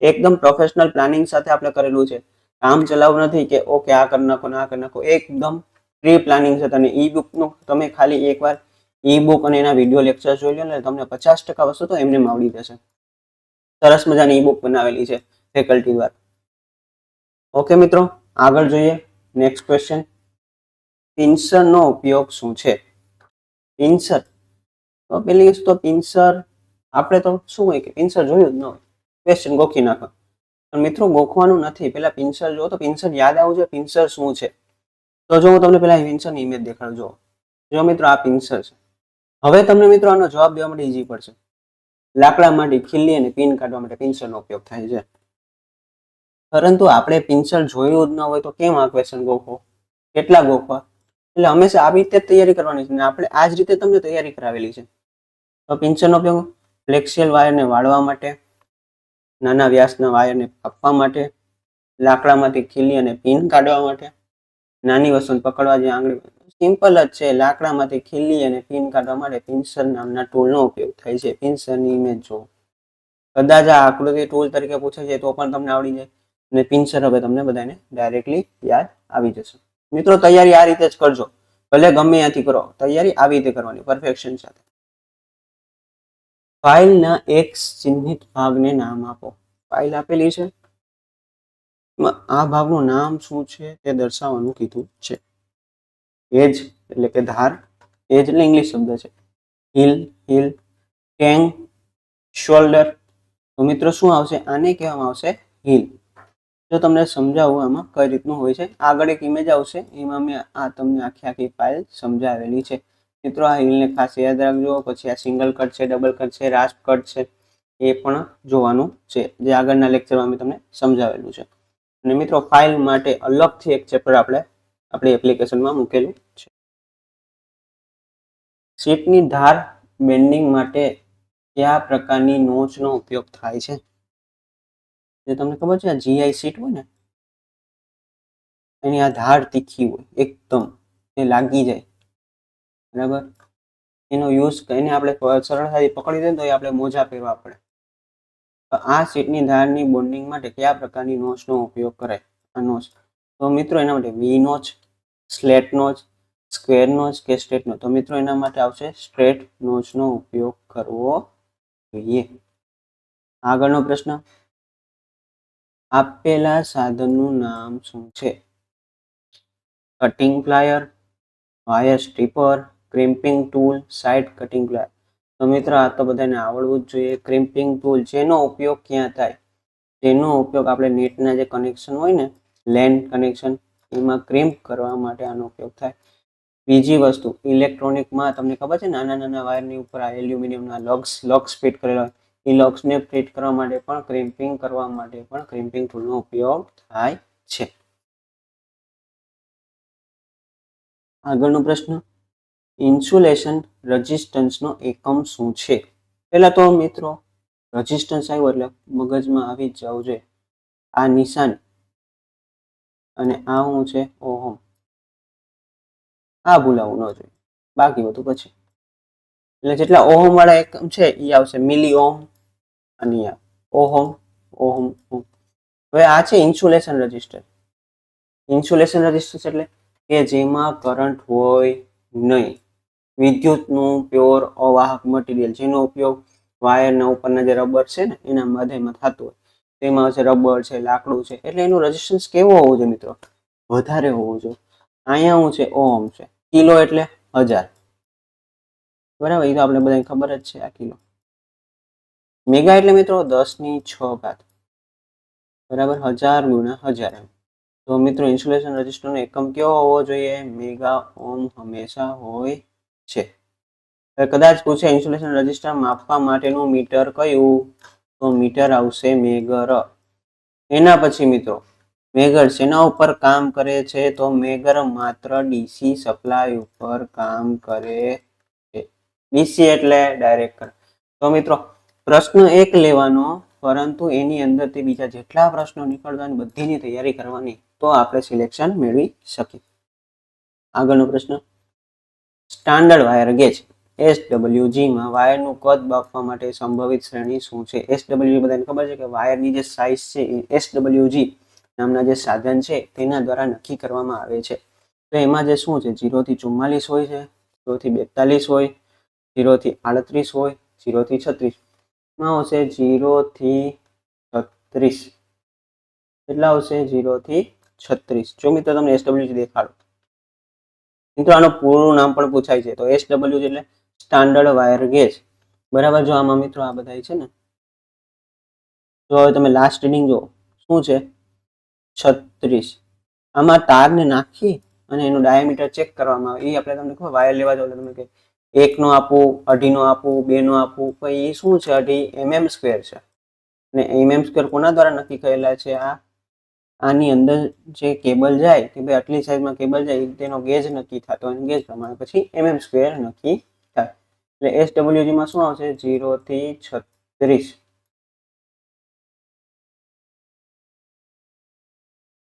એકદમ પ્રોફેશનલ પ્લાનિંગ સાથે આપણે કરેલું છે. કામ ચલાવવું નથી કે ઓકે આ કરી નાખો ને આ કરી નાખો. એકદમ પ્રી પ્લાનિંગ છે. અને ઈ બુકનું તમે ખાલી એકવાર ઈ બુક અને એના વિડીયો લેક્ચર જોઈ લો ને તમને 50% વસ્તુ તો એમને આવડી જશે. સરસ મજાની ઈ બુક બનાવેલી છે ફેકલ્ટી દ્વારા. ઓકે મિત્રો, આગળ જોઈએ નેક્સ્ટ ક્વેશ્ચન. પિન્સરનો ઉપયોગ શું છે? પિન્સર તો પેલી વસ્તુ, પિન્સર આપણે તો શું હોય કે પિન્સર જોયું જ ન હોય, ક્વેશ્ચન ગોખી નાખો. પણ મિત્રો ગોખવાનું નથી, પેલા પિન્સર જો તો પિન્સર યાદ આવવું જોઈએ પિન્સર શું છે. તો જો હું તમને પેલા પિન્સરની ઇમેજ દેખાડું. જો મિત્રો આ પિન્સર છે. હવે તમને મિત્રો આનો જવાબ દેવા માટે ઈઝી પડશે. લાકડામાંથી ખીલી અને પિન કાઢવા માટે પિન્સરનો ઉપયોગ થાય છે. પરંતુ આપણે પિન્સર જોયું જ ન હોય તો કેમ આ ક્વેશ્ચન ગોખો? કેટલા ગોખવા? એટલે હંમેશા આવી રીતે તૈયારી કરવાની છે. આપણે આ જ રીતે તમને તૈયારી કરાવેલી છે. તો પિન્સરનો ઉપયોગ ફ્લેક્સિબલ વાયરને વાળવા માટે, નાના વ્યાસના વાયરને કાપવા માટે, લાકડામાંથી ખીલી અને પિન કાઢવા માટે, નાની વસ્તુને પકડવા, જે આંગળી. સિમ્પલ જ છે. લાકડામાંથી ખીલી અને પિન કાઢવા માટે પિન્સર નામના ટૂલનો ઉપયોગ થાય છે. પિન્સરની ઇમેજ જો. કદાચ આ આકૃતિ ટૂલ તરીકે પૂછે છે તો પણ તમને આવડી જાય. અને પિન્સર હવે તમને બધાને ડાયરેક્ટલી યાદ આવી જશે. મિત્રો તૈયારી આ રીતે જ કરજો, ભલે ગમે ત્યાંથી કરો, તૈયારી આવી રીતે કરવાની પરફેક્શન સાથે. ફાઇલના એક્સ ચિહ્નિત ભાગને નામ આપો. ફાઇલ આપેલી છે, આ ભાગનું નામ શું છે તે દર્શાવવાનું કીધું છે. એજ એટલે કે ધાર, એજ એટલે ઇંગ્લિશ શબ્દ છે. Hill, hill, Tang, shoulder. તો મિત્રો શું આવશે? આને કહેવામાં આવશે હિલ. જો તમને સમજાવું આમાં કઈ રીતનું હોય છે, આગળ એક ઇમેજ આવશે, એમાં મેં આ તમને આખી ફાઇલ સમજાવેલી છે. મિત્રો આ હિલને ખાસ યાદ રાખજો. પછી આ સિંગલ કટ છે, ડબલ કટ છે, રાસ્પ કટ છે, એ પણ જોવાનું છે, જે આગળના લેક્ચરમાં મેં તમને સમજાવેલું છે. અને મિત્રો ફાઇલ માટે અલગથી એક ચેપ્ટર આપણે આપણી એપ્લિકેશનમાં મૂકેલું છે. શીટની ધાર બેન્ડિંગ માટે કયા પ્રકારની નોચનો ઉપયોગ થાય છે? જે તમને ખબર છે, આ જીઆઈ શીટ હોય ને, એની આ ધાર તીખી હોય એકદમ, એ લાગી જાય, બરાબર. એનો યુઝ એને આપણે સરળતાથી પકડી દઈએ તો એ આપણે મોજા પહેરવા પડે. તો આ શીટની ધારની બોન્ડિંગ માટે કયા પ્રકારની નોચનો ઉપયોગ કરાય? આ નોચ. તો મિત્રો એના માટે V notch, slate notch, square notch કે સ્ટ્રેટ નોચ. તો મિત્રો એના માટે આવશે સ્ટ્રેટ નોચનો ઉપયોગ કરવો જોઈએ. આગળનો પ્રશ્ન, આપેલા સાધનનું નામ શું છે? Cutting plier, wire stripper, crimping tool, side cutting plier. તો મિત્રો આ તો બધાને આવડવું જ જોઈએ. ક્રિમ્પિંગ ટૂલ, જેનો ઉપયોગ ક્યાં થાય? જેનો ઉપયોગ આપણે નેટના જે કનેક્શન હોય ને, લેન કનેક્શન, એમાં ક્રિમ્પ કરવા માટે આનો ઉપયોગ થાય. બીજી વસ્તુ, ઇલેક્ટ્રોનિકમાં તમને ખબર છે નાના નાના વાયરની ઉપર આ એલ્યુમિનિયમના લક્સ ફિટ કરેલા હોય, એ લક્સને ફિટ કરવા માટે પણ ક્રિમ્પિંગ કરવા માટે પણ ક્રિમ્પિંગ ટૂલનો ઉપયોગ થાય છે. આગળનો પ્રશ્ન, ઇન્સ્યુલેશન રેઝિસ્ટન્સનો એકમ શું છે? પહેલા તો મિત્રો રેઝિસ્ટન્સ આવ્યો એટલે મગજમાં આવી જ જવું જોઈએ આ નિશાન અને આ શું છે? ઓહમ. આ ભૂલાવું ન જોઈએ, બાકી બધું પછી. એટલે જેટલા ઓહમ વાળા એકમ છે એ આવશે મિલી ઓહમ અને ઓહમ ઓહમ. હવે આ છે ઇન્સ્યુલેશન રેઝિસ્ટર. ઇન્સ્યુલેશન રેઝિસ્ટન્સ એટલે કે જેમાં કરંટ હોય નહીં, વિદ્યુતનું પ્યોર અવાહક મટીરિયલ, જેનો ઉપયોગ વાયરના ઉપરના જે રબર છે ને એના મધ્યમાં થતું હોય, તેમાં છે રબર છે, લાકડું છે, એટલે એનું રેઝિસ્ટન્સ કેવો હોવું જોઈએ મિત્રો? વધારે હોવું જોઈએ. અહીંયા શું છે? ઓહમ છે. કિલો એટલે 1000, બરાબર? એ તો આપણે બધાને ખબર જ છે આ કિલો. મેગા એટલે મિત્રો 10⁶, બરાબર? 1000 ગુણ્યા 1000 એમ. તો મિત્રો ઇન્સ્યુલેશન રેઝિસ્ટરનો એકમ કેવો હોવો જોઈએ? મેગા ઓહમ હંમેશા હોય છે. કદાચ પૂછે ઇન્સ્યુલેશન રેઝિસ્ટર માપવા માટેનું મીટર કયું? તો મીટર આવશે મેગર. એના પછી મિત્રો મેગર શેના ઉપર કામ કરે છે? તો મેગર માત્ર ડીસી સપ્લાય ઉપર કામ કરે છે. ડીસી એટલે ડાયરેક્ટ કરંટ. તો મિત્રો પ્રશ્ન એક લેવાનો, પરંતુ એની અંદરથી બીજા જેટલા પ્રશ્નો નીકળવાની બધીની તૈયારી કરવાની, તો આપણે સિલેક્શન મેળવી શકીએ. આગળનો પ્રશ્ન, સ્ટાન્ડર્ડ વાયર ગેજ SWG માં વાયરનું કદ માપવા માટે સંભવિત શ્રેણી શું છે? SWG બધાને ખબર છે કે વાયરની જે સાઇઝ છે એ SWG નામના જે સાધન છે તેના દ્વારા નક્કી કરવામાં આવે છે. તો એમાં જે શું છે? 0 થી 44 હોય છે, 0 થી 42 હોય, 0 થી 38 હોય, 0 થી 36. માં આવશે 0 થી 36. કેટલા આવશે? 0 થી 36. જો મિત્રો તમને SWG દેખાડો, મિત્રો આનું પૂરું નામ પણ પૂછાય છે. તો SWG એટલે સ્ટાન્ડર્ડ વાયર ગેજ, બરાબર? જો આમાં મિત્રો આ બધા છે ને, જો હવે તમે લાસ્ટ રીડિંગ જો શું છે? 36. આમાં તારને નાખી અને એનું ડાયામીટર ચેક કરવામાં આવે. એ આપણે તમને ખબર વાયર લેવા જાવ તમે કે 1 નો આપું, 2.5 નો આપું, 2 નો આપું, પછી એ શું છે? 2.5 mm² છે. અને mm² કોના દ્વારા નક્કી કરેલા છે? આની અંદર જે કેબલ જાય કે ભાઈ આટલી સાઈઝમાં કેબલ જાય તેનો ગેજ નક્કી થતો હોય, ગેજ પ્રમાણે પછી mm² નક્કી થાય. એટલે SWG માં શું આવશે? 0 થી 36.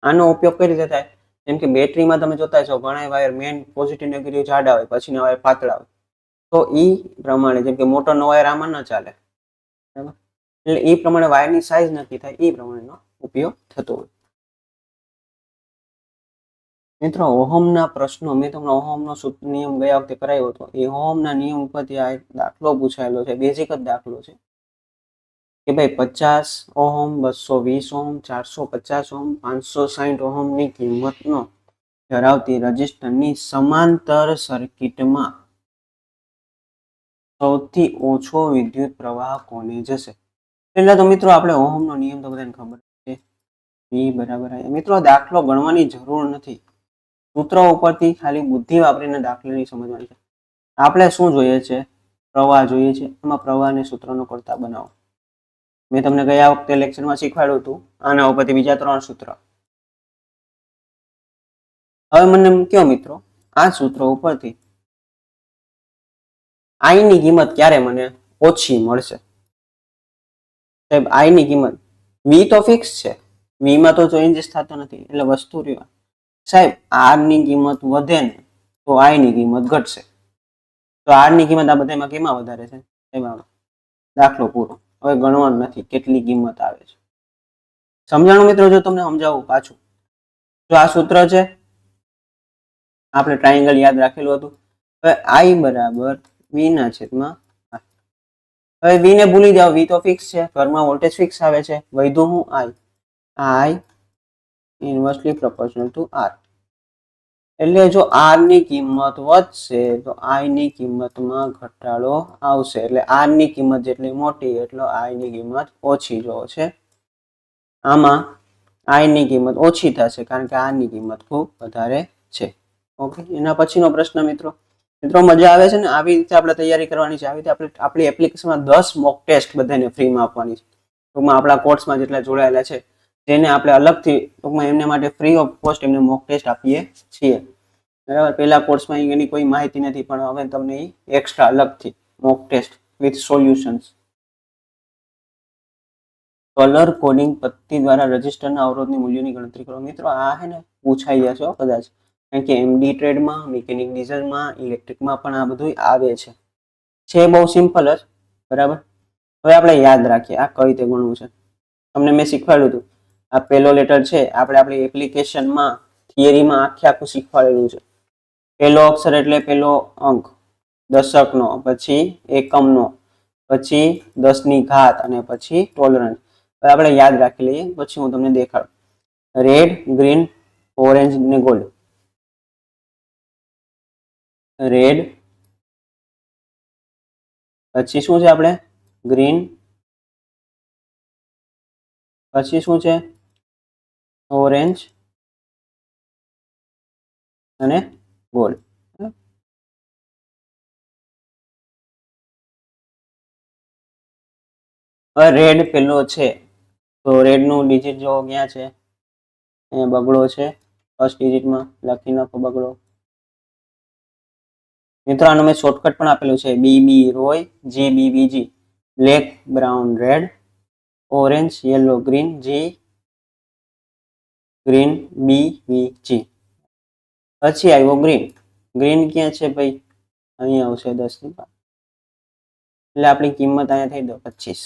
આનો ઉપયોગ કઈ રીતે થાય? જેમ કે બેટરીમાં તમે જોતા છો ઘણા વાયર મેન પોઝિટિવ નેગેટિવ જાડા હોય, પછીના વાયર પાતળા હોય. તો એ પ્રમાણે જેમ કે મોટરનો વાયર આમાં ન ચાલે, બરાબર? એટલે એ પ્રમાણે વાયરની સાઈઝ નક્કી થાય, એ પ્રમાણેનો ઉપયોગ થતો હોય. મિત્રો ઓહમના પ્રશ્નો મેં તમને ઓહમનો નિયમ ગયા વખતે કરાવ્યો હતો. એ ઓહમના નિયમ ઉપરથી આ એક દાખલો પૂછાયેલો છે, બેઝિક જ દાખલો છે કે ભાઈ 50 ઓહમ, 220 ઓહમ, 450 ઓહમ, 560 ઓહમની કિંમતનો ધરાવતી રજિસ્ટરની સમાંતર સર્કિટમાં સૌથી ઓછો વિદ્યુત પ્રવાહ કોને જશે? એટલે તો મિત્રો આપણે ઓહમનો નિયમ તો બધાને ખબર છે, V બરાબર. મિત્રો દાખલો ગણવાની જરૂર નથી, સૂત્રો ઉપરથી ખાલી બુદ્ધિ વાપરીને દાખલાની સમજવાની છે. આપણે શું જોઈએ છે? પ્રવાહ જોઈએ છે. એમાં પ્રવાહને સૂત્રનો કરતા બનાવો. મેં તમને ગયા વખતે લેક્ચરમાં શીખવાડ્યું હતું આના ઉપરથી બીજા 3 સૂત્ર. હવે મને કયો મિત્રો, આ સૂત્ર ઉપરથી I ની કિંમત ક્યારે મને ઓછી મળશે? સાહેબ I ની કિંમત, V તો ફિક્સ છે, V માં તો ચેન્જીસ થતો નથી, એટલે વસ્તુ રહ્યો. સાહેબ R ની કિંમત વધે ને તો I ની કિંમત ઘટશે. તો R ની કિંમત આ બધામાં કેમાં વધારે છે? એમાં. દાખલો પૂરો. હવે ગણવાનું નથી કેટલી કિંમત આવે છે. સમજાણું મિત્રો? જો તમને સમજાવું પાછું, જો આ સૂત્ર છે, આપણે ટ્રાયેંગલ યાદ રાખેલું હતું. હવે I બરાબર V ના છેદમાં R. હવે V ને ભૂલી જાઓ, V તો ફિક્સ છે, ઘરમાં વોલ્ટેજ ફિક્સ આવે છે. વધ્યું હું I ઇન્વર્સલી પ્રોપોર્શનલ ટુ R. એટલે જો R ની કિંમત વધશે તો I ની કિંમતમાં ઘટાડો આવશે. એટલે R ની કિંમત જેટલી મોટી એટલો I ની કિંમત ઓછી જો છે. આમાં આઈ ની કિંમત ઓછી થશે કારણ કે આર ની કિંમત ખૂબ વધારે છે. ઓકે, એના પછીનો પ્રશ્ન મિત્રો મજા આવે છે ને? આવી રીતે આપણે તૈયારી કરવાની છે. આવી રીતે આપણે આપણી એપ્લિકેશનમાં 10 મોક ટેસ્ટ બધાને ફ્રીમાં આપવાની છે. ટૂંકમાં આપણા કોર્સમાં જેટલા જોડાયેલા છે તેને આપણે અલગથી ટૂંકમાં એમને માટે ફ્રી ઓફ કોસ્ટ એમને મોક ટેસ્ટ આપીએ છીએ. બરાબર, પહેલા કોર્સમાં એની કોઈ માહિતી નથી, પણ હવે તમને એક્સ્ટ્રા અલગથી mock test with solutions. Colour coding પદ્ધતિ દ્વારા રજિસ્ટરના અવરોધની મૂલ્યોની ગણતરી કરો. મિત્રો આ છે ને પૂછાઈ જશે કદાચ, કારણ કે એમડી ટ્રેડમાં, મિકેનિક ડીઝલમાં, ઇલેક્ટ્રિકમાં પણ આ બધું આવે છે બહુ સિમ્પલ જ. બરાબર, હવે આપણે યાદ રાખીએ આ કઈ રીતે ગણવું છે. તમને મેં શીખવાડ્યું હતું, આ પહેલો લેટર છે આપણે આપણી એપ્લિકેશનમાં થિયરીમાં આખું શીખવાડેલું છે. પહેલો અક્ષર એટલે પહેલો અંક દશકનો, પછી એકમનો, પછી 10 ની ઘાત અને પછી ટોલરન્સ. હવે આપણે યાદ રાખી લઈએ, પછી હું તમને દેખાડું. રેડ, ગ્રીન, ઓરેન્જ ને ગોલ્ડ. રેડ, પછી શું છે આપણે ગ્રીન, પછી શું છે ઓરેન્જ અને ગોલ્ડ. હવે રેડ પેલો છે તો રેડ નું ડિજિટ જો ક્યાં છે, બગડો છે ફર્સ્ટ ડિજિટમાં, લખી નાખો બગડો. મિત્રો આનું મેં શોર્ટકટ પણ આપેલું છે, BB ROY, G BBG, black brown red, orange yellow green, G green BBG. પછી આવ્યો ગ્રીન. ગ્રીન ક્યાં છે ભાઈ? અહીંયા આવશે 10 ની ઘાત, એટલે આપણી કિંમત અહીંયા થઈ દો 25.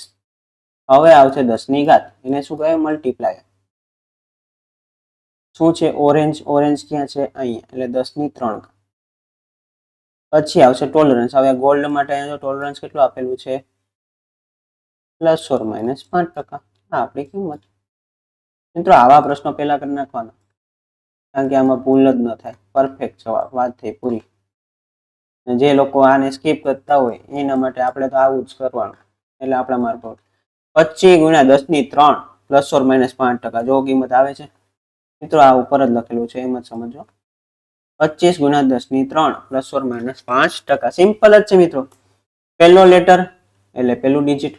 હવે આવશે 10 ની ઘાત, એને શું કહેવાય? મલ્ટીપ્લાય. શું છે ઓરેન્જ? ઓરેન્જ ક્યાં છે? અહીંયા, એટલે 10 ની 3 ઘાત. પછી આવશે ટોલરન્સ. હવે ગોલ્ડ માટે અહીંયા ટોલરન્સ કેટલું આપેલું છે? ±5%. આ આપણી કિંમત. મિત્રો આવા પ્રશ્નો પહેલા કરી નાખવાના, કારણ કે આમાં ભૂલ જ ન થાય. પરફેક્ટ જવાબ, વાત થઈ પૂરી. જે લોકો આને સ્કીપ કરતા હોય એના માટે આપણે તો આવું જ કરવાનું, એટલે આપણા માર્ક 25 × 10 ની 3 ±5%. જો કિંમત આવે છે મિત્રો, આ ઉપર જ લખેલું છે, એમ જ સમજો. 25 × 10 ની 3 ±5%. સિમ્પલ જ છે મિત્રો. પહેલો લેટર એટલે પહેલું ડિજિટ,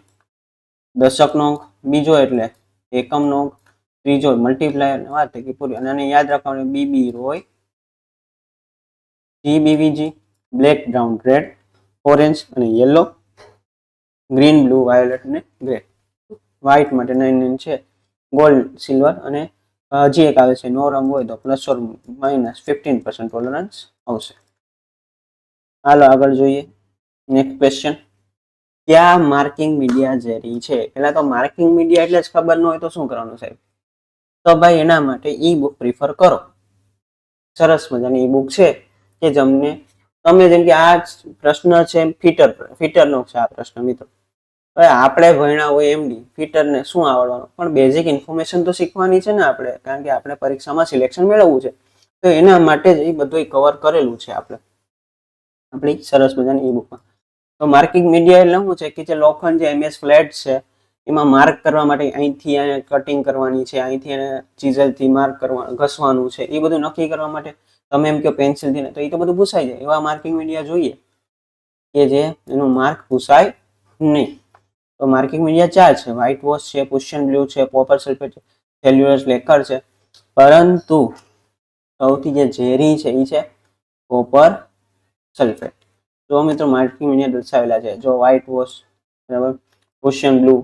દશકનો અંક, બીજો એટલે એકમનો અંક, ત્રીજો મલ્ટીપ્લાયર. વાત થઈ પૂરી. અને આને યાદ રાખવાનું, BB ROY, G BBG, black brown red, orange અને યેલો, ગ્રીન બ્લુ વાયોલેટ અને ગ્રે. વ્હાઇટ માટે 99 છે, ગોલ્ડ સિલ્વર અને હજી એક આવે છે નો રંગ હોય તો ±15% ટોલરન્સ આવશે. હાલો આગળ જોઈએ. નેક્સ્ટ ક્વેશ્ચન, ક્યાં માર્કિંગ મીડિયા ઝેરી છે? પેલા તો માર્કિંગ મીડિયા એટલે જ ખબર ન હોય તો શું કરવાનું સાહેબ? તો ભાઈ એના માટે ઈ બુક પ્રિફર કરો. સરસ મજાની ઈ બુક છે કે જેમને તમે, જેમ કે આ પ્રશ્ન છે ફિટરનો છે આ પ્રશ્ન મિત્રો. હવે આપણે ભણ્યા હોય એમડી, ફિટરને શું આવડવાનું? પણ બેઝિક ઇન્ફોર્મેશન તો શીખવાની છે ને આપણે, કારણ કે આપણે પરીક્ષામાં સિલેક્શન મેળવવું છે. તો એના માટે જ એ બધું કવર કરેલું છે આપણે આપણી સરસ મજાની ઈ બુકમાં. તો માર્કિંગ મીડિયા એટલે શું છે કે જે લોખંડ, જે એમએસ ફ્લેટ છે એમાં માર્ક કરવા માટે અહીંથી અહીંયા કટિંગ કરવાની છે, અહીંથી એને ચીઝલથી માર્ક કરવાનું, ઘસવાનું છે, એ બધું નક્કી કરવા માટે. તમે એમ કહો પેન્સિલથી ને, તો એ તો બધું ભૂસાઈ જાય. એવા માર્કિંગ મીડિયા જોઈએ કે જે એનું માર્ક ભૂસાય નહીં. તો માર્કિંગ મીડિયા 4 છે, વ્હાઇટ વોશ છે, પુશિયન બ્લુ છે, કોપર સલ્ફેટ છે, સેલ્યુલસ લેકર છે. પરંતુ સૌથી જે ઝેરી છે એ છે કોપર સલ્ફેટ. જો મિત્રો માર્કિંગ મીડિયા દર્શાવેલા છે, જો વ્હાઇટ વોશ, બરાબર, પુશિયન બ્લુ.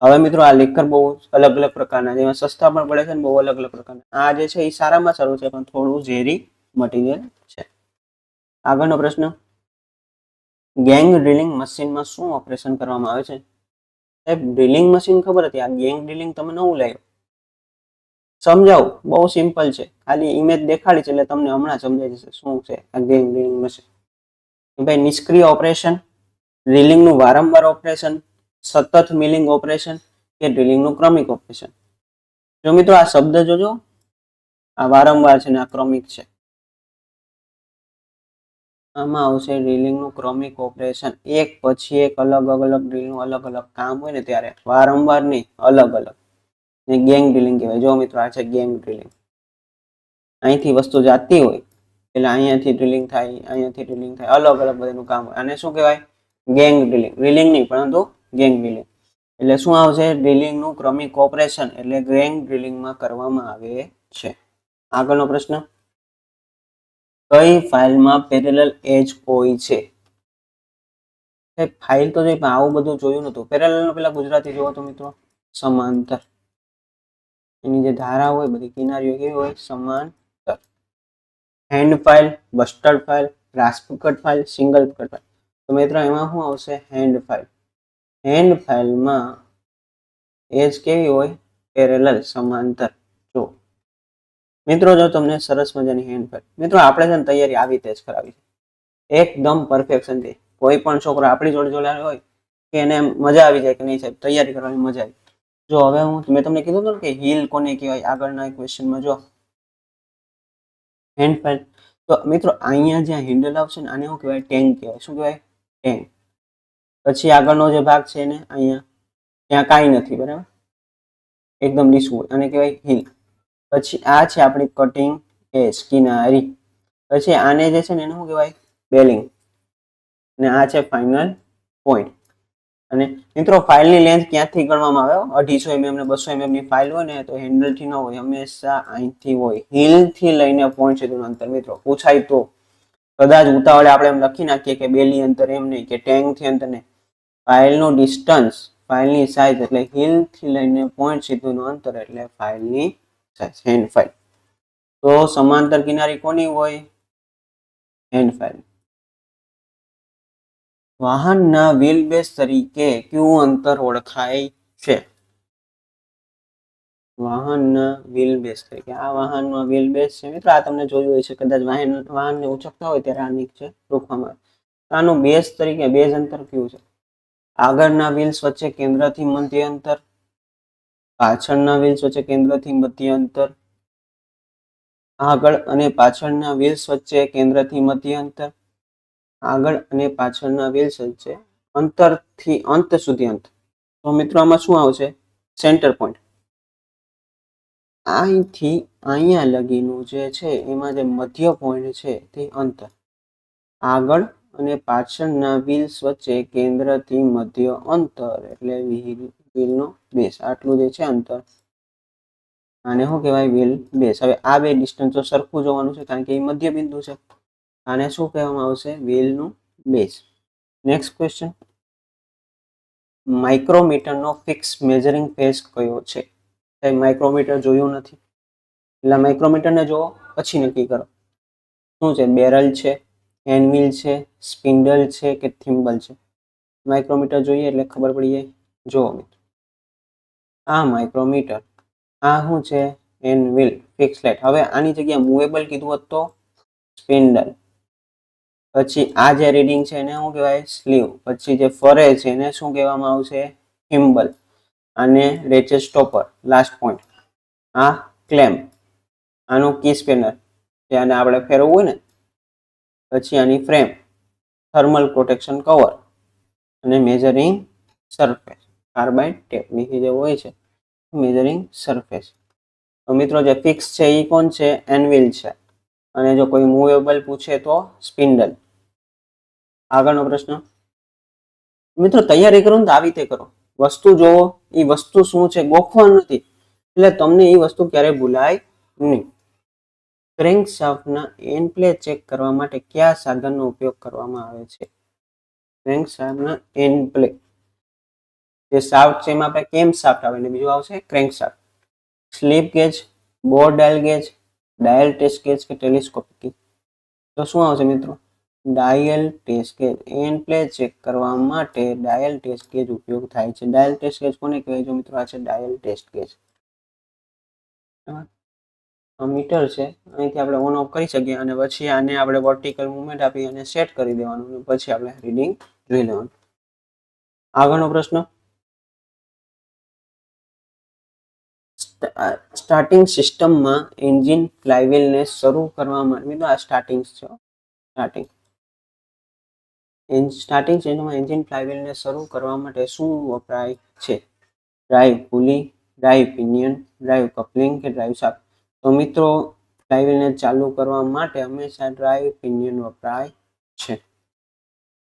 હવે મિત્રો આ લેકર બહુ અલગ અલગ પ્રકારના, જેમાં સસ્તા પણ પડે છે ને બહુ અલગ અલગ પ્રકારના. આ જે છે એ સારામાં સારું છે, પણ થોડું ઝેરી મટીરિયલ છે. આગળનો પ્રશ્ન, ગેંગ ડ્રિલિંગ મશીનમાં શું ઓપરેશન કરવામાં આવે છે? સાહેબ ડ્રિલિંગ મશીન ખબર હતી, આ ગેંગ ડ્રિલિંગ તમે નવું લાવ્યો. સમજાવું, બહુ સિમ્પલ છે, ખાલી ઇમેજ દેખાડી છે એટલે તમને હમણાં સમજાઈ જશે શું છે આ ગેંગ ડ્રિલિંગ મશીન. ભાઈ નિષ્ક્રિય ઓપરેશન, ડ્રિલિંગનું વારંવાર ઓપરેશન, સતત મિલિંગ ઓપરેશન કે ડ્રિલિંગનું ક્રમિક ઓપરેશન. જો મિત્રો આ શબ્દ જોજો, આ વારંવાર છે ને આ ક્રમિક છે. આમાં આવશે ડ્રિલિંગનું ક્રમિક ઓપરેશન. એક પછી એક અલગ અલગ ડ્રિલનું અલગ અલગ કામ હોય ને ત્યારે, વારંવાર નહીં, અલગ અલગ. ને ગેંગ ડ્રિલિંગ કહેવાય. જો મિત્રો આ છે ગેંગ ડ્રિલિંગ. અહીંથી વસ્તુ જાતી હોય એટલે અહીંયાથી ડ્રિલિંગ થાય, અહીંયાથી ડ્રિલિંગ થાય, અલગ અલગ બધાનું કામ હોય. આને શું કહેવાય? Gang drilling. ડ્રિલિંગ નહીં પરંતુ ગેંગ ડ્રિલિંગ. એટલે શું આવશે? ડ્રિલિંગનું ક્રમિક ઓપરેશન એટલે ગેંગ ડ્રિલિંગમાં કરવામાં આવે છે. આગળનો પ્રશ્ન, કઈ ફાઇલમાં પેરેલલ એજ હોય છે? ફાઇલ તો જોઈ પણ આવું બધું જોયું નતું. પેરેલલ નો પેલા ગુજરાતી જોવો તો મિત્રો સમાંતર. એની જે ધારા હોય બધી કિનારીઓ કેવી હોય? સમાંતર. Hand file, bastard file, rasp cut file, single cut file. તો મિત્રો એમાં શું આવશે? Hand file. હેન્ડ ફાઇલમાં એજ કેવી હોય? પેરેલલ, સમાંતર. જો મિત્રો જો તમને સરસ મજાની હેન્ડ ફાઇલ, મિત્રો આપણે છે ને તૈયારી આવી રીતે જ કરાવી છે, એકદમ પરફેક્શન થી. કોઈ પણ છોકરો આપણી જોડે જોડે હોય કે એને મજા આવી જાય કે નહીં સાહેબ તૈયારી કરવાની મજા આવી. જો હવે મેં તમને કીધું હતું કે હીલ કોને કહેવાય આગળના ક્વેશ્ચનમાં. જો હેન્ડ ફાઇલ, તો મિત્રો અહીંયા જ્યાં હેન્ડલ આવશે ને આને શું કહેવાય? ટેંગ કહેવાય. શું કહેવાય? ટેંગ. પછી આગળનો જે ભાગ છે એને અહીંયા ત્યાં કાંઈ નથી, બરાબર, એકદમ લીસું હોય, આને કહેવાય હીલ. પછી આ છે આપણી કટિંગ એજ, કિનારી. પછી આને જે છે ને એને શું કહેવાય? બેલિંગ. અને આ છે ફાઇનલ પોઈન્ટ. અને મિત્રો ફાઇલની લેન્થ ક્યાંથી ગણવામાં આવે? 250 mm ને 200 mm ની ફાઇલ હોય ને તો હેન્ડલથી ન હોય, હંમેશા અહીંથી હોય, હીલથી લઈને પોઈન્ટ સુધીનું અંતર. મિત્રો પૂછાય તો કદાચ ઉતાવળે આપણે એમ લખી નાખીએ કે બેલી અંતર, એમ નહીં કે ટેંગથી અંતર નહીં. ફાઇલનું ડિસ્ટન્સ, ફાઇલની સાઇઝ એટલે હીલથી લઈને પોઈન્ટ સુધીનું અંતર એટલે ફાઇલની સાઇઝ, હેન્ડ ફાઇલ. તો સમાંતર કિનારી કોની હોય? Hand file. વાહનના વ્હીલ બેઝ તરીકે કયું અંતર ઓળખાય છે? વાહનના વ્હીલ બેઝ તરીકે, આ વાહનનો વ્હીલ બેઝ છે મિત્રો. આ તમને જોયું હોય છે કદાચ, વાહનને ઉચકતા હોય ત્યારે આ નીચે રોકવામાં આવે. આનું બેઝ તરીકે બેઝ અંતર કયું છે? આગળના વ્હીલ્સ વચ્ચે કેન્દ્રથી મધ્ય અંતર, પાછળના વ્હીલ્સ વચ્ચે કેન્દ્રથી મધ્ય અંતર, આગળ અને પાછળના વ્હીલ્સ વચ્ચે કેન્દ્રથી મધ્ય અંતર, આગળ અને પાછળના વ્હીલ્સ વચ્ચે અંતરથી અંત સુધી અંતર. તો મિત્રો આમાં શું આવશે? Centre point. અહીંથી અહીંયા લગીનું જે છે એમાં જે મધ્ય પોઈન્ટ છે તે અંતર. આગળ અને પાછળના વ્હીલ્સ વચ્ચે કેન્દ્રથી મધ્ય અંતર એટલે વ્હીલનો બેઝ. આટલું જે છે અંતર, આને શું કહેવાય? Wheel base. હવે આ બે ડિસ્ટન્સ તો સરખું જોવાનું છે કારણ કે એ મધ્ય બિંદુ છે. આને શું કહેવામાં આવશે? વ્હીલનું બેઝ. નેક્સ્ટ ક્વેશ્ચન, માઇક્રોમીટરનો ફિક્સ મેજરિંગ ફેઝ કયો છે? માઇક્રોમીટર જોયું નથી એટલે માઇક્રોમીટરને જોવો પછી નક્કી કરો. શું છે? બેરલ છે, એનવીલ છે, સ્પિન્ડલ છે કે થિમ્બલ છે? માઇક્રોમીટર જોઈએ એટલે ખબર પડી જાય. જો આ માઇક્રોમીટર, આ શું છે? એનવીલ, ફિક્સ લાઇટ. હવે આની જગ્યાએ મૂવેબલ કીધું હોત તો સ્પિન્ડલ. પછી આ જે રીડિંગ છે એને શું કહેવાય? સ્લીવ. પછી જે ફરે છે એને શું કહેવામાં આવશે? થિમ્બલ. આને રેચે સ્ટોપર, લાસ્ટ પોઈન્ટ. આ ક્લેમ્પ, આનું કી સ્પેનર જે આને આપણે ફેરવવું હોય ને. પછી આની ફ્રેમ, થર્મલ પ્રોટેક્શન કવર અને મેજરિંગ સરફેસ, કાર્બાઇડ ટેપ નીચે જે હોય છે મેજરિંગ સરફેસ. તો મિત્રો જે ફિક્સ છે એ કોણ છે? એનવીલ છે. અને જો કોઈ મૂવેબલ પૂછે તો સ્પિન્ડલ. આગળનો પ્રશ્ન, મિત્રો તૈયારી કરો ને તો આવી રીતે કરો. વસ્તુ જોવો, એ વસ્તુ શું છે ગોખવાનું નથી, એટલે તમને એ વસ્તુ ક્યારેય ભૂલાય નહીં. ક્રેન્ક શાફ્ટના એન્ડ પ્લે ચેક કરવા માટે કયા સાધનનો ઉપયોગ કરવામાં આવે છે? ક્રેન્ક શાફ્ટના એન્ડ પ્લે, જે શાફ્ટ છે એમાં આપણે કેમ શાફ્ટ આવે ને બીજું આવશે crank shaft. Slip gauge, bore dial gauge, dial test gauge કે ટેલિસ્કોપિક ગેજ? તો શું આવશે મિત્રો? Dial test gauge. End play check કરવા માટે ડાયલ ટેસ્ટ ગેજ ઉપયોગ થાય છે. ડાયલ ટેસ્ટ ગેજ કોને કહેવાય? જો મિત્રો આ છે ડાયલ ટેસ્ટ ગેજ. મીટર છે, અહીંથી આપણે ઓન ઓફ કરી શકીએ અને પછી આને આપણે વર્ટિકલ મુવમેન્ટ આપી અને સેટ કરી દેવાનું અને પછી આપણે રીડિંગ જોઈ લેવાનું. આગળનો પ્રશ્ન, સ્ટાર્ટિંગ સિસ્ટમમાં એન્જિન ફ્લાયવ્હીલને શરૂ કરવા માટે, મિત્રો આ સ્ટાર્ટિંગ છે, સ્ટાર્ટિંગ સિસ્ટમમાં એન્જિન ફ્લાયવ્હીલને શરૂ કરવા માટે શું વપરાય છે? Drive, pulley, drive pinion, drive coupling કે ડ્રાઈવ શાફ્ટ? તો મિત્રો ફ્લાયવ્હીલને ચાલુ કરવા માટે હંમેશા ડ્રાઈવ પિનિયન વપરાય છે.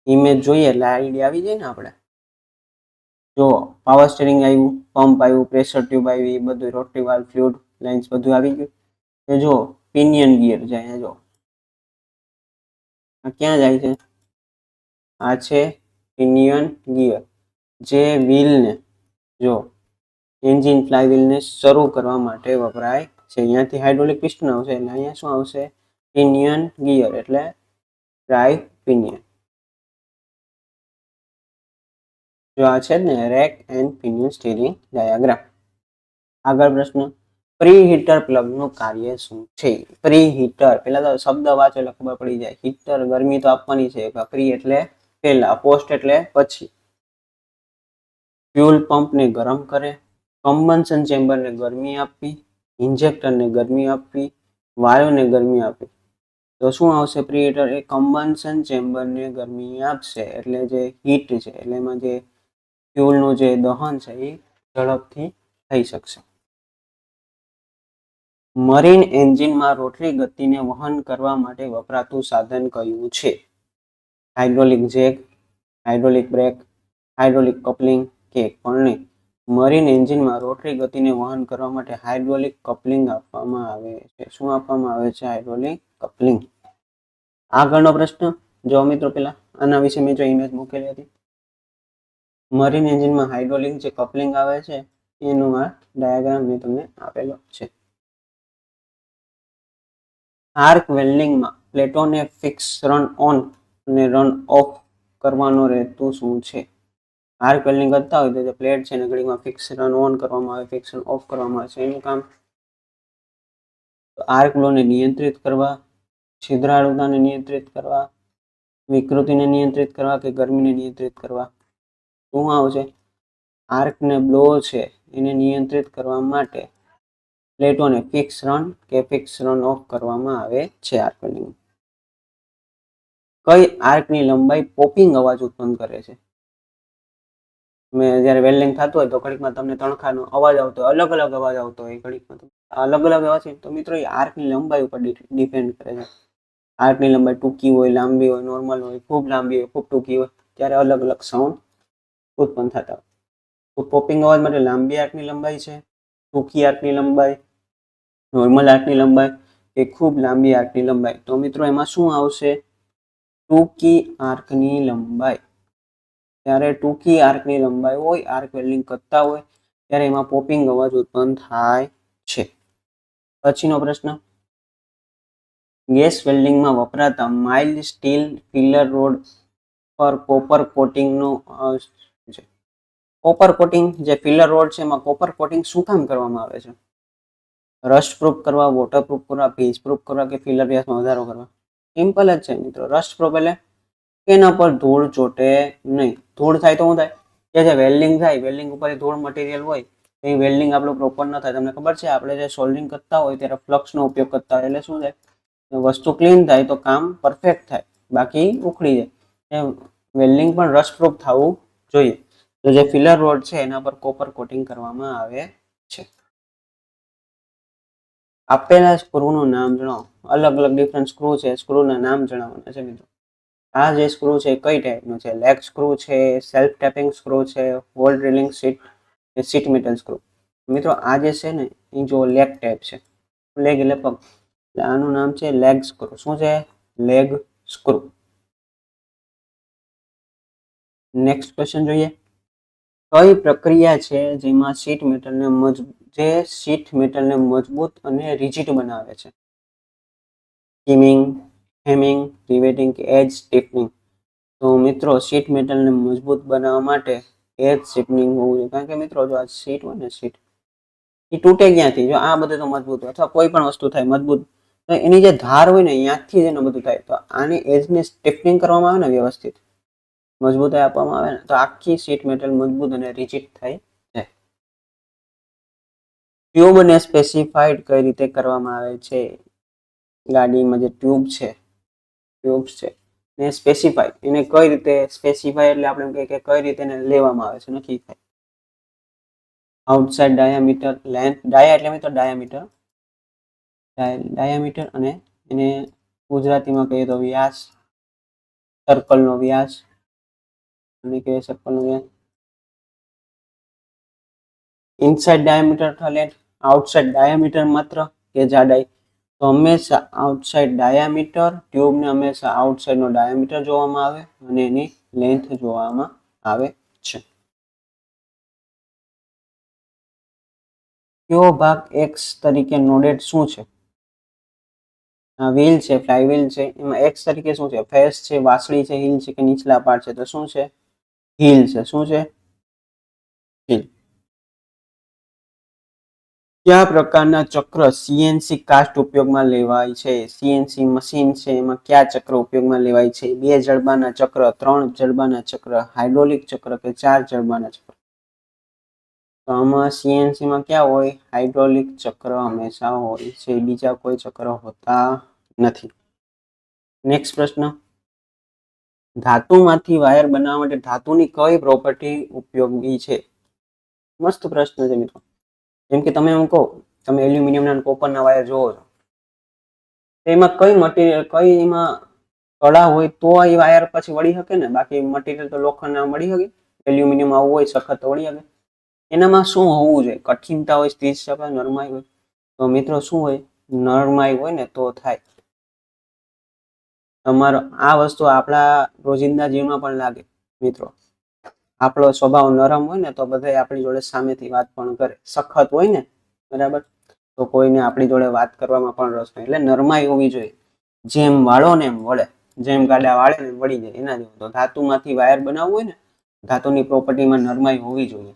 ઇમેજ જોઈએ એટલે આઈડિયા આવી જાય ને આપણે. જો પાવર સ્ટીરિંગ આવ્યું, પંપ આવ્યું, પ્રેશર ટ્યુબ આવી, બધું રોટરી વાલ્વ, ફ્લુઇડ લાઇન્સ બધું આવી ગયું. તો જો પિનિયન ગિયર જાય, જો આ ક્યાં જાય છે? આ છે પિનિયન ગિયર, જે વ્હીલને જો એન્જિન ફ્લાયવ્હીલને શરૂ કરવા માટે વપરાય છે. અહીંયાથી હાઇડ્રોલિક પિસ્ટન આવશે એટલે અહીંયા શું આવશે? પિનિયન ગિયર એટલે ડ્રાઈવ પિનિયન. જો આ છે ને rack and pinion steering diagram. આગળ પ્રશ્ન, પ્રી હીટર પ્લગનું કાર્ય શું છે? પ્રી હીટર, પેલા તો શબ્દ વાંચો એટલે ખબર પડી જાય. હીટર ગરમી તો આપવાની છે. પ્રી એટલે પહેલા, પોસ્ટ એટલે પછી. ફ્યુઅલ પંપને ગરમ કરે, કમ્બન્શન ચેમ્બરને ગરમી આપવી, ઇન્જેક્ટરને ગરમી આપવી, વાયુને ગરમી આપવી. તો શું આવશે પ્રી હીટર? એ કમ્બન્શન ચેમ્બરને ગરમી આપશે, એટલે જે હીટ છે એટલે એમાં જે ફ્યુઅલનું જે દહન છે એ ઝડપથી થઈ શકશે. મરીન એન્જિનમાં રોટરી ગતિને વહન કરવા માટે વપરાતું સાધન કયું છે? Hydraulic jack, hydraulic brake, hydraulic coupling કે પણ નહીં? મરીન એન્જિનમાં રોટરી ગતિને વહન કરવા માટે હાઇડ્રોલિક કપલિંગ આપવામાં આવે છે. શું આપવામાં આવે છે? Hydraulic coupling. આગળનો પ્રશ્ન જો મિત્રો, પેલા આના વિશે મેં જો ઇમેજ મૂકેલી હતી. મરીન એન્જિનમાં હાઇડ્રોલિક જે કપલિંગ આવે છે એનું આ ડાયાગ્રામ મેં તમને આપેલો છે. આર્ક વેલ્ડિંગમાં પ્લેટોને ફિક્સ રન ઓન અને રન ઓફ કરવાનો રહેતું શું છે? આર્ક વેલ્ડિંગ કરતા હોય તો જે પ્લેટ છે એને ઘડીમાં ફિક્સ રન ઓન કરવામાં આવે, ફિક્સ રન ઓફ કરવામાં આવે છે. એનું કામ આર્ક ફ્લોને નિયંત્રિત કરવા, છિદ્રાળુતાને નિયંત્રિત કરવા, વિકૃતિને નિયંત્રિત કરવા કે ગરમીને નિયંત્રિત કરવા? શું આવશે? આર્કને બ્લો છે એને નિયંત્રિત કરવા માટે પ્લેટોને ફિક્સ રન કે ફિક્સ રન ઓફ કરવામાં આવે છે. આર્ક વેલ્ડિંગ કઈ આર્કની લંબાઈ પોપિંગ અવાજ ઉત્પન્ન કરે છે? જ્યારે વેલ્ડિંગ થતું હોય તો ઘડીકમાં તમને તણખાનો અવાજ આવતો હોય, અલગ અલગ અવાજ આવતો હોય ઘડીકમાં. અલગ અલગ અવાજ છે તો મિત્રો એ આર્કની લંબાઈ ઉપર ડિપેન્ડ કરે છે. આર્કની લંબાઈ ટૂંકી હોય, લાંબી હોય, નોર્મલ હોય, ખૂબ લાંબી હોય, ખૂબ ટૂંકી હોય, ત્યારે અલગ અલગ સાઉન્ડ ઉત્પન્ન થતા હોય. તો પોપિંગ અવાજ માટે લાંબી આર્કની લંબાઈ છે, ટૂંકી આર્કની લંબાઈ, નોર્મલ આર્કની લંબાઈ કે ખૂબ લાંબી આર્કની લંબાઈ? તો મિત્રો એમાં શું આવશે? ટૂંકી આર્કની લંબાઈ. ત્યારે ટૂંકી આર્કની લંબાઈ હોય, આર્ક વેલ્ડિંગ કરતા હોય ત્યારે એમાં પોપિંગ અવાજ ઉત્પન્ન થાય છે. પછીનો પ્રશ્ન, ગેસ વેલ્ડિંગમાં વપરાતા માઇલ્ડ સ્ટીલ ફિલર રોડ પર કોપર કોટિંગનો કોપર કોટિંગ જે ફિલર રોડ છે એમાં કોપર કોટિંગ શું કામ કરવામાં આવે છે? રસ્ટ પ્રૂફ કરવા, વોટર પ્રૂફ કરવા, ભેજ પ્રૂફ કરવા કે ફિલર વ્યાસમાં વધારો કરવા? સિમ્પલ જ છે મિત્રો. રસ્ટ પ્રૂફ એટલે એના પર ધૂળ ચોટે નહીં. ધૂળ થાય તો શું થાય? કે જે વેલ્ડિંગ થાય, વેલ્ડિંગ ઉપર ધૂળ મટીરિયલ હોય તો એ વેલ્ડિંગ આપણું પ્રોપર ન થાય. તમને ખબર છે આપણે જે સોલ્ડરિંગ કરતા હોય ત્યારે ફ્લક્સનો ઉપયોગ કરતા હોય એટલે શું થાય? વસ્તુ ક્લીન થાય તો કામ પરફેક્ટ થાય, બાકી ઉખડી જાય. વેલ્ડિંગ પણ રસ્ટ પ્રૂફ થવું જોઈએ. તો જે ફિલર રોડ છે એના પર કોપર કોટિંગ કરવામાં આવે છે. આપેલા સ્ક્રૂનું નામ જણાવો. અલગ અલગ ડિફરન્ટ સ્ક્રૂ છે, સ્ક્રૂના નામ જણાવવાના છે મિત્રો. આ જે સ્ક્રૂ છે કઈ ટાઈપનું છે? લેગ સ્ક્રૂ છે, સેલ્ફ ટેપિંગ સ્ક્રૂ છે, હોલ ડ્રિલિંગ સીટ કે સીટ મેટલ સ્ક્રૂ? મિત્રો આ જે છે ને એ જો લેગ ટાઈપ છે. લેગ એટલે પગ, એટલે આનું નામ છે લેગ સ્ક્રૂ. શું છે? Leg screw. નેક્સ્ટ ક્વેશ્ચન જોઈએ. કઈ પ્રક્રિયા છે જેમાં સીટ મેટલને મજબૂત અને રિજિડ બનાવે છે? સ્કીમિંગ, હેમિંગ, રિવેટિંગ કે એજ સ્ટીફનિંગ? તો મિત્રો સીટ મેટલને મજબૂત બનાવવા માટે એજ સ્ટીફનિંગ હોવું જોઈએ. કારણ કે મિત્રો જો આ સીટ હોય ને, સીટ એ તૂટે ક્યાંથી? જો આ બધું તો મજબૂત હોય અથવા કોઈ પણ વસ્તુ થાય મજબૂત, તો એની જે ધાર હોય ને અહીંયાથી જ એનું બધું થાય. તો આની એજને સ્ટીફનિંગ કરવામાં આવે ને, વ્યવસ્થિત મજબૂતાઈ આપવામાં આવે ને, તો આખી સીટ મેટલ મજબૂત અને રિજિડ થઈ જાય. ટ્યુબને સ્પેસિફાઈડ કઈ રીતે કરવામાં આવે છે? ગાડીમાં જે ટ્યુબ્સ છે ને સ્પેસિફાઈ, એને કઈ રીતે સ્પેસિફાઈ એટલે આપણે કહીએ કે કઈ રીતે એને લેવામાં આવે છે, નક્કી થાય. આઉટસાઇડ ડાયામીટર, લેન્થ, ડાયા એટલે મિત્રો ડાયામીટર, ડાયામીટર અને એને ગુજરાતીમાં કહીએ તો વ્યાસ, સર્કલનો વ્યાસ, અને કહીએ સર્કલનો વ્યાસ. ઇનસાઇડ ડાયામીટર અથવા લેન્થ, આઉટસાઇડ ડાયામીટર માત્ર કે જાડાઈ, તો હંમેશા આઉટસાઇડ ડાયામીટર, ટ્યુબને હંમેશા આઉટસાઇડનો ડાયામીટર જોવામાં આવે અને એની લેન્થ જોવામાં આવે છે. કયો ભાગ એક્સ તરીકે નોડેડ શું છે? વ્હીલ છે, ફ્લાય વ્હીલ છે, એમાં એક્સ તરીકે શું છે? ફેસ છે, વાસળી છે, હીલ છે કે નીચલા પાર્ટ છે? તો શું છે? હીલ છે. શું છે? હીલ. કયા પ્રકારના ચક્ર સીએનસી કાસ્ટ ઉપયોગમાં લેવાય છે? સીએનસી મશીન છે, એમાં કયા ચક્ર ઉપયોગમાં લેવાય છે? 2 જડબાના ચક્ર, 3 જડબાના ચક્ર, હાઇડ્રોલિક ચક્ર કે 4 જડબાના ચક્ર? તો આમાં સીએનસી માં ક્યાં હોય? હાઇડ્રોલિક ચક્ર હંમેશા હોય છે, બીજા કોઈ ચક્ર હોતા નથી. નેક્સ્ટ પ્રશ્ન, ધાતુમાંથી વાયર બનાવવા માટે ધાતુની કઈ પ્રોપર્ટી ઉપયોગી છે? મસ્ત પ્રશ્ન છે મિત્રો. જેમ કે તમે એમ કહો, તમે એલ્યુમિનિયમના કોપરના વાયર જોવો છો, એમાં કઈ મટીરિયલ, કઈ એમાં કળા હોય તો એ વાયર પછી વળી શકે ને, બાકી મટીરિયલ તો લોખંડના વળી શકે? એલ્યુમિનિયમ આવું હોય સખત તો વળી શકે? એનામાં શું હોવું જોઈએ? કઠિનતા હોય, સ્થિતિસ્થાપકતા, નરમાઈ હોય? તો મિત્રો શું હોય? નરમાઈ હોય ને તો થાય. તમારો આ વસ્તુ આપણા રોજિંદા જીવનમાં પણ લાગે મિત્રો. આપણો સ્વભાવ નરમ હોય ને તો બધા આપણી જોડે સામેથી વાત પણ કરે. સખત હોય ને, બરાબર, તો કોઈને આપણી જોડે વાત કરવામાં પણ રસ નહીં. એટલે નરમાઈ હોવી જોઈએ. જેમ વાળો ને એમ વળે, જેમ ગાડા વાળે ને વળી જાય, એના જેવું. તો ધાતુમાંથી વાયર બનાવવું હોય ને, ધાતુની પ્રોપર્ટીમાં નરમાઈ હોવી જોઈએ,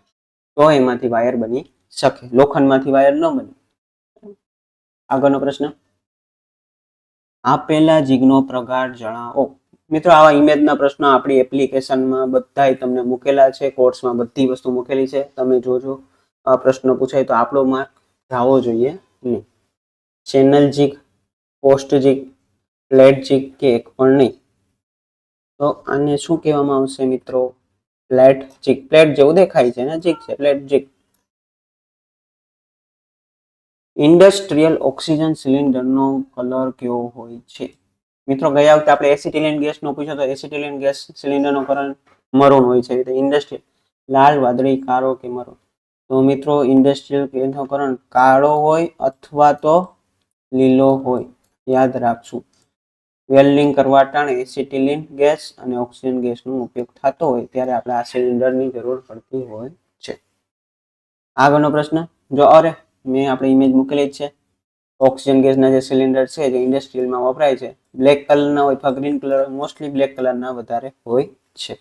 તો એમાંથી વાયર બની શકે. લોખંડમાંથી વાયર ન બને. આગળનો પ્રશ્ન, આપેલા જીગનો પ્રકાર જણાવો. મિત્રો આવા ઇમેજના પ્રશ્નો આપણી એપ્લિકેશનમાં બધા તમને મૂકેલા છે, કોર્સમાં બધી વસ્તુ મૂકેલી છે, તમે જોજો. આ પ્રશ્ન પૂછાય તો આપણો માર્ક જાવો જોઈએ નહીં. Channel jig, post jig, plate jig કે એક પણ નહીં. તો આને શું કહેવામાં આવશે મિત્રો? Plate jig. પ્લેટ જેવું દેખાય છે ને, જીગ છે, પ્લેટ જીગ. ઇન્ડસ્ટ્રીયલ ઓક્સિજન સિલિન્ડરનો કલર કેવો હોય છે? મિત્રો ગયા વખતે આપણે એસિટિલિન ગેસનો પૂછ્યો તો એસિટિલિન ગેસ સિલિન્ડરનો કલર મરૂન હોય છે. ઇન્ડસ્ટ્રીયલ લાલ, વાદળી, કાળો કે મરૂન? તો મિત્રો ઇન્ડસ્ટ્રીયલ ગેસનો કલર કાળો હોય અથવા તો લીલો હોય, યાદ રાખશું. વેલ્ડિંગ કરવા ટાણે એસિટિલિન ગેસ અને ઓક્સિજન ગેસનો ઉપયોગ થતો હોય ત્યારે આપણે આ સિલિન્ડરની જરૂર પડતી હોય છે. આગળનો પ્રશ્ન, જો અરે મેં આપણે ઇમેજ મૂકેલી જ છે. ઓક્સિજન ગેસના જે સિલિન્ડર છે જે ઇન્ડસ્ટ્રીયલમાં વપરાય છે, બ્લેક કલરના હોય અથવા ગ્રીન કલર, મોસ્ટલી બ્લેક કલરના વધારે હોય છે.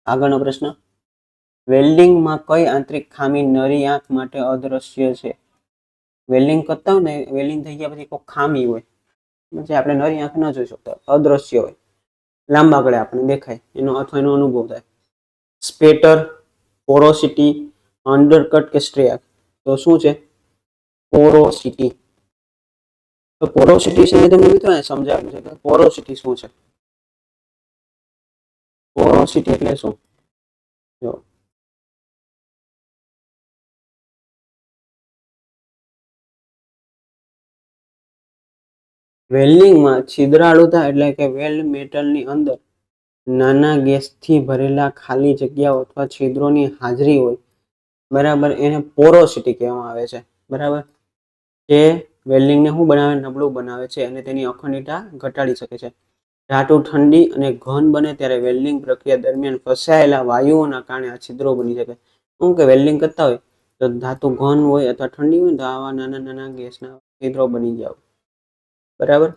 આગળનો પ્રશ્ન, વેલ્ડિંગમાં કઈ આંતરિક ખામી નરી આંખ માટે અદ્રશ્ય છે? વેલ્ડિંગ કરતા હોય ને, વેલ્ડિંગ થઈ ગયા પછી કોઈ ખામી હોય જે આપણે નરી આંખ ન જોઈ શકતા, અદ્રશ્ય હોય, લાંબા ગાળે આપણને દેખાય, એનો અથવા એનો અનુભવ થાય. સ્પેટર, પોરોસિટી, અંડરકટ કે સ્ટ્રેક? તો શું છે? પોરોસિટી. તો પોરોસિટી છે તમને મિત્રો સમજાવ્યું છે કે પોરોસિટી શું છે. પોરોસિટી એટલે શું? જો વેલ્ડિંગમાં છિદ્રાળુતા એટલે કે વેલ્ડ મેટલની અંદર નાના ગેસથી ભરેલા ખાલી જગ્યાઓ અથવા છિદ્રોની હાજરી હોય, બરાબર, એને પોરોસિટી કહેવામાં આવે છે. બરાબર, જે વેલ્ડિંગને શું બનાવે? નબળું બનાવે છે અને તેની અખંડિતતા ઘટાડી શકે છે. ધાતુ ઠંડી અને ઘન બને ત્યારે વેલ્ડિંગ પ્રક્રિયા દરમિયાન ફસાયેલા વાયુઓના કારણે આ છિદ્રો બની શકે. શું કે વેલ્ડિંગ કરતા હોય તો ધાતુ ઘન હોય અથવા ઠંડી હોય તો આવા નાના નાના ગેસના છિદ્રો બની જાય. બરાબર,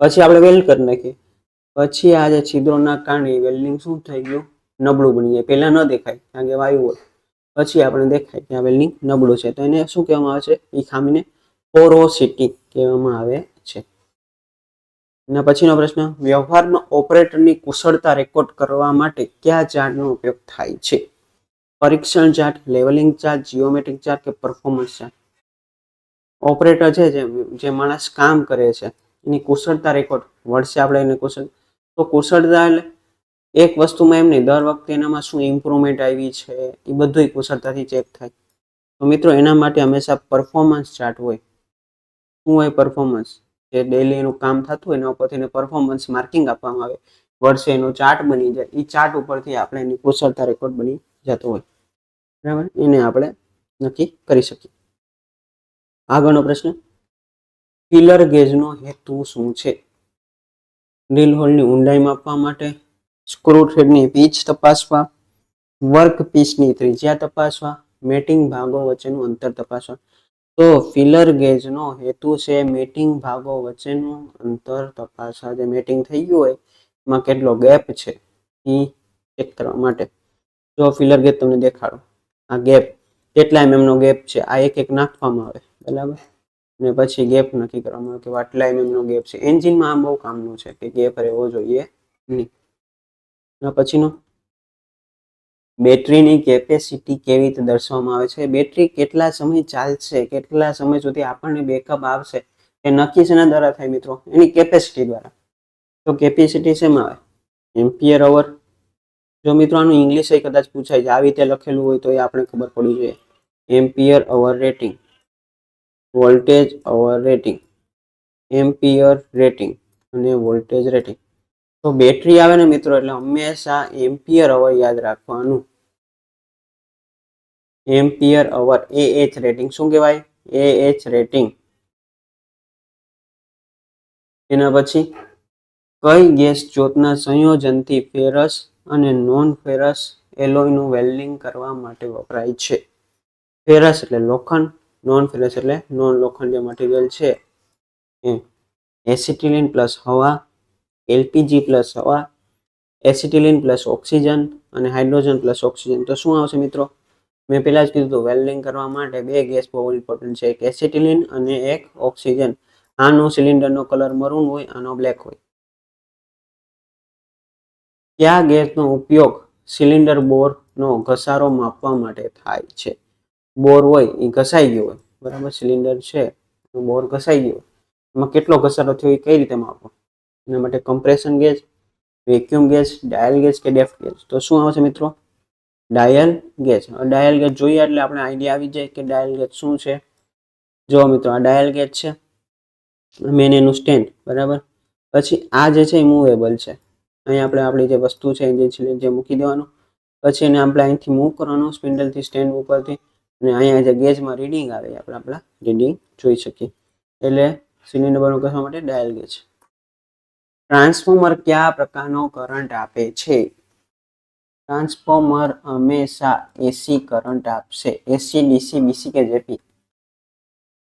પછી આપણે વેલ્ડ કરી નાખીએ, પછી આ જે છિદ્રોના કારણે વેલ્ડિંગ શું થઈ ગયું? નબળું બની જાય. પહેલા ન દેખાય કારણ કે વાયુ હોય, પછી આપણે દેખાય કે આ વેલ્ડિંગ નબળું છે, તો એને શું કહેવામાં આવે છે? એ ખામીને પોરોસિટી કહેવામાં આવે છે. અને પછીનો પ્રશ્ન, વ્યવહારમાં ઓપરેટરની કુશળતા રેકોર્ડ કરવા માટે કયા ચાર્ટનો ઉપયોગ થાય છે? પરીક્ષણ chart, levelling chart, geometric chart કે પરફોર્મન્સ ચાર્ટ? ઓપરેટર છે જે માણસ કામ કરે છે એની કુશળતા રેકોર્ડ, વર્ષે આપણે એને કુશળ, તો કુશળતા એટલે એક વસ્તુમાં એમ નહીં, દર વખતે એનામાં શું ઇમ્પ્રુવમેન્ટ આવી છે એ બધું કુશળતાથી ચેક થાય. તો મિત્રો એના માટે હંમેશા પરફોર્મન્સ ચાર્ટ હોય. શું હોય પરફોર્મન્સ? જે ડેલી એનું કામ થતું હોય એના ઉપરથી એને પરફોર્મન્સ માર્કિંગ આપવામાં આવે, વર્ષે એનો ચાર્ટ બની જાય. એ ચાર્ટ ઉપરથી આપણે એની કુશળતા રેકોર્ડ બની જતો હોય, બરાબર, એને આપણે નક્કી કરી શકીએ. આગળનો પ્રશ્ન, ફિલર ગેજનો હેતુ શું છે? ડ્રીલ હોલની ઊંડાઈ માપવા માટે, સ્ક્રૂ થ્રેડની પીચ તપાસવા, વર્ક પીસની ત્રિજ્યા તપાસવા, મેટિંગ ભાગો વચ્ચેનું અંતર તપાસવા. તો ફિલર ગેજનો હેતુ છે મેટિંગ ભાગો વચ્ચેનું અંતર તપાસવા. જે મેટિંગ થઈ ગયું હોય એમાં કેટલો ગેપ છે એ ચેક કરવા માટે. જો ફિલર ગેજ તમને દેખાડો, આ ગેપ કેટલા એમએમ નો ગેપ છે, આ એક એક નાખવામાં આવે, બરાબર, અને પછી ગેપ નક્કી કરવામાં આવે કે આટલા એમએમ નો ગેપ છે. એન્જિનમાં આ બહુ કામનું છે કે ગેપ રહેવો જોઈએ નહીં. પછીનો, બેટરીની કેપેસિટી કેવી રીતે દર્શાવવામાં આવે છે? બેટરી કેટલા સમય ચાલશે, કેટલા સમય સુધી આપણને બેકઅપ આવશે એ નક્કી શેના દ્વારા થાય મિત્રો? એની કેપેસિટી દ્વારા. તો કેપેસિટી શેમાં આવે? એમ્પિયર અવર. જો મિત્રો આનું ઇંગ્લિશ કદાચ પૂછાય છે, આવી રીતે લખેલું હોય તો એ આપણે ખબર પડવી જોઈએ. એમ્પિયર અવર રેટિંગ, વોલ્ટેજ અવર રેટિંગ, એમ્પિયર રેટિંગ અને વોલ્ટેજ રેટિંગ. તો બેટરી આવે ને મિત્રો એટલે હંમેશા એમ્પિયર અવર યાદ રાખવાનું. એમ્પિયર અવર, AH રેટિંગ. શું કહેવાય? AH rating. એના પછી, કઈ ગેસ જ્યોતના સંયોજનથી ફેરસ અને નોન ફેરસ એલોયનું વેલ્ડિંગ કરવા માટે વપરાય છે? ફેરસ એટલે લોખંડ, નોન ફેરસ એટલે નોન લોખંડ જે મટીરિયલ છે એ. એસિટિલિન પ્લસ હવા, એલપીજી પ્લસ હવા, એસિટિલિન પ્લસ ઓક્સિજન અને હાઇડ્રોજન પ્લસ ઓક્સિજન. તો શું આવશે મિત્રો? મેં પહેલા જ કીધું હતું, વેલ્ડિંગ કરવા માટે બે ગેસ બહુ ઇમ્પોર્ટન્ટ છે, એક એસિટિલિન અને એક ઓક્સિજન. આનો સિલિન્ડરનો કલર મરૂન હોય, આનો બ્લેક હોય. કયા ગેસનો ઉપયોગ સિલિન્ડર બોરનો ઘસારો માપવા માટે થાય છે? બોર હોય એ ઘસાઈ ગયો હોય, બરાબર, સિલિન્ડર છે બોર ઘસાઈ ગયો, એમાં કેટલો ઘસારો થયો એ કઈ રીતે માપવો? એના માટે compression gauge, vacuum gauge, dial gauge કે ડેપ્થ ગેજ. તો શું આવશે મિત્રો? Dial gauge. ડાયલ ગેજ જોઈએ એટલે આપણે આઈડિયા આવી જાય કે ડાયલ ગેજ શું છે. જો મિત્રો આ ડાયલ ગેજ છે, મેન એનું સ્ટેન્ડ, બરાબર. પછી આ જે છે એ મૂવેબલ છે. અહીં આપણે આપણી જે વસ્તુ છે જે મૂકી દેવાનું, પછી એને આપણે અહીંથી મૂવ કરવાનું સ્પિન્ડલથી સ્ટેન્ડ ઉપરથી, અને અહીંયા જે ગેજમાં રીડિંગ આવે આપણે આપણા રીડિંગ જોઈ શકીએ. એટલે સિલિન્ડર બોર કહેવા માટે ડાયલ ગેજ. ટ્રાન્સફોર્મર કયા પ્રકારનો કરંટ આપે છે? ટ્રાન્સફોર્મર હંમેશા એસી કરંટ આપશે. એસી, ડીસી, બીસી કે જેપી.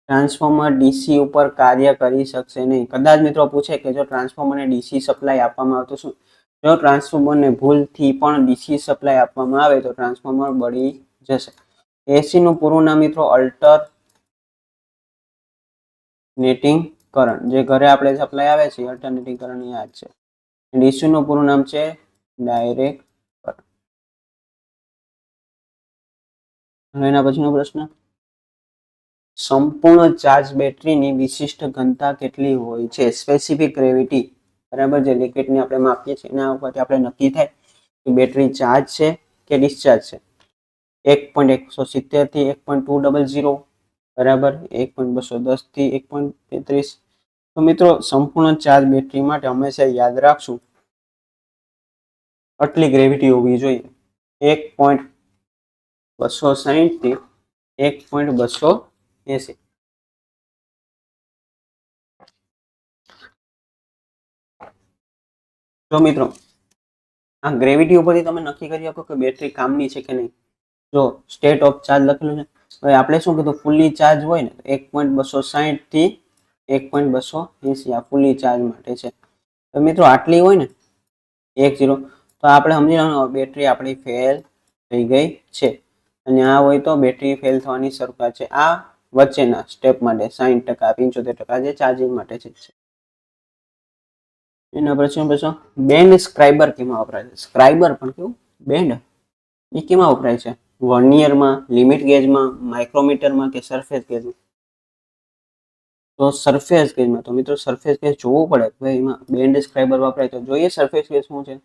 ટ્રાન્સફોર્મર ડીસી ઉપર કાર્ય કરી શકશે નહીં. કદાચ મિત્રો પૂછે કે જો ટ્રાન્સફોર્મરને ડીસી સપ્લાય આપવામાં આવે તો શું? જો ટ્રાન્સફોર્મરને ભૂલથી પણ ડીસી સપ્લાય આપવામાં આવે તો ટ્રાન્સફોર્મર બળી જશે. એસી નું પૂરું નામ મિત્રો અલ્ટરનેટિંગ કરંટ. જે ઘરે આપણે સપ્લાય આવે છે અલ્ટરનેટિંગ કરંટ યાદ છે. ડીસી નું પૂરું નામ છે ડાયરેક્ટ કરંટ. એના પછીનો પ્રશ્ન, સંપૂર્ણ ચાર્જ બેટરીની વિશિષ્ટ ઘનતા કેટલી હોય છે? સ્પેસિફિક ગ્રેવિટી, બરાબર, જે લિક્વિડની આપણે માપીએ છીએ એના ઉપરથી આપણે નક્કી થાય કે બેટરી ચાર્જ છે કે ડિસ્ચાર્જ છે. 1.170 થી 1.200, બરાબર, 1.210 થી 1.33. તો મિત્રો સંપૂર્ણ ચાર્જ બેટરી માટે હંમેશા યાદ રાખશું આટલી ગ્રેવિટી હોવી જોઈએ, 1.260 થી 1.280. તો મિત્રો આ ગ્રેવિટી ઉપરથી તમે નક્કી કરી શકો કે બેટરી કામની છે કે નહીં. જો સ્ટેટ ઓફ ચાર્જ લખેલું છે, હવે આપણે શું કીધું, ફૂલી ચાર્જ હોય ને 1.260 થી 1.280 આ ફૂલી ચાર્જ માટે છે. તો મિત્રો આટલી હોય ને 10, તો આપણે સમજી લેવાનું બેટરી આપણી ફેલ થઈ ગઈ છે. અને આ હોય તો બેટરી ફેલ થવાની શરૂઆત છે. આ વચ્ચેના સ્ટેપ માટે 60%, 75% જે ચાર્જિંગ માટે છે. એના પછી બેન્ડ સ્ક્રાઇબર કેમાં વપરાય છે? સ્ક્રાઇબર પણ કેવું બેન્ડ એ કેમાં વપરાય છે? વર્નિયરમાં, લિમિટ ગેજમાં, માઇક્રોમીટરમાં કે સરફેસ ગેજમાં? તો સરફેસ ગેજમાં. તો મિત્રો સરફેસ ગેજ જોવું પડે ભાઈ એમાં બેન્ડ સ્ક્રાઇબર વપરાય તો જોઈએ સરફેસ ગેજ શું છે.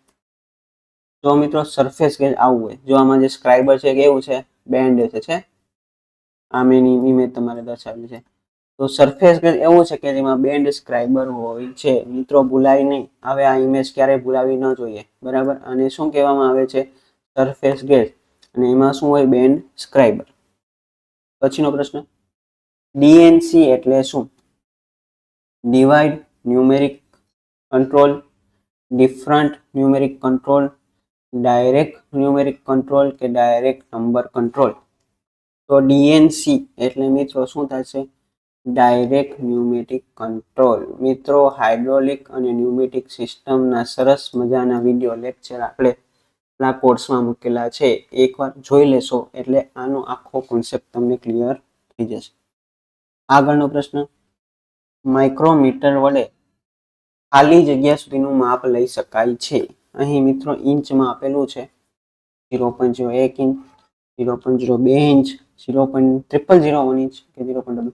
જો મિત્રો સરફેસ ગેજ આવું હોય, જો આમાં જે સ્ક્રાઇબર છે કેવું છે, બેન્ડ છે આમ એની ઇમેજ તમારે દર્શાવેલી છે. તો સરફેસ ગેજ એવું છે કે જેમાં બેન્ડ સ્ક્રાઇબર હોય છે. મિત્રો ભૂલાય નહીં, હવે આ ઇમેજ ક્યારેય ભૂલાવી ન જોઈએ, બરાબર. અને શું કહેવામાં આવે છે, સરફેસ ગેજ, અને એમાં શું હોય, બેન્ડ સ્ક્રાઇબર. પછીનો પ્રશ્ન, ડીએનસી એટલે શું? Divide numeric control, different numeric control, direct numeric control કે ડાયરેક્ટ નંબર કંટ્રોલ? તો ડીએનસી એટલે મિત્રો શું થશે, ડાયરેક્ટ ન્યુમેટિક કંટ્રોલ. મિત્રો હાઇડ્રોલિક અને ન્યુમેટિક સિસ્ટમના સરસ મજાના વિડીયો લેક્ચર આપણે આપણા કોર્સમાં મૂકેલા છે, એકવાર જોઈ લેશો એટલે આનો આખો કોન્સેપ્ટ તમને ક્લિયર થઈ જશે. આગળનો પ્રશ્ન, માઇક્રોમીટર વડે ખાલી જગ્યા સુધીનું માપ લઈ શકાય છે. અહીં મિત્રો ઇંચમાં આપેલું છે 0.01 ઇંચ, 0.02 ઇંચ, 0.0001 ઇંચ કે 0.00.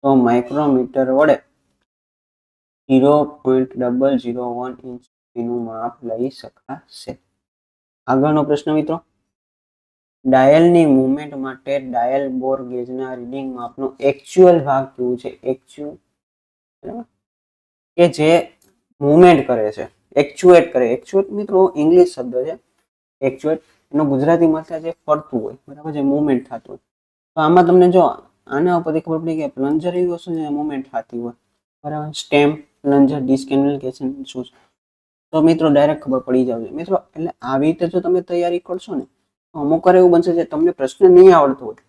તો માઇક્રોમીટર વડે 0.001 ઇંચ સુધીનું માપ લઈ શકાશે. આગળનો પ્રશ્ન મિત્રો, ડાયલની મૂવમેન્ટ માટે ડાયલ બોર ગેજના રીડિંગ માપનો એક્ચ્યુઅલ ભાગ કેવું છે? એક્ચ્યુઅલ કે જે મૂવમેન્ટ કરે છે, એક્ચ્યુએટ કરે. એક્ચ્યુએટ મિત્રો ઇંગ્લિશ શબ્દ છે, એક્ચ્યુએટ એનો ગુજરાતીમાં થાય છે ફરતું હોય, બરાબર, જે મૂવમેન્ટ થતું હોય. તો આમાં તમને જો આના ઉપરથી ખબર પડી કે પ્લન્જર એવી વસ્તુ છે મૂવમેન્ટ થતી હોય, બરાબર. સ્ટેમ, પ્લન્જર, ડિસ્કેન્ડલ શું છે? તો મિત્રો ડાયરેક્ટ ખબર પડી જાવ મિત્રો. એટલે આવી રીતે જો તમે તૈયારી કરશો ને, તો અમુક વાર એવું બનશે કે તમને પ્રશ્ન નહીં આવડતો હોય,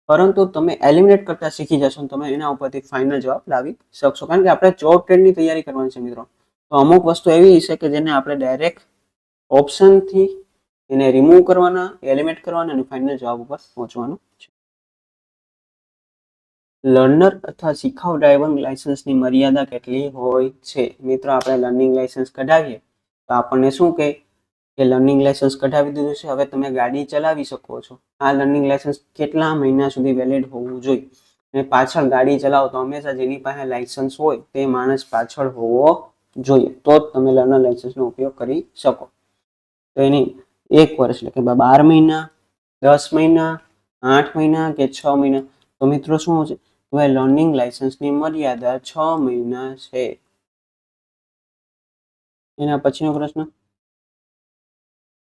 પરંતુ તમે એલિમિનેટ કરતા શીખી જશો ને તમે એના ઉપરથી ફાઇનલ જવાબ લાવી શકશો. કારણ કે આપણે જોબ ટ્રેડની તૈયારી કરવાની છે મિત્રો. તો અમુક વસ્તુ એવી છે કે જેને આપણે ડાયરેક્ટ ઓપ્શનથી એને રિમૂવ કરવાના, એલિમિનેટ કરવાના અને ફાઇનલ જવાબ ઉપર પહોંચવાનું છે. લર્નર અથવા શીખાઉ ડ્રાઇવિંગ લાયસન્સની મર્યાદા કેટલી હોય છે? મિત્રો આપણે લર્નિંગ લાયસન્સ કઢાવીએ તો આપણને શું કહે કે લર્નિંગ લાયસન્સ કઢાવી દીધું છે, હવે તમે ગાડી ચલાવી શકો છો. આ લર્નિંગ લાયસન્સ કેટલા મહિના સુધી વેલિડ હોવું જોઈએ? અને પાછળ ગાડી ચલાવો તો હંમેશા જેની પાસે લાયસન્સ હોય તે માણસ પાછળ હોવો જોઈએ, તો જ તમે લર્નર લાયસન્સનો ઉપયોગ કરી શકો. તો એની 1 વર્ષ એટલે કે 12 મહિના, 10 મહિના, 8 મહિના કે 6 મહિના? તો મિત્રો શું છે, તો એ લર્નિંગ લાયસન્સની મર્યાદા 6 મહિના છે. એના પછીનો પ્રશ્ન,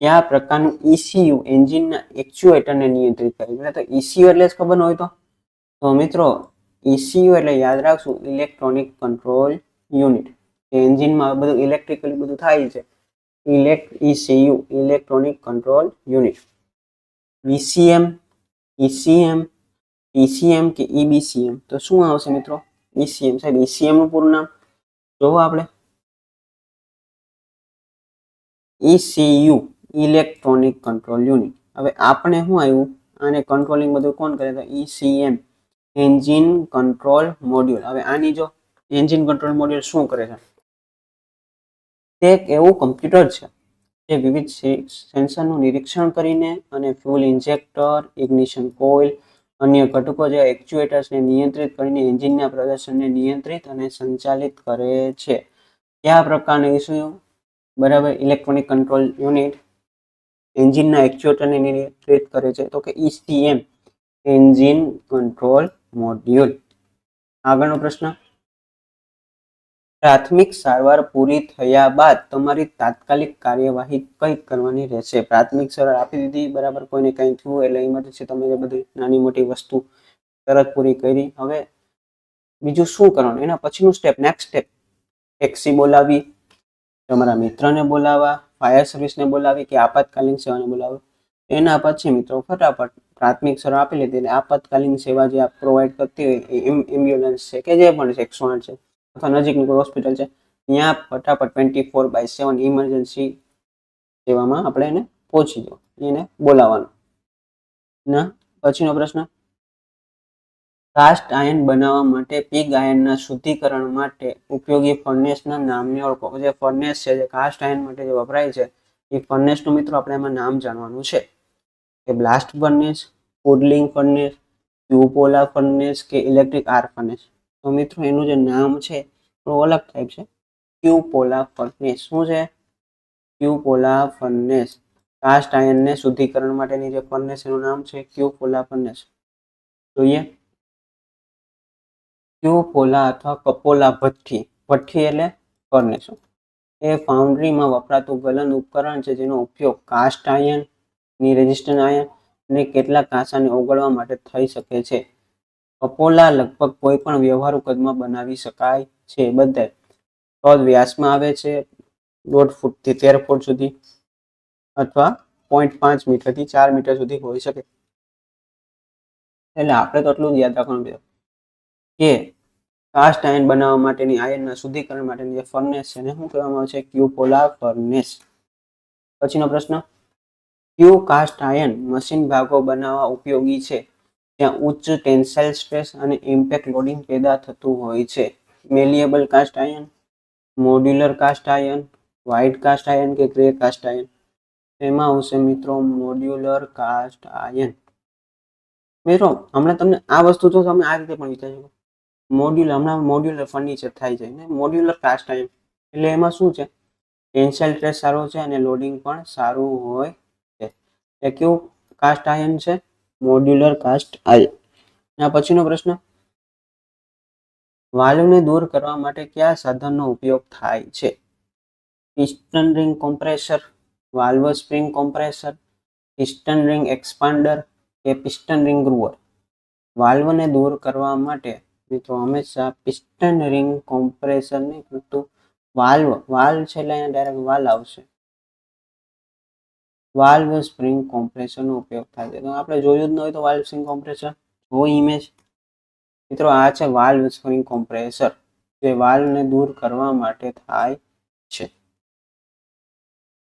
કયા પ્રકારનું ECU એન્જિનના એક્ચ્યુએટરને નિયંત્રિત કરે છે? તો ECU એટલે જ ખબર ન હોય તો મિત્રો ECU એટલે યાદ રાખશું, ઇલેક્ટ્રોનિક કંટ્રોલ યુનિટ. એન્જિનમાં બધું ઇલેક્ટ્રિકલી બધું થાય છે, ECU electronic control unit. VCM, ECM, TCM કે EBCM? તો શું આવશે મિત્રો? ECM. સાહેબ ECM નું પૂરું નામ જોવો આપણે, ECU ઇલેક્ટ્રોનિક કંટ્રોલ યુનિટ. હવે આપણે શું આવ્યું, આને કંટ્રોલિંગ બધું કોણ કરે? તો ECM એન્જિન કંટ્રોલ મોડ્યુલ. હવે આની જો એન્જિન કંટ્રોલ મોડ્યુલ શું કરે છે? તે એક એવું કમ્પ્યુટર છે જે વિવિધ સેન્સરનું નિરીક્ષણ કરીને અને ફ્યુલ ઇન્જેક્ટર, ઇગ્નિશન કોઇલ, અન્ય ઘટકો જેવા એક્ચ્યુએટર્સને નિયંત્રિત કરીને એન્જિનના પ્રદર્શનને નિયંત્રિત અને સંચાલિત કરે છે. કયા પ્રકારના ECU, બરાબર, ઇલેક્ટ્રોનિક કંટ્રોલ યુનિટ એન્જિનના એક્ચ્યુએટરને નિયંત્રિત કરે છે? તો કે ECM એન્જિન કંટ્રોલ મોડ્યુલ. આગળનો પ્રશ્ન, પ્રાથમિક સારવાર પૂરી થયા બાદ તમારી તાત્કાલિક કાર્યવાહી કઈ કરવાની રહેશે? પ્રાથમિક સારવાર આપી દીધી, બરાબર, કોઈને કંઈ થયું એટલે ઇમરજન્સી તમે બધી નાની મોટી વસ્તુ તરત પૂરી કરી. હવે બીજું શું કરવાનું? એના પછીનું સ્ટેપ, નેક્સ્ટ સ્ટેપ, ટેક્સી બોલાવી, તમારા મિત્રને બોલાવવા, ફાયર સર્વિસને બોલાવી કે આપાતકાલીન સેવાને બોલાવવા. એના પછી મિત્રો ફટાફટ પ્રાથમિક સારવાર આપી લીધી એટલે આપાતકાલીન સેવા જે આપ પ્રોવાઈડ કરતી હોય એમ્બ્યુલન્સ છે કે જે પણ છે, 108 છે અથવા નજીકની કોઈ હોસ્પિટલ છે, ત્યાં ફટાફટ 24/7 ઇમરજન્સી સેવામાં આપણે એને પહોંચી જવું, એને બોલાવવાનું. ના પછીનો પ્રશ્ન, કાસ્ટ આયર્ન બનાવવા માટે પિગ આયર્નના શુદ્ધિકરણ માટે ઉપયોગી ફર્નેસના નામને ઓળખો. જે ફર્નેસ છે જે કાસ્ટ આયર્ન માટે જે વપરાય છે એ ફર્નેસનું મિત્રો આપણે એમાં નામ જાણવાનું છે કે બ્લાસ્ટ ફર્નેસ, પુડલિંગ ફર્નેસ, ક્યુપોલા ફર્નેસ કે ઇલેક્ટ્રિક આર્ક ફર્નેસ? તો મિત્રો એનું જે નામ છે થોડું અલગ ટાઈપ છે, ક્યુપોલા ફર્નેસ. શું છે? ક્યુપોલા ફર્નેસ. કાસ્ટ આયર્નને શુદ્ધિકરણ માટેની જે ફર્નેસ એનું નામ છે ક્યુપોલા ફર્નેસ. જોઈએ ક્યુપોલા અથવા કપોલા ભઠ્ઠી. ભઠ્ઠી એટલે ફર્નેસ. એ ફાઉન્ડ્રીમાં વપરાતું ગલન ઉપકરણ છે જેનો ઉપયોગ કાસ્ટ આયર્ન, ની રેઝિસ્ટન્ટ આયર્ન અને કેટલાક કાંસાને ઓગળવા માટે થઈ શકે છે. કપોલા લગભગ કોઈ પણ વ્યવહારુ કદમાં બનાવી શકાય છે. બધા કદ વ્યાસમાં આવે છે 1.5 ફૂટથી 13 ફૂટ સુધી અથવા 0.5 મીટરથી 4 મીટર સુધી હોઈ શકે. એટલે આપણે તો એટલું જ યાદ રાખવાનું છે કે કાસ્ટ આયર્ન બનાવવા માટેની આયર્નના શુદ્ધિકરણ માટેની જે ફર્નેસ છે એને શું કહેવામાં આવે છે? ક્યુપોલા ફર્નેસ. પછીનો પ્રશ્ન, ક્યુ કાસ્ટ આયર્ન મશીન ભાગો બનાવવા ઉપયોગી છે ત્યાં ઉચ્ચ ટેન્સાઇલ સ્ટ્રેસ અને ઇમ્પેક્ટ લોડિંગ પેદા થતું હોય છે? Malleable cast iron, modular cast iron, white cast iron કે ગ્રે કાસ્ટ આયર્ન? એમાં આવશે મિત્રો મોડ્યુલર કાસ્ટ આયર્ન. મિત્રો હમણાં તમને આ વસ્તુ તો તમે આ રીતે પણ વિચારી શકો, હમણાં મોડ્યુલર ફર્નિચર થાય છે ને, મોડ્યુલર કાસ્ટ આયર્ન એટલે એમાં શું છે? ટેન્સાઇલ સ્ટ્રેસ સારો છે અને લોડિંગ પણ સારું હોય છે. એ કેવું કાસ્ટ આયર્ન છે? Modular cast iron. આ પછીનો પ્રશ્ન, વાલ્વને દૂર કરવા માટે કયા સાધનનો ઉપયોગ થાય છે? Piston ring compressor, valve spring compressor, piston ring expander કે પિસ્ટન રિંગ ગ્રુવર? વાલ્વને દૂર કરવા માટે મિત્રો હંમેશા પિસ્ટન રિંગ કોમ્પ્રેસર નહીં કરતું વાલ્વ છે એટલે અહીંયા ડાયરેક્ટ વાલ્વ આવશે. વાલ્વ સ્પ્રિંગ કોમ્પ્રેસરનો ઉપયોગ થાય છે. તો આપણે જોયું જ ન હોય તો વાલ્વ સ્પ્રિંગ કોમ્પ્રેસર જો ઇમેજ મિત્રો આ છે વાલ્વ સ્પ્રિંગ કોમ્પ્રેસર જે વાલ્વને દૂર કરવા માટે થાય છે.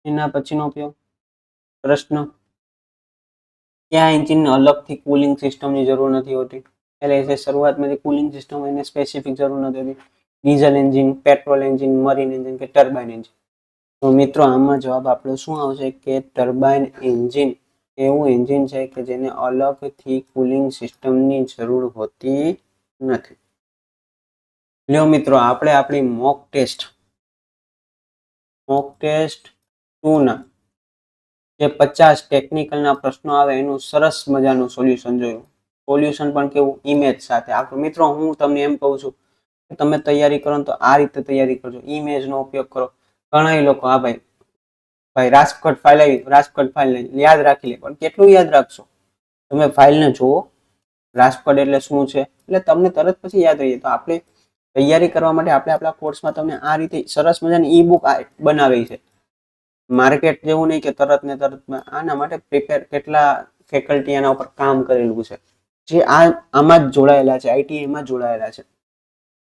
એના પછીનો ઉપયોગ પ્રશ્ન, કયા એન્જિનને અલગથી કુલિંગ સિસ્ટમની જરૂર નથી હોતી? એટલે જે શરૂઆતમાં જે કુલિંગ સિસ્ટમ હોય એને સ્પેસિફિક જરૂર નથી હોતી. Diesel engine, petrol engine, marine engine કે ટર્બાઇન એન્જિન? તો મિત્રો આમાં જવાબ આપણો શું આવશે કે ટર્બાઇન એન્જિન એવું એન્જિન છે કે જેને અલગથી કુલિંગ સિસ્ટમની જરૂર હોતી નથી. લ્યો મિત્રો આપણે આપણી મોક ટેસ્ટ 2 ના જે 50 ટેકનિકલના પ્રશ્નો આવે એનું સરસ મજાનું સોલ્યુશન જોયું. સોલ્યુશન પણ કેવું? ઇમેજ સાથે. આપણે મિત્રો હું તમને એમ કહું છું કે તમે તૈયારી કરો તો આ રીતે તૈયારી કરજો, ઇમેજનો ઉપયોગ કરો. ઘણા લોકો હા ભાઈ રાજકોટ ફાઇલ આવી, રાજકોટ ફાઇલ યાદ રાખી લે, પણ કેટલું યાદ રાખશો? તમે ફાઇલને જુઓ, રાજકોટ એટલે શું છે એટલે તમને તરત પછી યાદ રહી જાય. તો આપણે તૈયારી કરવા માટે આપણે આપણા કોર્સમાં તમને આ રીતે સરસ મજાની ઈ બુક બનાવી છે. માર્કેટ જેવું નહીં કે તરત ને તરત. આના માટે પ્રિપેર કેટલા ફેકલ્ટી એના ઉપર કામ કરેલું છે જે આમાં જ જોડાયેલા છે, આઈટીઆઈમાં જ જોડાયેલા છે.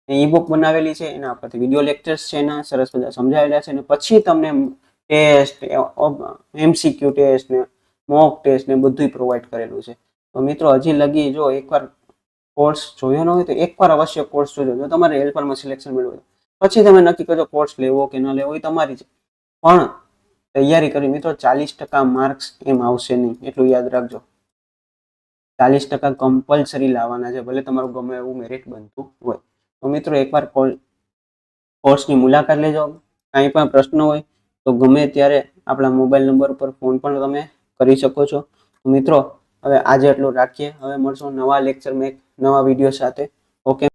ઈ બુક બનાવેલી છે, એના પરથી વિડીયો લેક્ચર્સ છે, એના સરસ બધા સમજાવેલા છે. અને પછી તમને ટેસ્ટ, એમસીક્યુ ટેસ્ટ ને મોક ટેસ્ટ ને બધું પ્રોવાઈડ કરેલું છે. તો મિત્રો હજી લગી જો એકવાર કોર્સ જોયો ન હોય તો એકવાર અવશ્ય કોર્સ જોજો. જો તમારે હેલ્પરમાં સિલેક્શન મેળવવું પછી તમે નક્કી કરજો કોર્સ લેવો કે ન લેવો, એ તમારી છે. પણ તૈયારી કરી મિત્રો 40% માર્ક્સ એમ આવશે નહીં, એટલું યાદ રાખજો. 40% કમ્પલસરી લાવવાના છે, ભલે તમારું ગમે એવું મેરિટ બનતું હોય. તો મિત્રો એકવાર કોર્સની મુલાકાત લેજો. કાંઈ પણ પ્રશ્ન હોય તો ગમે ત્યારે આપણા મોબાઈલ નંબર પર ફોન પણ તમે કરી શકો છો. મિત્રો હવે આજે એટલું રાખીએ, હવે મળશું નવા લેક્ચરમાં એક નવા વિડીયો સાથે. ઓકે.